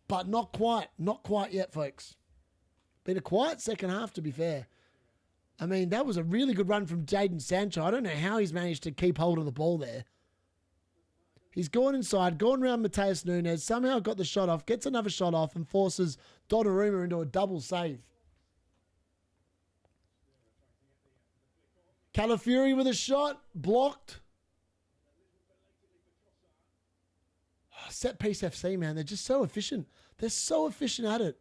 but not quite. Not quite yet, folks. Been a quiet second half, to be fair. I mean, that was a really good run from Jadon Sancho. I don't know how he's managed to keep hold of the ball there. He's gone inside, gone around Mateus Nunes, somehow got the shot off, gets another shot off, and forces Donnarumma into a double save. Calafiori with a shot, blocked. Set piece FC, man. They're just so efficient. They're so efficient at it.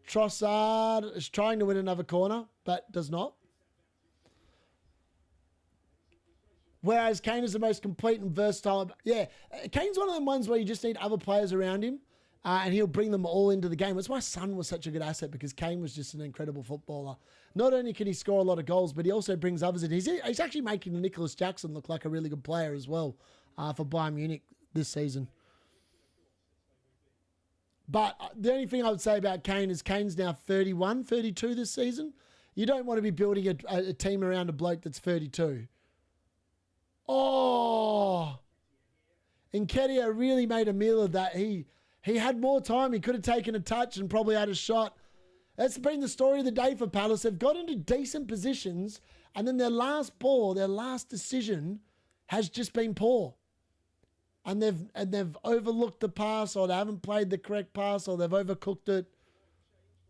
Trossard is trying to win another corner, but does not. Whereas Kane is the most complete and versatile. Yeah, Kane's one of them ones where you just need other players around him, and he'll bring them all into the game. That's why Son was such a good asset, because Kane was just an incredible footballer. Not only can he score a lot of goals, but he also brings others in. He's actually making Nicholas Jackson look like a really good player as well for Bayern Munich this season. But the only thing I would say about Kane is Kane's now 31, 32 this season. You don't want to be building a team around a bloke that's 32. Oh, Nketiah really made a meal of that. He had more time. He could have taken a touch and probably had a shot. That's been the story of the day for Palace. They've got into decent positions, and then their last ball, their last decision, has just been poor. And they've overlooked the pass, or they haven't played the correct pass, or they've overcooked it.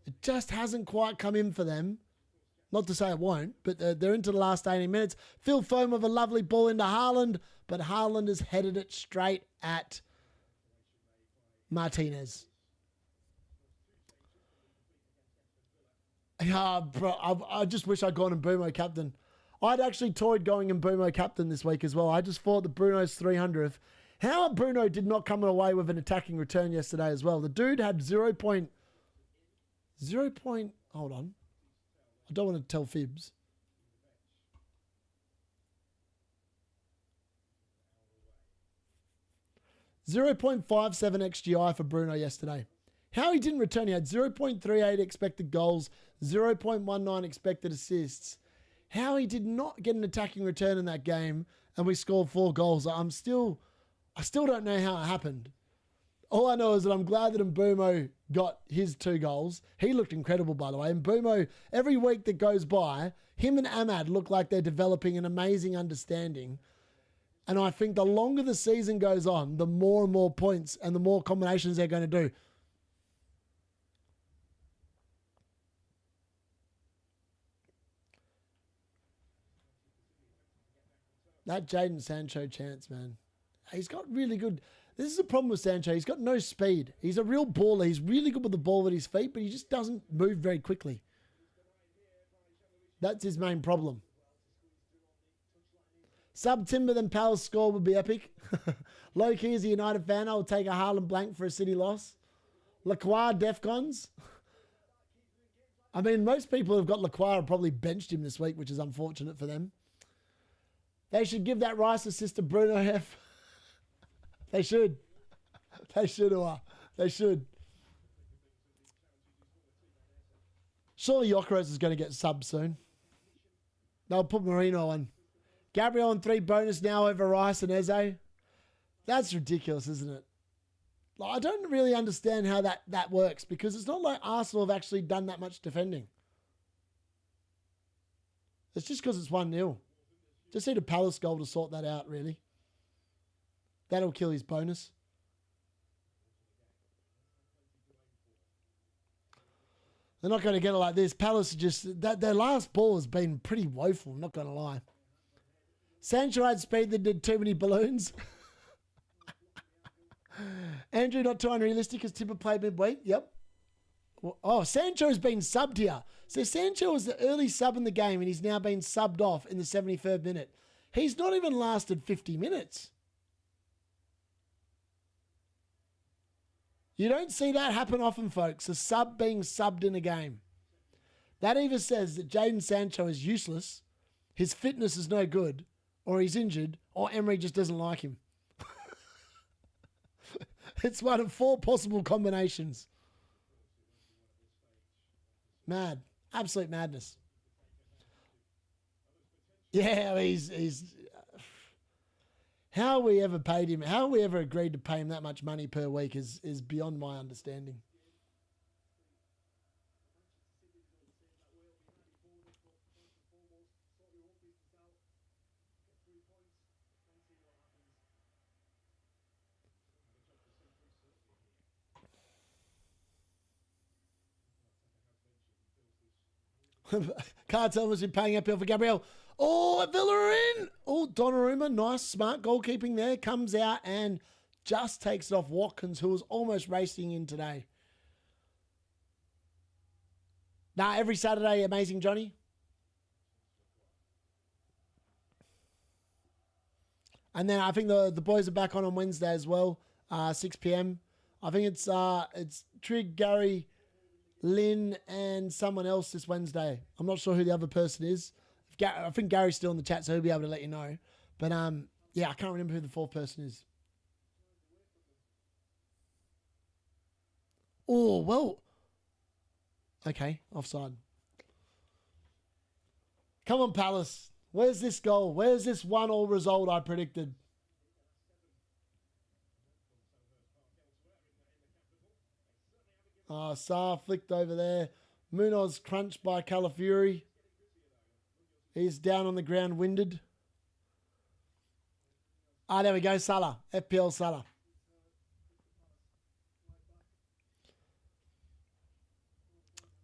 It just hasn't quite come in for them. Not to say it won't, but they're into the last 18 minutes. Phil Foden with a lovely ball into Haaland, but Haaland has headed it straight at Martinez. Yeah, bro, I just wish I'd gone in Bumo captain. I'd actually toyed going in Bumo captain this week as well. I just thought that Bruno's 300th. How Bruno did not come away with an attacking return yesterday as well. The dude had 0. Hold on. I don't want to tell fibs. 0.57 XGI for Bruno yesterday. How he didn't return, he had 0.38 expected goals, 0.19 expected assists. How he did not get an attacking return in that game and we scored 4 goals. I still don't know how it happened. All I know is that I'm glad that Mbumo got his 2 goals. He looked incredible, by the way. Mbumo, every week that goes by, him and Ahmad look like they're developing an amazing understanding. And I think the longer the season goes on, the more and more points and the more combinations they're going to do. That Jadon Sancho chance, man. He's got really good... This is a problem with Sancho. He's got no speed. He's a real baller. He's really good with the ball at his feet, but he just doesn't move very quickly. That's his main problem. Sub-Timber than Palace score would be epic. Low-key as a United fan, I would take a Haaland blank for a City loss. Lacroix Defcons. I mean, most people who've got Lacroix have probably benched him this week, which is unfortunate for them. They should give that Rice assist to Bruno F. They should. They should. They should. Surely Jokeres is going to get subbed soon. They'll put Marino on. Gabriel on 3 bonus now over Rice and Eze. That's ridiculous, isn't it? Like, I don't really understand how that works because it's not like Arsenal have actually done that much defending. It's just because it's 1-0. Just need a Palace goal to sort that out, really. That'll kill his bonus. They're not going to get it like this. Palace just... their last ball has been pretty woeful, I'm not going to lie. Sancho had speed that did too many balloons. Andrew, not too unrealistic as Tipper played midweek. Yep. Oh, Sancho's been subbed here. So Sancho was the early sub in the game and he's now been subbed off in the 73rd minute. He's not even lasted 50 minutes. You don't see that happen often, folks. A sub being subbed in a game. That either says that Jadon Sancho is useless, his fitness is no good, or he's injured, or Emery just doesn't like him. It's one of 4 possible combinations. Mad. Absolute madness. Yeah, he's how we ever paid him, how we ever agreed to pay him that much money per week is beyond my understanding. Cartel was been paying FPL for Gabriel. Oh, Villa are in. Oh, Donnarumma, nice, smart goalkeeping there. Comes out and just takes it off Watkins, who was almost racing in today. Every Saturday, amazing Johnny. And then I think the boys are back on Wednesday as well, 6 p.m. I think it's Trig, Gary, Lynn, and someone else this Wednesday. I'm not sure who the other person is. I think Gary's still in the chat, so he'll be able to let you know. But, yeah, I can't remember who the 4th person is. Oh, well. Okay, offside. Come on, Palace. Where's this goal? Where's this 1-1 result I predicted? Saar flicked over there. Munoz crunched by Calafiori. He's down on the ground, winded. There we go, Salah. FPL Salah.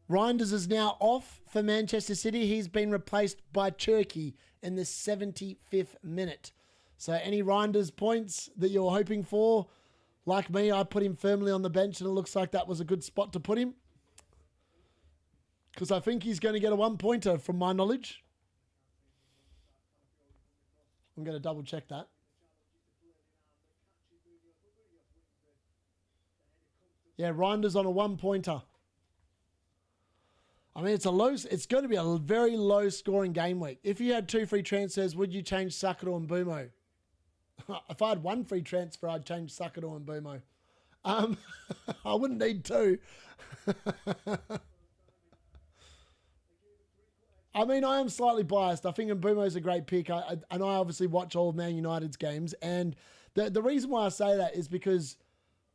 Reinders is now off for Manchester City. He's been replaced by Cherky in the 75th minute. So any Reinders points that you're hoping for, like me, I put him firmly on the bench and it looks like that was a good spot to put him. Because I think he's going to get a one-pointer from my knowledge. I'm going to double check that. Yeah, Reinders on a one-pointer. I mean, it's going to be a very low-scoring game week. If you had 2 free transfers, would you change Sakado and Mbumo? If I had 1 free transfer, I'd change Sakado and Mbumo. I wouldn't need 2. I mean, I am slightly biased. I think Mbumo's a great pick. And I obviously watch all of Man United's games. And the reason why I say that is because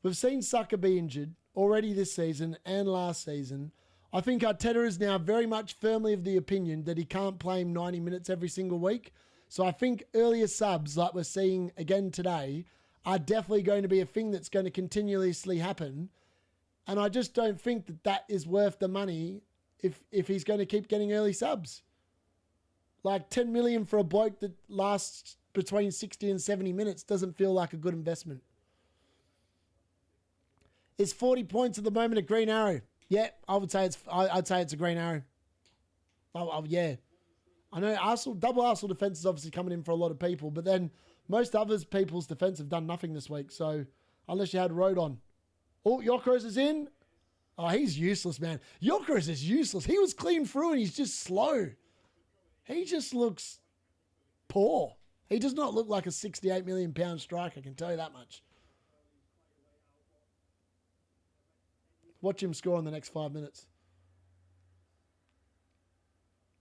we've seen Saka be injured already this season and last season. I think Arteta is now very much firmly of the opinion that he can't play him 90 minutes every single week. So I think earlier subs, like we're seeing again today, are definitely going to be a thing that's going to continuously happen. And I just don't think that that is worth the money if he's going to keep getting early subs. Like 10 million for a bloke that lasts between 60 and 70 minutes doesn't feel like a good investment. Is 40 points at the moment a green arrow? Yeah, I'd say it's a green arrow. Yeah. I know double Arsenal defence is obviously coming in for a lot of people, but then most others people's defence have done nothing this week. So unless you had Road on. Oh, Gyökeres is in. Oh, he's useless, man. Gyökeres is useless. He was clean through and he's just slow. He just looks poor. He does not look like a £68 million striker, I can tell you that much. Watch him score in the next 5 minutes.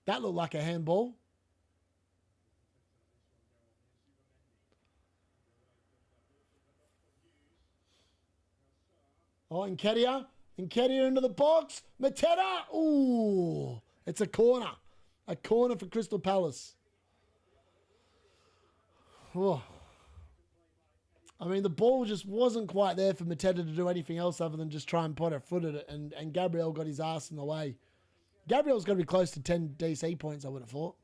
That looked like a handball. Oh, Nketiah. Nketiah into the box. Mateta. Ooh. It's a corner. A corner for Crystal Palace. Oh. I mean, the ball just wasn't quite there for Mateta to do anything else other than just try and put her foot at it, and Gabriel got his ass in the way. Gabriel's going to be close to 10 DC points, I would have thought.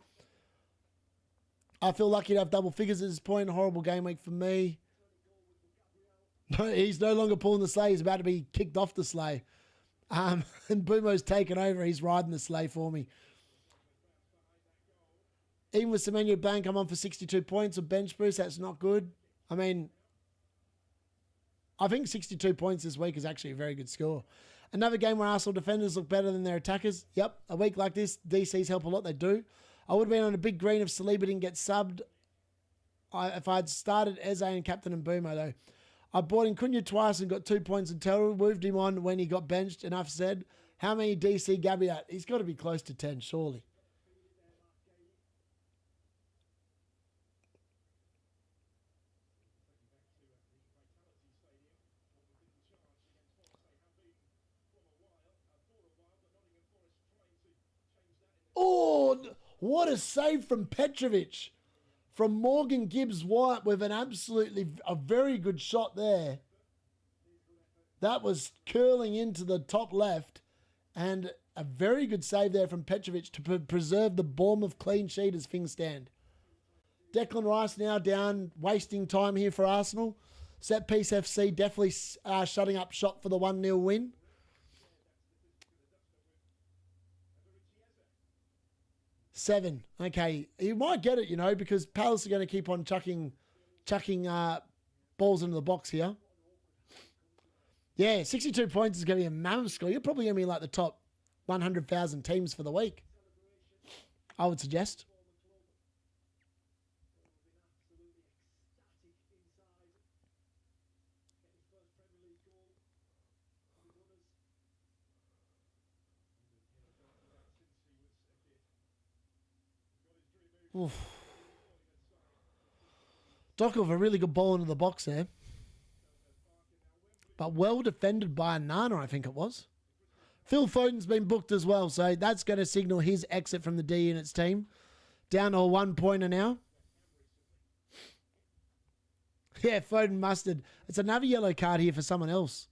I feel lucky to have double figures at this point. Horrible game week for me. No, he's no longer pulling the sleigh. He's about to be kicked off the sleigh. And Bumo's taken over. He's riding the sleigh for me. Even with Semenyo Bank, I'm on for 62 points. A bench boost, that's not good. I mean, I think 62 points this week is actually a very good score. Another game where Arsenal defenders look better than their attackers. Yep, a week like this, DCs help a lot. They do. I would have been on a big green if Saliba didn't get subbed. If I had started Eze and captain and Boomer, though. I bought in Cunha twice and got 2 points in total. Moved him on when he got benched. Enough said. How many DC Gabby at? He's got to be close to 10, surely. Oh, what a save from Petrovic. From Morgan Gibbs White with a very good shot there. That was curling into the top left. And a very good save there from Petrovic to preserve the Bournemouth clean sheet as things stand. Declan Rice now down, wasting time here for Arsenal. Set piece FC definitely shutting up shop for the 1-0 win. Seven. Okay. You might get it, because Palace are going to keep on chucking balls into the box here. Yeah, 62 points is going to be a mammoth score. You're probably going to be like the top 100,000 teams for the week, I would suggest. Oof. Doc with a really good ball into the box there. But well defended by Nana, I think it was. Phil Foden's been booked as well, so that's going to signal his exit from the D-Unit's team. Down to a 1 pointer now. Yeah, Foden mustard. It's another yellow card here for someone else.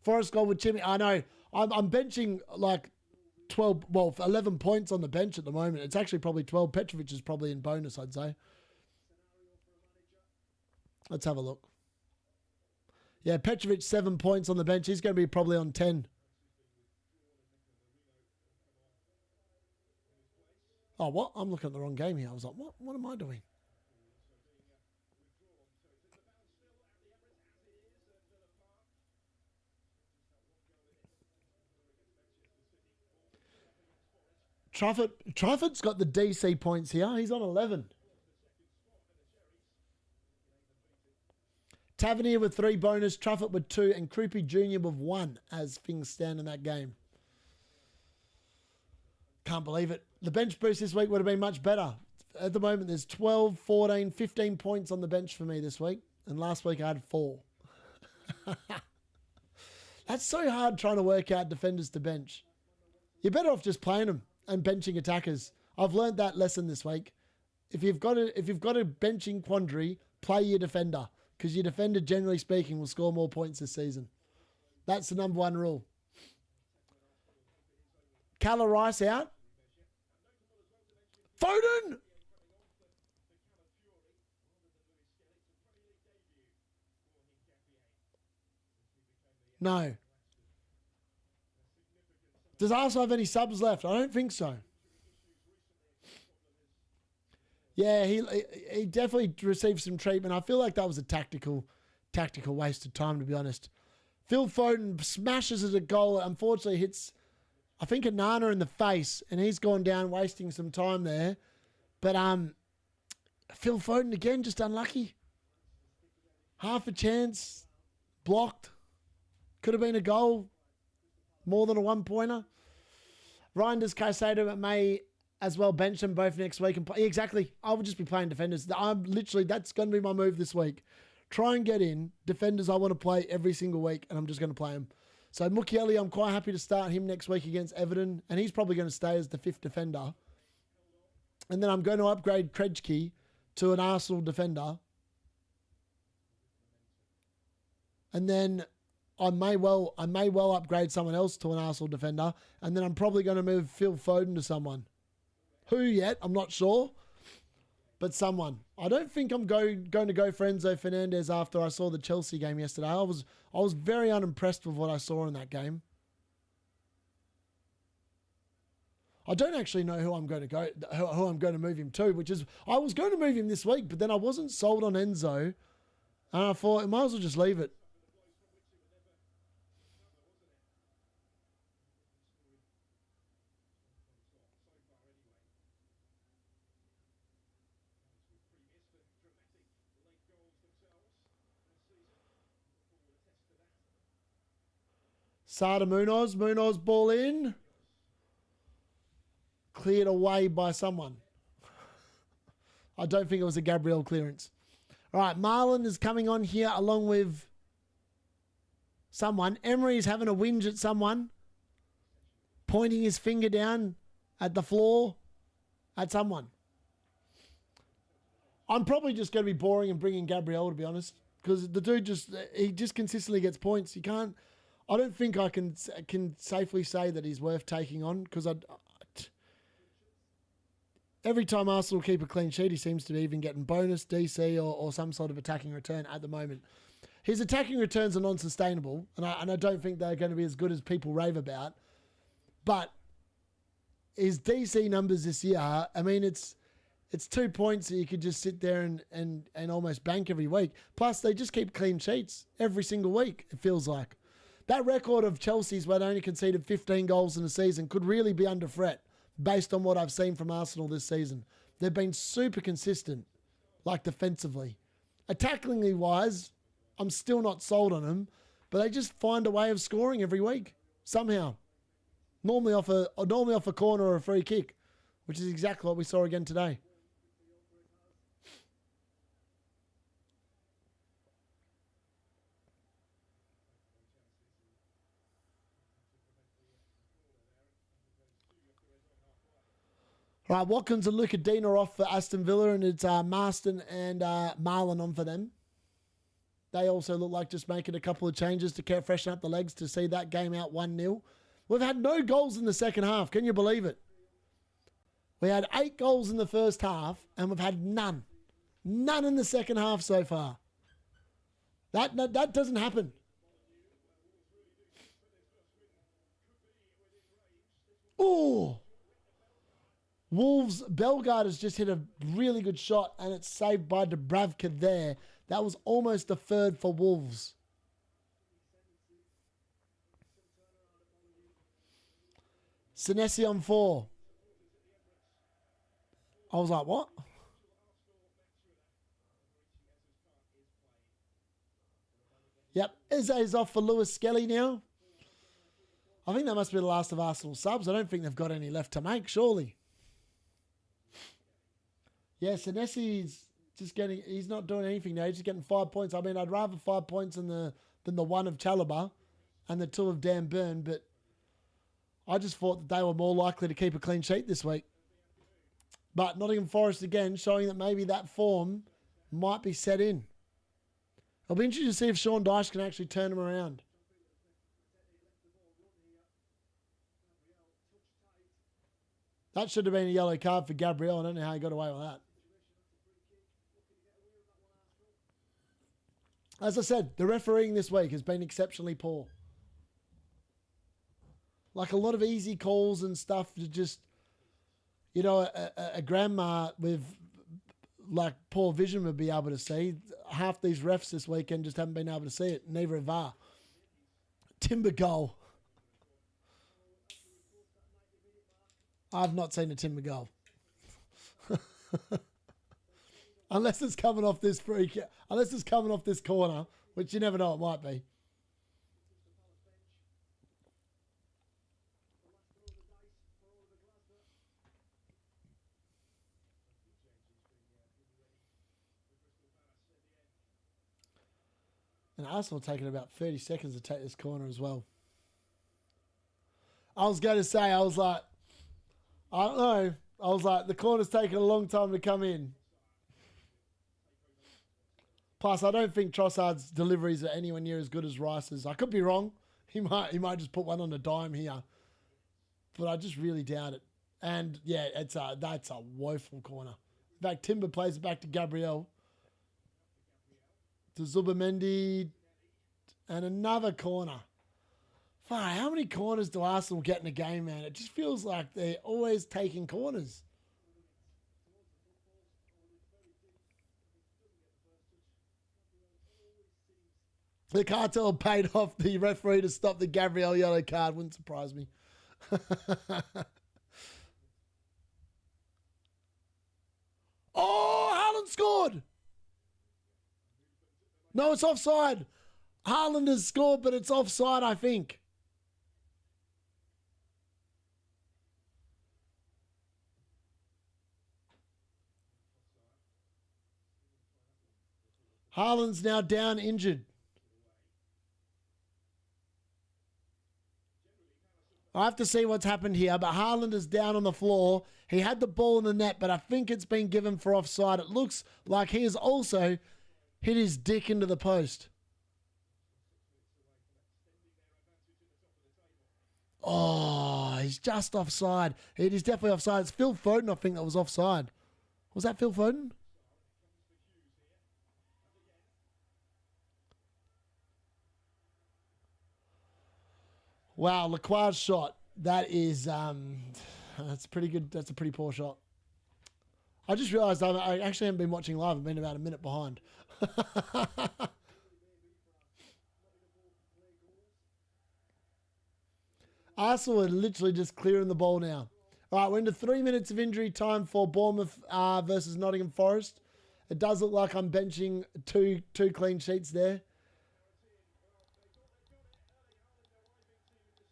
Forest goal with Jimmy. I know. I'm benching like 12, well, 11 points on the bench at the moment. It's actually probably 12. Petrovic is probably in bonus, I'd say. Let's have a look. Yeah, Petrovic, 7 points on the bench. He's going to be probably on 10. Oh, what? I'm looking at the wrong game here. I was like, what am I doing? Trafford's got the DC points here. He's on 11. Tavernier with 3 bonus, Trafford with 2, and Croupy Jr. with 1 as things stand in that game. Can't believe it. The bench boost this week would have been much better. At the moment, there's 12, 14, 15 points on the bench for me this week. And last week I had 4. That's so hard trying to work out defenders to bench. You're better off just playing them and benching attackers. I've learned that lesson this week. If you've got a benching quandary, play your defender. Because your defender, generally speaking, will score more points this season. That's the number 1 rule. Calla Rice out. Foden! No. Does Arsenal have any subs left? I don't think so. Yeah, he definitely received some treatment. I feel like that was a tactical waste of time, to be honest. Phil Foden smashes at a goal. Unfortunately, hits, I think, Anana in the face, and he's gone down, wasting some time there. But Phil Foden, again, just unlucky. Half a chance. Blocked. Could have been a goal. More than a 1-pointer. Ryan does Caicedo, but may as well bench them both next week. And exactly. I would just be playing defenders. That's going to be my move this week. Try and get in defenders I want to play every single week, and I'm just going to play them. So Mukiele, I'm quite happy to start him next week against Everton, and he's probably going to stay as the 5th defender. And then I'm going to upgrade Krejci to an Arsenal defender. And then I may well upgrade someone else to an Arsenal defender, and then I'm probably going to move Phil Foden to someone. Who yet? I'm not sure, but someone. I don't think I'm going to go for Enzo Fernandez after I saw the Chelsea game yesterday. I was very unimpressed with what I saw in that game. I don't actually know who I'm going to move him to, which is, I was going to move him this week, but then I wasn't sold on Enzo, and I thought I might as well just leave it. Sada Munoz ball in. Cleared away by someone. I don't think it was a Gabriel clearance. All right, Marlon is coming on here along with someone. Emery is having a whinge at someone. Pointing his finger down at the floor at someone. I'm probably just going to be boring and bringing Gabriel, to be honest. Because the dude he just consistently gets points. I don't think I can safely say that he's worth taking on, because every time Arsenal keep a clean sheet, he seems to be even getting bonus, DC, or some sort of attacking return at the moment. His attacking returns are non-sustainable, and I don't think they're going to be as good as people rave about. But his DC numbers this year, I mean, it's 2 points that you could just sit there and almost bank every week. Plus, they just keep clean sheets every single week, it feels like. That record of Chelsea's, where they only conceded 15 goals in a season, could really be under threat based on what I've seen from Arsenal this season. They've been super consistent, like defensively. Attackingly wise, I'm still not sold on them, but they just find a way of scoring every week, somehow. Normally off a corner or a free kick, which is exactly what we saw again today. All right, Watkins and Luca Dean are off for Aston Villa, and it's Marston and Marlon on for them. They also look like just making a couple of changes to freshen up the legs to see that game out 1-0. We've had no goals in the second half. Can you believe it? We had 8 goals in the first half, and we've had none. None in the second half so far. That doesn't happen. Oh! Wolves, Bellegarde has just hit a really good shot, and it's saved by Dubravka there. That was almost a third for Wolves. Senesi on 4. I was like, what? Yep, Eze's off for Lewis Skelly now. I think that must be the last of Arsenal subs. I don't think they've got any left to make, surely. Yeah, Senesi's just getting, he's not doing anything now. He's just getting 5 points. I mean, I'd rather 5 points than the 1 of Chalobah and the 2 of Dan Burn, but I just thought that they were more likely to keep a clean sheet this week. But Nottingham Forest again, showing that maybe that form might be set in. I'll be interested to see if Sean Dyche can actually turn them around. That should have been a yellow card for Gabriel. I don't know how he got away with that. As I said, the refereeing this week has been exceptionally poor. Like a lot of easy calls and stuff to just, you know, a grandma with like poor vision would be able to see. Half these refs this weekend just haven't been able to see it. Neither have VAR. Timber goal. I've not seen a Timber goal. Unless it's coming off this freak. Unless it's coming off this corner, which you never know, it might be. And Arsenal taking about 30 seconds to take this corner as well. I was going to say, I was like, I don't know. I was like, the corner's taking a long time to come in. Plus, I don't think Trossard's deliveries are anywhere near as good as Rice's. I could be wrong. He might just put one on a dime here. But I just really doubt it. And, yeah, that's a woeful corner. In fact, Timber plays it back to Gabriel. To Zubamendi. And another corner. Fine, how many corners do Arsenal get in a game, man? It just feels like they're always taking corners. The cartel paid off the referee to stop the Gabriel yellow card. Wouldn't surprise me. Oh, Haaland scored. No, it's offside. Haaland has scored, but it's offside, I think. Haaland's now down injured. I have to see what's happened here, but Haaland is down on the floor. He had the ball in the net, but I think it's been given for offside. It looks like he has also hit his dick into the post. Oh, he's just offside. It is definitely offside. It's Phil Foden, I think, that was offside. Was that Phil Foden? Wow, Lacroix's shot. That is, that's pretty good. That's a pretty poor shot. I just realised I actually haven't been watching live. I've been about a minute behind. Arsenal are literally just clearing the ball now. All right, we're into 3 minutes of injury time for Bournemouth versus Nottingham Forest. It does look like I'm benching two clean sheets there.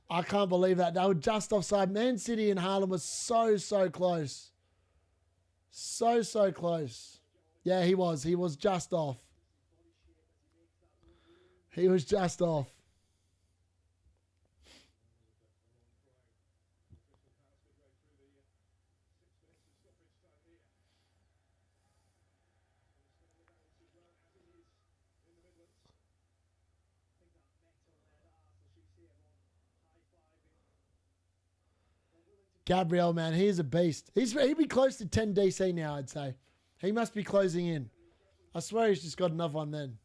I can't believe that. They were just offside. Man City and Haaland was so close. So close. Yeah, he was. He was just off. He was just off. Gabriel, man, he is a beast. He'd be close to 10 DC now, I'd say. He must be closing in. I swear he's just got another one then.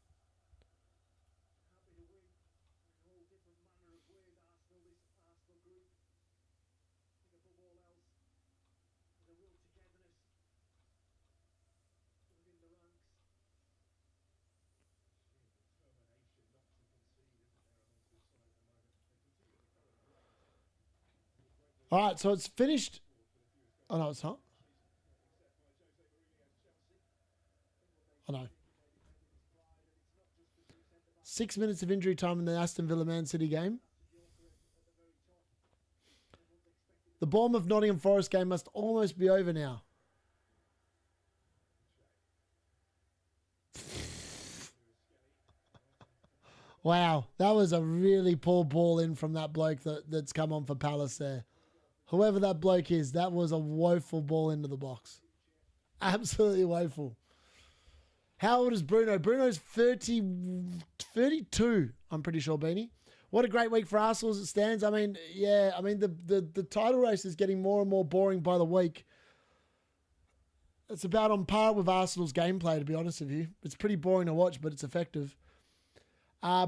All right, so it's finished. Oh, no, it's not. Oh, no. 6 minutes of injury time in the Aston Villa Man City game. The Bournemouth Nottingham Forest game must almost be over now. Wow, that was a really poor ball in from that bloke that's come on for Palace there. Whoever that bloke is, that was a woeful ball into the box. Absolutely woeful. How old is Bruno? Bruno's 32, I'm pretty sure, Beanie. What a great week for Arsenal as it stands. I mean, yeah, I mean, the title race is getting more and more boring by the week. It's about on par with Arsenal's gameplay, to be honest with you. It's pretty boring to watch, but it's effective.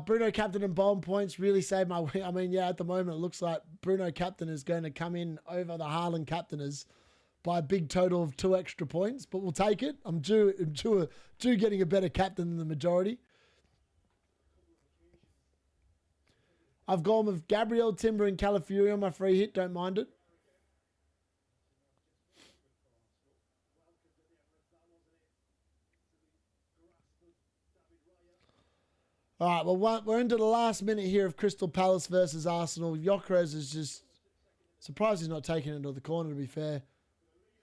Bruno captain and bomb points really saved my week. I mean, yeah, at the moment, it looks like Bruno captain is going to come in over the Haaland captainers by a big total of 2 extra points, but we'll take it. I'm due getting a better captain than the majority. I've gone with Gabriel, Timber, and Calafiori on my free hit. Don't mind it. All right, well, we're into the last minute here of Crystal Palace versus Arsenal. Gyökeres is just surprised he's not taking it into the corner, to be fair.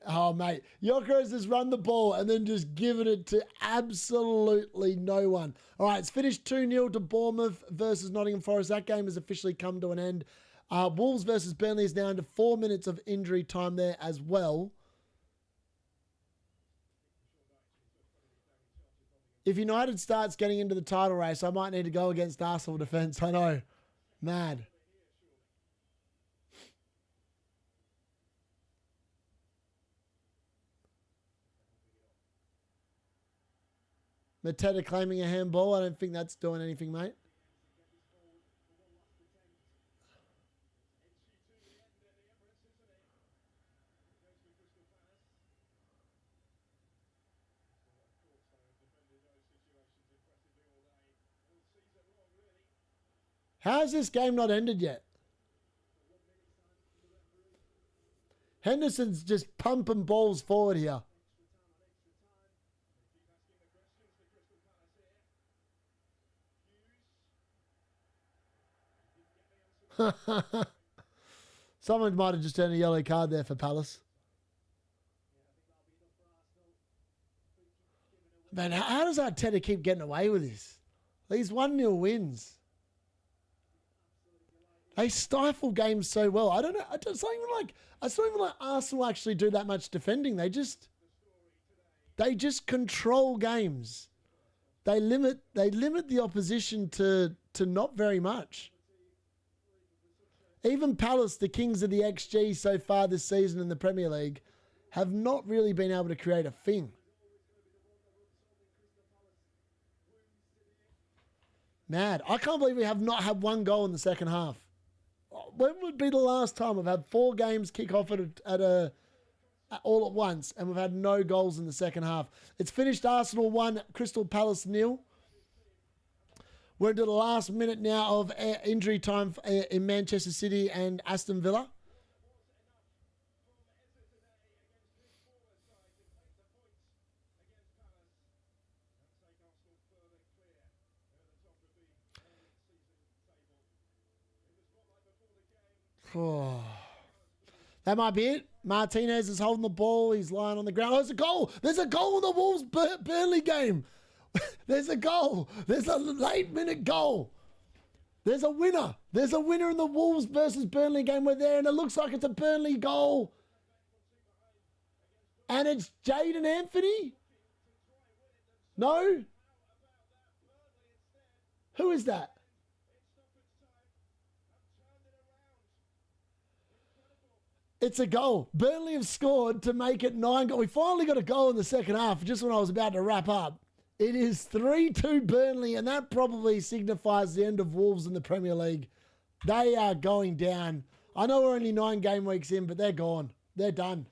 Oh, mate. Gyökeres has run the ball and then just given it to absolutely no one. All right, it's finished 2-0 to Bournemouth versus Nottingham Forest. That game has officially come to an end. Wolves versus Burnley is now into 4 minutes of injury time there as well. If United starts getting into the title race, I might need to go against Arsenal defence. I know. Mad. Mateta claiming a handball. I don't think that's doing anything, mate. How has this game not ended yet? Henderson's just pumping balls forward here. Someone might have just earned a yellow card there for Palace. Man, how does Arteta keep getting away with this? These 1-0 wins. They stifle games so well. I don't know. It's not even like Arsenal actually do that much defending. They just control games. They limit the opposition to not very much. Even Palace, the kings of the XG so far this season in the Premier League, have not really been able to create a thing. Mad. I can't believe we have not had one goal in the second half. When would be the last time we've had 4 games kick off all at once and we've had no goals in the second half? It's finished Arsenal 1, Crystal Palace 0. We're into the last minute now of injury time in Manchester City and Aston Villa. Oh. That might be it. Martinez is holding the ball. He's lying on the ground. Oh, there's a goal. There's a goal in the Wolves Burnley game. There's a goal. There's a late minute goal. There's a winner. There's a winner in the Wolves versus Burnley game. We're there, and it looks like it's a Burnley goal. And it's Jaden Anthony? No? Who is that? It's a goal. Burnley have scored to make it 9 goals. We finally got a goal in the second half, just when I was about to wrap up. It is 3-2 Burnley, and that probably signifies the end of Wolves in the Premier League. They are going down. I know we're only 9 game weeks in, but they're gone. They're done.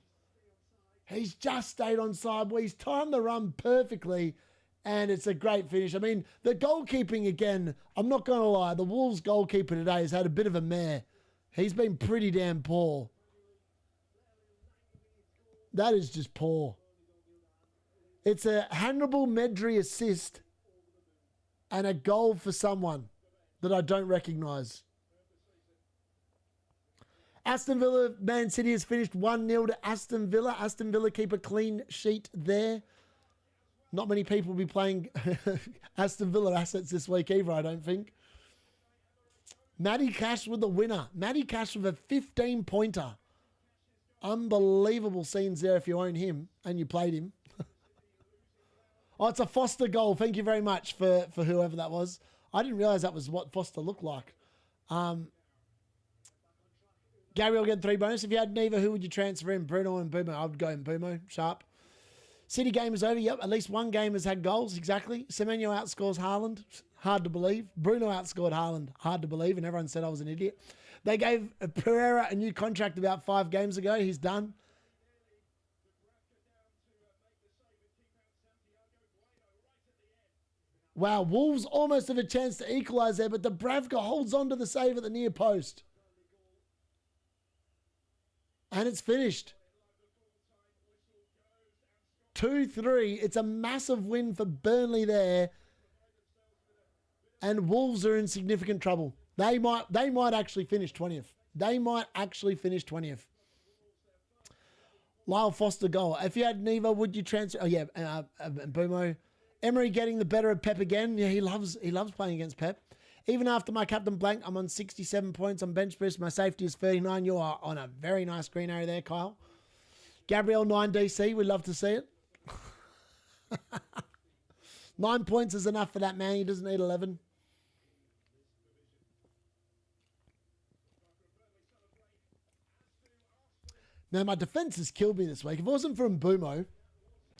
He's just stayed on side. He's timed the run perfectly, and it's a great finish. I mean, the goalkeeping, again, I'm not going to lie, the Wolves goalkeeper today has had a bit of a mare. He's been pretty damn poor. That is just poor. It's a Hannibal Medri assist and a goal for someone that I don't recognise. Aston Villa, Man City has finished 1-0 to Aston Villa. Aston Villa keep a clean sheet there. Not many people will be playing Aston Villa assets this week either, I don't think. Matty Cash with the winner. Matty Cash with a 15-pointer. Unbelievable scenes there if you own him and you played him. Oh, it's a Foster goal. Thank you very much for whoever that was. I didn't realise that was what Foster looked like. Gabriel getting 3 bonus. If you had neither, who would you transfer in? Bruno and Bumo. I would go in Bumo. Sharp. City game is over. Yep, at least one game has had goals. Exactly. Semenyo outscores Haaland. Hard to believe. Bruno outscored Haaland. Hard to believe. And everyone said I was an idiot. They gave Pereira a new contract about 5 games ago. He's done. Wow, Wolves almost have a chance to equalise there, but Dubravka holds on to the save at the near post. And it's finished. 2-3. It's a massive win for Burnley there. And Wolves are in significant trouble. They might actually finish 20th. They might actually finish 20th. Lyle Foster goal. If you had Neva, would you transfer? Oh, yeah, Bumo. Emery getting the better of Pep again. Yeah, he loves playing against Pep. Even after my captain blank, I'm on 67 points on bench boost. My safety is 39. You are on a very nice green arrow there, Kyle. Gabriel 9 DC. We'd love to see it. 9 points is enough for that man. He doesn't need 11. Now, my defence has killed me this week. If it wasn't for Mbumo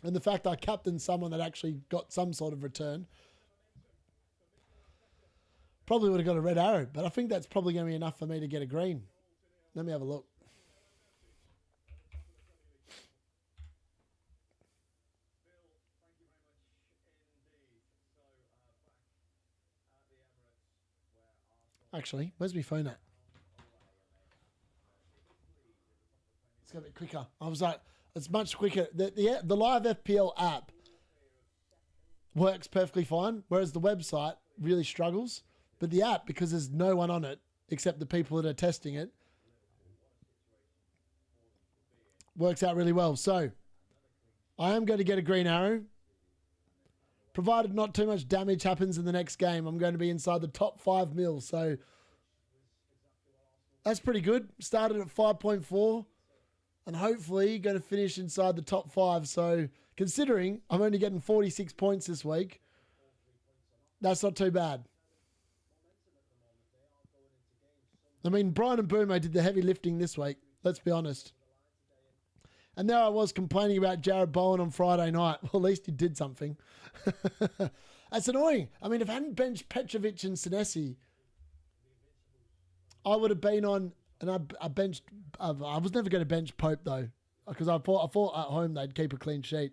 and the fact I captained someone that actually got some sort of return, probably would have got a red arrow. But I think that's probably going to be enough for me to get a green. Let me have a look. Actually, where's my phone at? It's going to be quicker. I was like, it's much quicker. The live FPL app works perfectly fine, whereas the website really struggles. But the app, because there's no one on it except the people that are testing it, works out really well. So I am going to get a green arrow. Provided not too much damage happens in the next game, I'm going to be inside the top 5 mil. So that's pretty good. Started at 5.4 and hopefully going to finish inside the top 5. So considering I'm only getting 46 points this week, that's not too bad. I mean, Brian and Boomo did the heavy lifting this week. Let's be honest. And there I was complaining about Jared Bowen on Friday night. Well, at least he did something. That's annoying. I mean, if I hadn't benched Petrovic and Senesi, I would have been on, and I benched, I was never going to bench Pope though, because I thought at home they'd keep a clean sheet.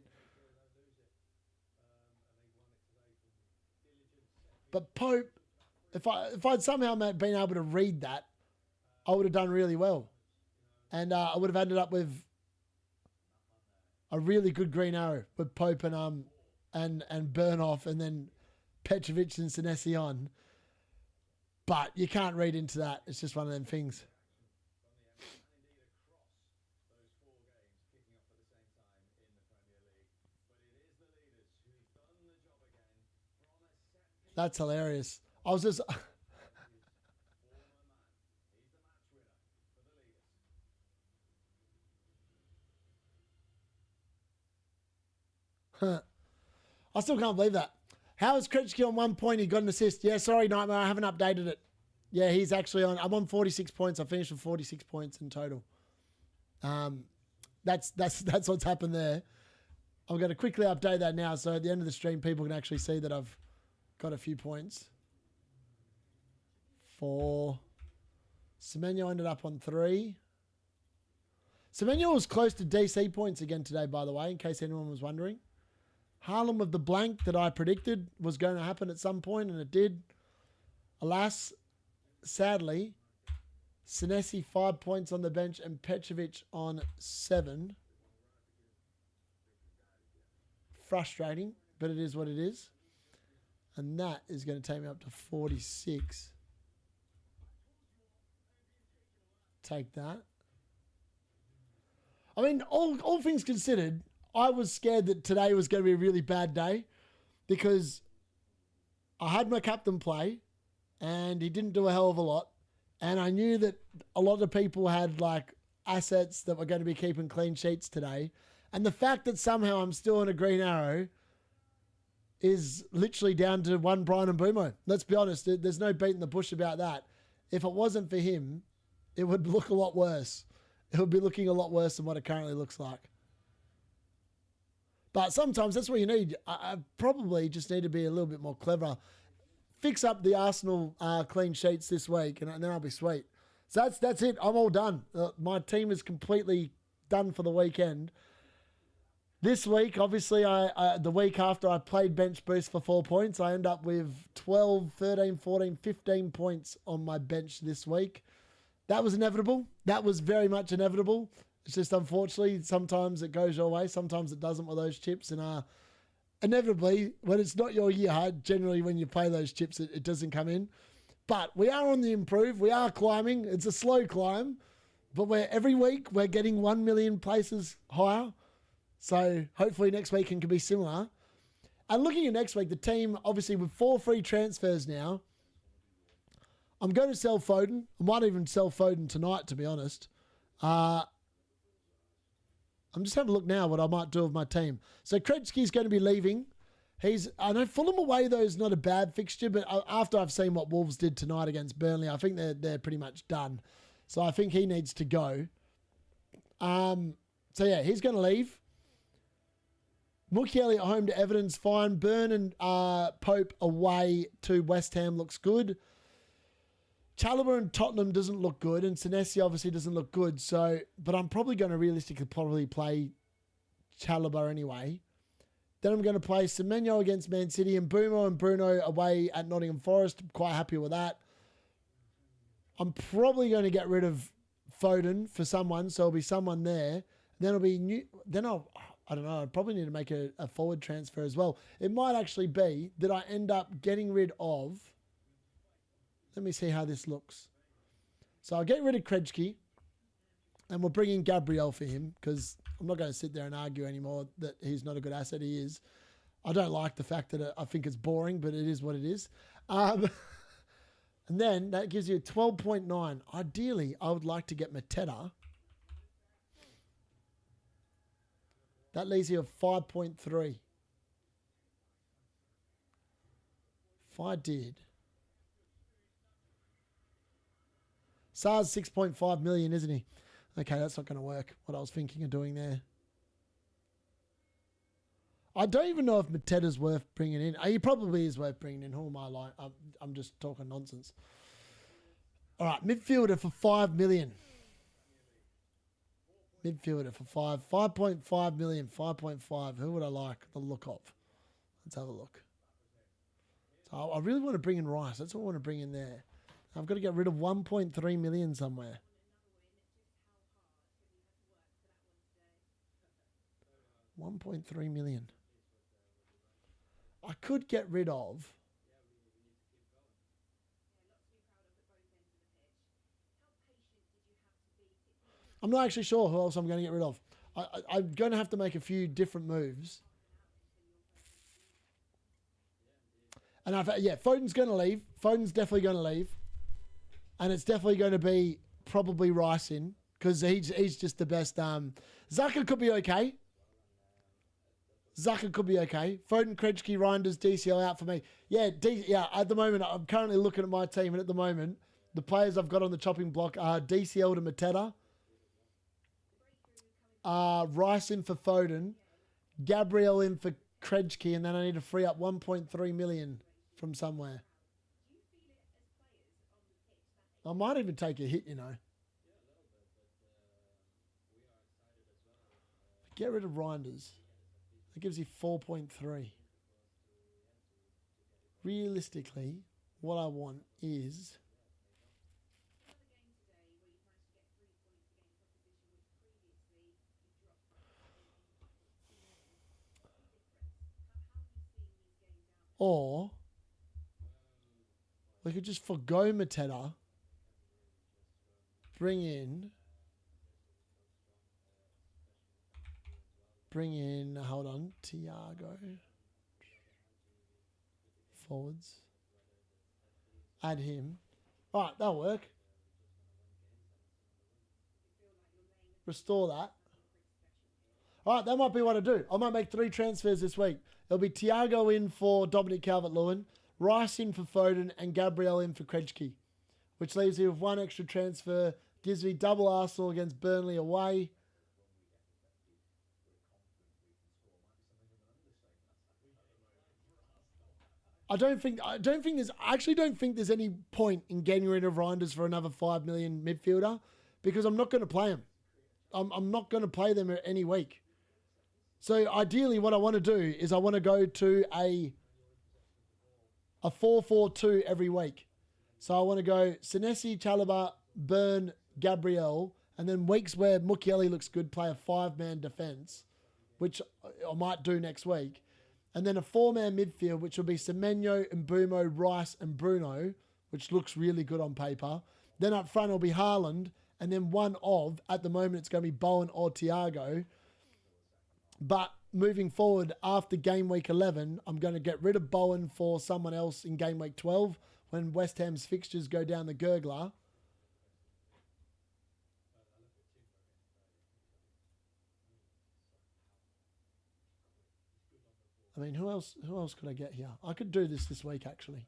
But Pope, if I'd somehow been able to read that, I would have done really well. And I would have ended up with a really good green arrow with Pope and Burn off, and then Petrovic and Senesi on. But you can't read into that. It's just one of them things. That's hilarious. I was just... I still can't believe that. How is Kretschke on 1 point? He got an assist. Yeah, sorry, Nightmare. I haven't updated it. Yeah, he's actually on... I'm on 46 points. I finished with 46 points in total. That's what's happened there. I'm going to quickly update that now, so at the end of the stream, people can actually see that I've got a few points. 4. Semenyo ended up on 3. Semenyo was close to DC points again today, by the way, in case anyone was wondering. Harlem of the blank that I predicted was going to happen at some point, and it did. Alas, sadly, Senesi 5 points on the bench and Petrovic on 7. Frustrating, but it is what it is. And that is going to take me up to 46. Take that. I mean, all things considered, I was scared that today was going to be a really bad day because I had my captain play and he didn't do a hell of a lot. And I knew that a lot of people had like assets that were going to be keeping clean sheets today. And the fact that somehow I'm still in a green arrow is literally down to one Brian Mbeumo. Let's be honest, there's no beating the bush about that. If it wasn't for him, it would look a lot worse. It would be looking a lot worse than what it currently looks like. But sometimes that's what you need. I probably just need to be a little bit more clever. Fix up the Arsenal clean sheets this week, and then I'll be sweet. So that's it. I'm all done. My team is completely done for the weekend. This week, obviously, the week after I played bench boost for 4 points, I end up with 12, 13, 14, 15 points on my bench this week. That was inevitable. That was very much inevitable. It's just unfortunately, sometimes it goes your way, sometimes it doesn't with those chips. And inevitably, when it's not your year, generally when you play those chips, it doesn't come in. But we are on the improve. We are climbing. It's a slow climb. But every week, we're getting 1 million places higher. So hopefully next week can be similar. And looking at next week, the team, obviously with 4 free transfers now, I'm going to sell Foden. I might even sell Foden tonight, to be honest. I'm just having a look now what I might do with my team. So Krejci's going to be leaving. I know Fulham away, though, is not a bad fixture, but after I've seen what Wolves did tonight against Burnley, I think they're pretty much done. So I think he needs to go. So, yeah, he's going to leave. Mukiele at home to Everton's fine. Burn and Pope away to West Ham looks good. Chalobah and Tottenham doesn't look good, and Senesi obviously doesn't look good. So, but I'm probably going to realistically play Chalobah anyway. Then I'm going to play Semenyo against Man City and Mbeumo and Bruno away at Nottingham Forest. I'm quite happy with that. I'm probably going to get rid of Foden for someone, so there'll be someone there. Then it'll be I don't know. I probably need to make a forward transfer as well. It might actually be that I end up getting rid of. Let me see how this looks. So I'll get rid of Krejci and we'll bring in Gabriel for him because I'm not going to sit there and argue anymore that he's not a good asset. He is. I don't like the fact that I think it's boring, but it is what it is. And then that gives you a 12.9. Ideally, I would like to get Mateta. That leaves you a 5.3. If I did... SAR's 6.5 million, isn't he? Okay, that's not going to work. What I was thinking of doing there. I don't even know if Mateta's worth bringing in. He probably is worth bringing in. Who am I like? I'm just talking nonsense. All right, midfielder for 5 million. Midfielder for 5.5 million, 5.5. Who would I like the look of? Let's have a look. So I really want to bring in Rice. That's what I want to bring in there. I've got to get rid of 1.3 million somewhere. $1.3 million. I could get rid of. I'm not actually sure who else I'm going to get rid of. I'm going to have to make a few different moves. And Foden's going to leave. Foden's definitely going to leave. And it's definitely going to be probably Rice in because he's just the best. Xhaka could be okay. Foden, Krejci, Reinders, DCL out for me. Yeah, at the moment, I'm currently looking at my team, and at the moment, the players I've got on the chopping block are DCL to Mateta, Rice in for Foden, Gabriel in for Krejci, and then I need to free up 1.3 million from somewhere. I might even take a hit, you know. Get rid of Reinders. That gives you 4.3. Realistically, what I want is... Or we could just forgo Mateta, bring in, hold on, Thiago, forwards, add him. All right, that'll work. Restore that. All right, that might be what I do. I might make 3 transfers this week. It'll be Thiago in for Dominic Calvert-Lewin, Rice in for Foden, and Gabriel in for Krejci, which leaves me with 1 extra transfer. Gives me double Arsenal against Burnley away. I actually don't think there's any point in getting rid of Reinders for another 5 million midfielder, because I'm not going to play him. I'm not going to play them any week. So ideally what I want to do is I want to go to a 4-4-2 every week. So I want to go Senesi, Chalobah, Burn, Gabriel, and then weeks where Mukiele looks good, play a 5-man defence, which I might do next week. And then a 4-man midfield, which will be Semenyo, Mbumo, Rice, and Bruno, which looks really good on paper. Then up front will be Haaland, and then at the moment, it's going to be Bowen or Thiago. But moving forward, after game week 11, I'm going to get rid of Bowen for someone else in game week 12 when West Ham's fixtures go down the gurgler. I mean, who else could I get here? I could do this week, actually.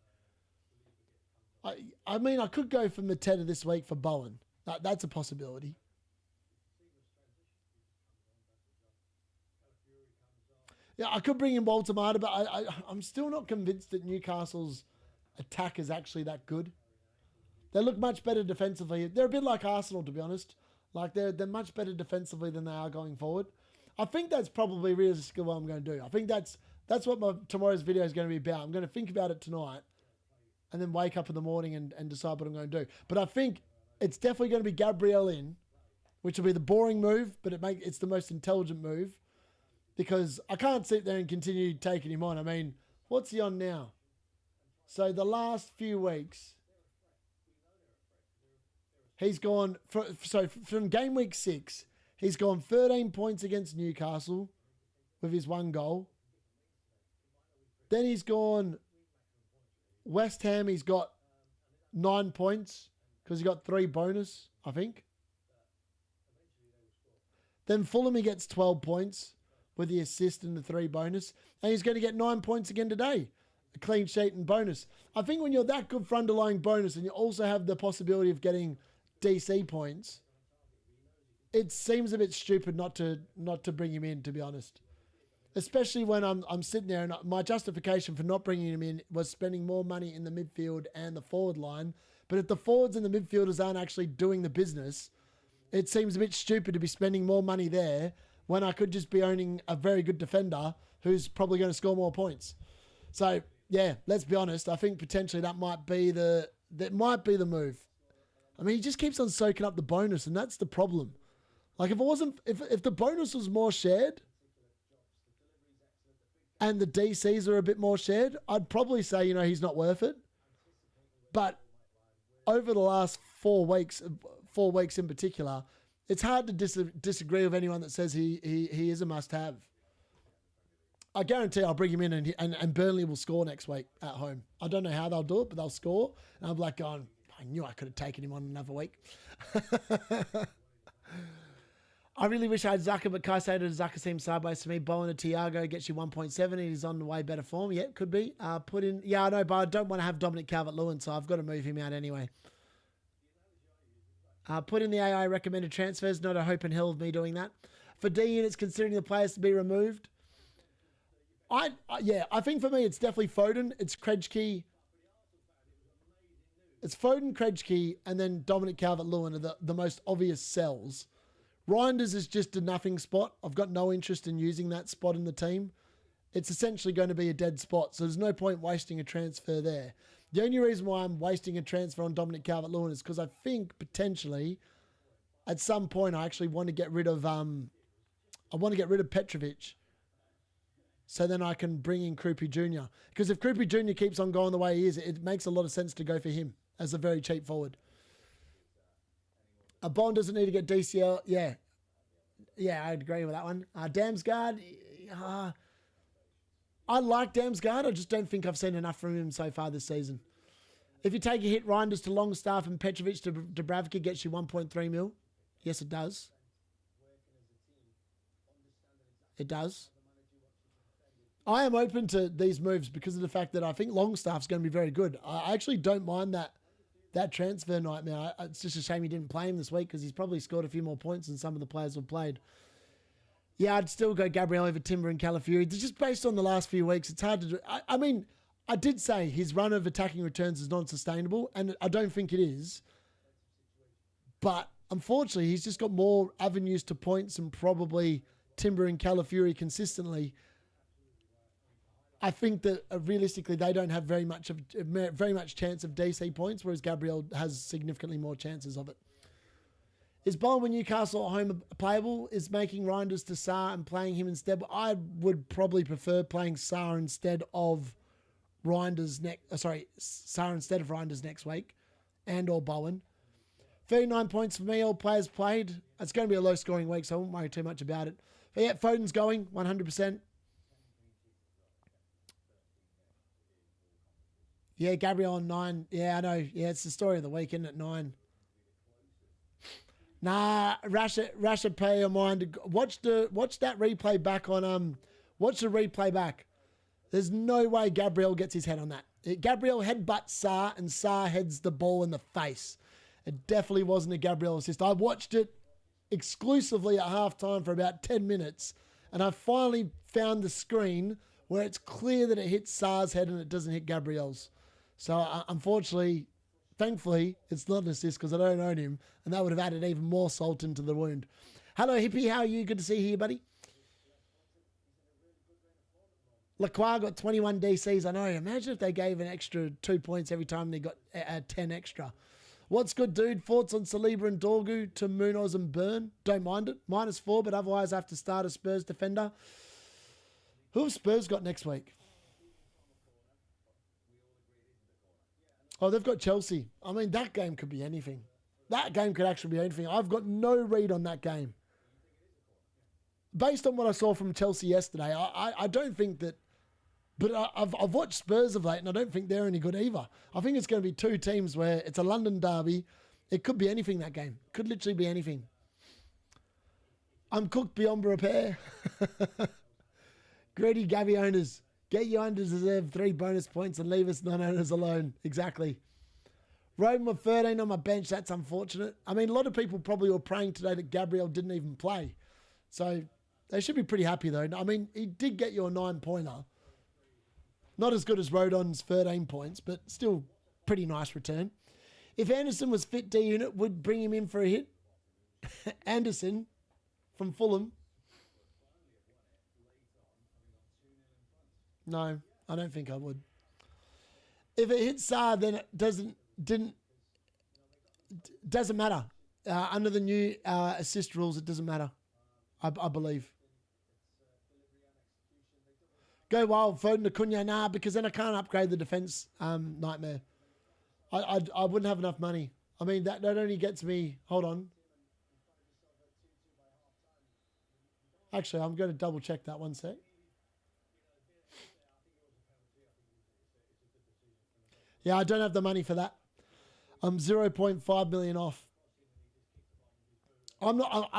I mean, I could go for Mateta this week for Bowen. That's a possibility. Yeah, I could bring in Walter Mata, but I'm still not convinced that Newcastle's attack is actually that good. They look much better defensively. They're a bit like Arsenal, to be honest. Like, they're much better defensively than they are going forward. I think that's probably realistically what I'm going to do. I think that's what tomorrow's video is going to be about. I'm going to think about it tonight and then wake up in the morning and decide what I'm going to do. But I think it's definitely going to be Gabriel in, which will be the boring move, but it's the most intelligent move, because I can't sit there and continue taking him on. I mean, what's he on now? So the last few weeks, he's gone, from game week 6, he's gone 13 points against Newcastle with his 1 goal. Then he's gone West Ham, he's got 9 points because he got 3 bonus, I think. Then Fulham, he gets 12 points with the assist and the 3 bonus. And he's going to get 9 points again today. A clean sheet and bonus. I think when you're that good for underlying bonus and you also have the possibility of getting DC points, it seems a bit stupid not to bring him in, to be honest. Especially when I'm sitting there and my justification for not bringing him in was spending more money in the midfield and the forward line. But if the forwards and the midfielders aren't actually doing the business, it seems a bit stupid to be spending more money there when I could just be owning a very good defender who's probably going to score more points. So, yeah, let's be honest. I think potentially that might be the move. I mean, he just keeps on soaking up the bonus, and that's the problem. Like, if the bonus was more shared and the DCs are a bit more shared, I'd probably say, he's not worth it. But over the last 4 weeks in particular, it's hard to disagree with anyone that says he is a must-have. I guarantee I'll bring him in and Burnley will score next week at home. I don't know how they'll do it, but they'll score. And I'm like going, I knew I could have taken him on another week. I really wish I had Zaka, but Caicedo and Zaka seem sideways to me. Bowen and Thiago gets you 1.7 and he's on the way better form. Yeah, could be. I know, but I don't want to have Dominic Calvert-Lewin, so I've got to move him out anyway. Put in the AI recommended transfers. Not a hope in hell of me doing that. for D-Units considering the players to be removed? I think for me it's definitely Foden, it's Krejci. It's Foden, Krejci, and then Dominic Calvert-Lewin are the most obvious sells. Reinders is just a nothing spot. I've got no interest in using that spot in the team. It's essentially going to be a dead spot, so there's no point wasting a transfer there. The only reason why I'm wasting a transfer on Dominic Calvert-Lewin is because I think potentially at some point I actually want to get rid of Petrovic. So then I can bring in Krupi Jr. Because if Krupi Jr. keeps on going the way he is, it makes a lot of sense to go for him as a very cheap forward. A Bond doesn't need to get DCL. Yeah, I'd agree with that one. Damsgaard, I like Damsgaard. I just don't think I've seen enough from him so far this season. If you take a hit, Reinders to Longstaff and Petrovic to Dubravka gets you 1.3 mil. Yes, it does. It does. I am open to these moves because of the fact that I think Longstaff's going to be very good. I actually don't mind that transfer nightmare. It's just a shame he didn't play him this week because he's probably scored a few more points than some of the players who've played. Yeah, I'd still go Gabriel over Timber and Calafiori. Just based on the last few weeks, it's hard to do. I mean, I did say his run of attacking returns is non-sustainable, and I don't think it is. But unfortunately, he's just got more avenues to points and probably Timber and Calafiori consistently. I think that realistically they don't have very much chance of DC points, whereas Gabriel has significantly more chances of it. Is Bowen with Newcastle at home playable? Is making Reinders to Sarr and playing him instead? I would probably prefer playing Sarr instead of Reinders next week, and or Bowen. 39 points for me. All players played. It's going to be a low scoring week, so I won't worry too much about it. But yeah, Foden's going 100%. Yeah, Gabriel on 9. Yeah, I know. Yeah, it's the story of the week, isn't it? 9. Nah, Rasha pay your mind. Watch that replay back on watch the replay back. There's no way Gabriel gets his head on that. Gabriel headbutts Sarr and Sarr heads the ball in the face. It definitely wasn't a Gabriel assist. I watched it exclusively at halftime for about 10 minutes, and I finally found the screen where it's clear that it hits Sarr's head and it doesn't hit Gabriel's. So unfortunately, thankfully, it's not an assist because I don't own him, and that would have added even more salt into the wound. Hello, Hippie. How are you? Good to see you here, buddy. Lacroix got 21 DCs. I know. Imagine if they gave an extra 2 points every time they got 10 extra. What's good, dude? Thoughts on Saliba and Dorgu to Munoz and Burn? Don't mind it. -4, but otherwise I have to start a Spurs defender. Who have Spurs got next week? Oh, they've got Chelsea. I mean, that game could be anything. That game could actually be anything. I've got no read on that game. Based on what I saw from Chelsea yesterday, I don't think that... But I've watched Spurs of late, and I don't think they're any good either. I think it's going to be two teams where it's a London derby. It could be anything, that game. It could literally be anything. I'm cooked beyond repair. Greedy Gabby owners. Get your undeserved 3 bonus points and leave us non-owners alone. Exactly. Roden with 13 on my bench. That's unfortunate. I mean, a lot of people probably were praying today that Gabriel didn't even play. So they should be pretty happy, though. I mean, he did get you a 9-pointer. Not as good as Rodon's 13 points, but still pretty nice return. If Anderson was fit D-Unit, would bring him in for a hit. Anderson from Fulham. No, I don't think I would. If it hits Sarr, then it doesn't matter. Under the new assist rules, it doesn't matter. I believe. Go wild, Foden to Cunha. Nah, because then I can't upgrade the defence nightmare. I wouldn't have enough money. I mean, that only gets me... Hold on. Actually, I'm going to double check that one sec. Yeah, I don't have the money for that. I'm 0.5 million off. I'm not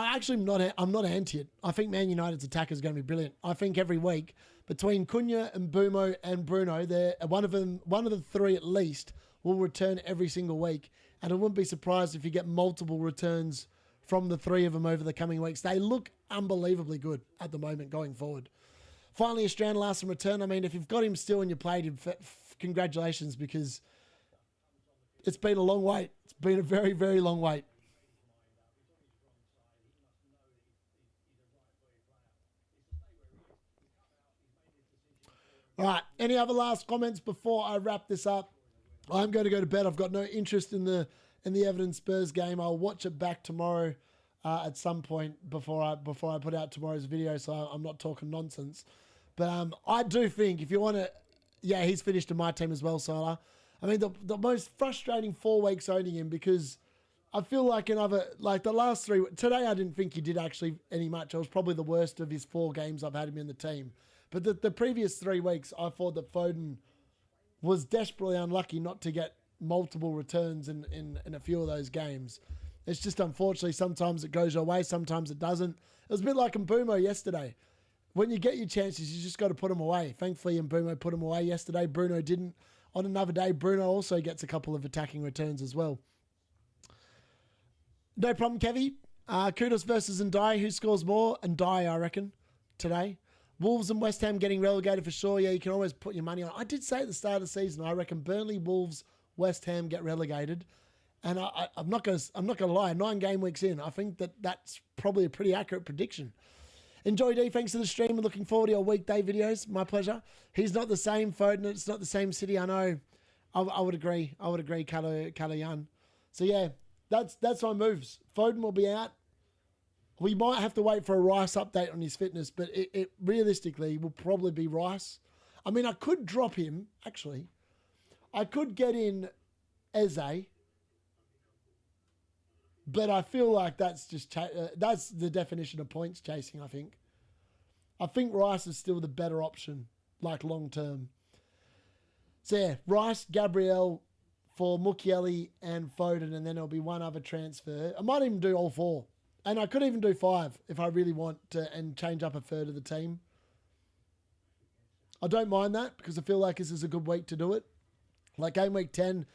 anti it. I think Man United's attack is going to be brilliant. I think every week between Cunha and Bumo and Bruno, one of the three at least will return every single week. And I wouldn't be surprised if you get multiple returns from the three of them over the coming weeks. They look unbelievably good at the moment going forward. Finally, a Strand Larson return. I mean, if you've got him still and you played him, congratulations, because it's been a long wait. It's been a very, very long wait. All right. Any other last comments before I wrap this up? I'm going to go to bed. I've got no interest in the Everton Spurs game. I'll watch it back tomorrow at some point before I put out tomorrow's video, so I'm not talking nonsense. But I do think if you want to, yeah, he's finished in my team as well, Salah. I mean, the most frustrating 4 weeks owning him, because I feel like the last 3, today I didn't think he did actually any much. It was probably the worst of his 4 games I've had him in the team. But the previous 3 weeks, I thought that Foden was desperately unlucky not to get multiple returns in a few of those games. It's just, unfortunately, sometimes it goes your way, sometimes it doesn't. It was a bit like Mbumo yesterday. When you get your chances, you just got to put them away. Thankfully, Mbumo put them away yesterday. Bruno didn't. On another day, Bruno also gets a couple of attacking returns as well. No problem, Kevy. Kudos versus Ndiaye. Who scores more? Ndiaye, I reckon, today. Wolves and West Ham getting relegated for sure. Yeah, you can always put your money on. I did say at the start of the season, I reckon Burnley, Wolves, West Ham get relegated. And I'm not going to lie, 9 game weeks in, I think that's probably a pretty accurate prediction. Enjoy, D. Thanks for the stream and looking forward to your weekday videos. My pleasure. He's not the same, Foden. It's not the same city. I know. I would agree. I would agree, Kalayan. So, yeah, that's my moves. Foden will be out. We might have to wait for a Rice update on his fitness, but it realistically will probably be Rice. I mean, I could drop him, actually. I could get in Eze, but I feel like that's just that's the definition of points chasing, I think. I think Rice is still the better option, like long term. So yeah, Rice, Gabriel for Mukiele and Foden, and then there'll be one other transfer. I might even do all 4. And I could even do 5 if I really want to, and change up a third of the team. I don't mind that because I feel like this is a good week to do it. Like game week 10,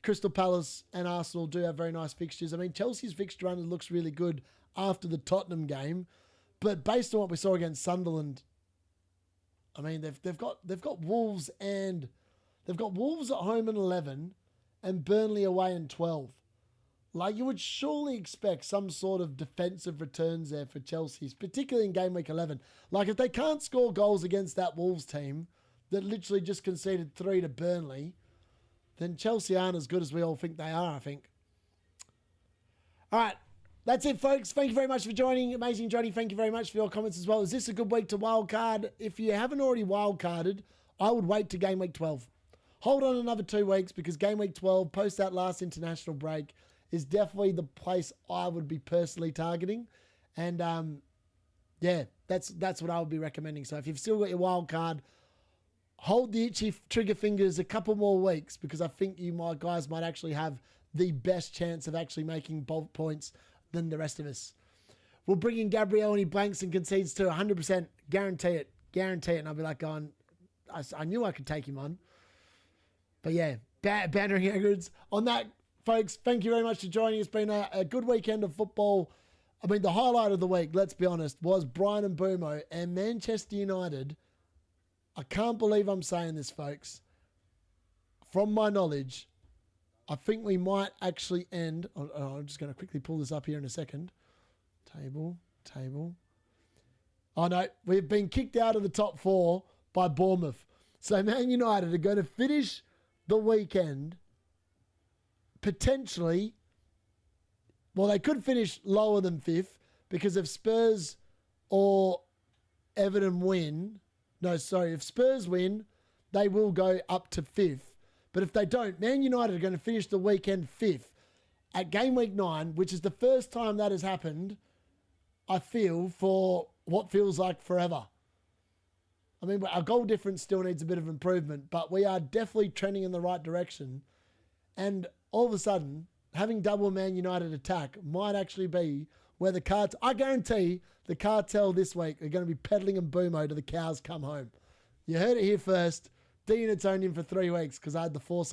Crystal Palace and Arsenal do have very nice fixtures. I mean, Chelsea's fixture run looks really good after the Tottenham game, but based on what we saw against Sunderland, I mean, they've got Wolves and they've got Wolves at home in 11 and Burnley away in 12. Like, you would surely expect some sort of defensive returns there for Chelsea, particularly in game week 11. Like, if they can't score goals against that Wolves team that literally just conceded 3 to Burnley, then Chelsea aren't as good as we all think they are, I think. All right, that's it, folks. Thank you very much for joining. Amazing Johnny, thank you very much for your comments as well. Is this a good week to wildcard? If you haven't already wildcarded, I would wait to game week 12. Hold on another 2 weeks, because game week 12, post that last international break, is definitely the place I would be personally targeting. And yeah, that's what I would be recommending. So if you've still got your wild card, hold the itchy trigger fingers a couple more weeks, because I think guys might actually have the best chance of actually making bulk points than the rest of us. We'll bring in Gabriel and he blanks and concedes to 100%. Guarantee it. And I'll be like going, I knew I could take him on. But yeah, bannering aggregates. On that, folks, thank you very much for joining. It's been a good weekend of football. I mean, the highlight of the week, let's be honest, was Brian and Mbumo and Manchester United. I can't believe I'm saying this, folks. From my knowledge, I think we might actually end. I'm just going to quickly pull this up here in a second. Table. Oh, no. We've been kicked out of the top 4 by Bournemouth. So Man United are going to finish the weekend potentially, well, they could finish lower than 5th, because if Spurs or Everton win, if Spurs win, they will go up to 5th. But if they don't, Man United are going to finish the weekend 5th at game week 9, which is the first time that has happened, I feel, for what feels like forever. I mean, our goal difference still needs a bit of improvement, but we are definitely trending in the right direction. And all of a sudden, having double Man United attack might actually be where the cartel, I guarantee the cartel this week are going to be peddling and Mbumo to the cows come home. You heard it here first. D-Unit's owned him for 3 weeks because I had the foresight.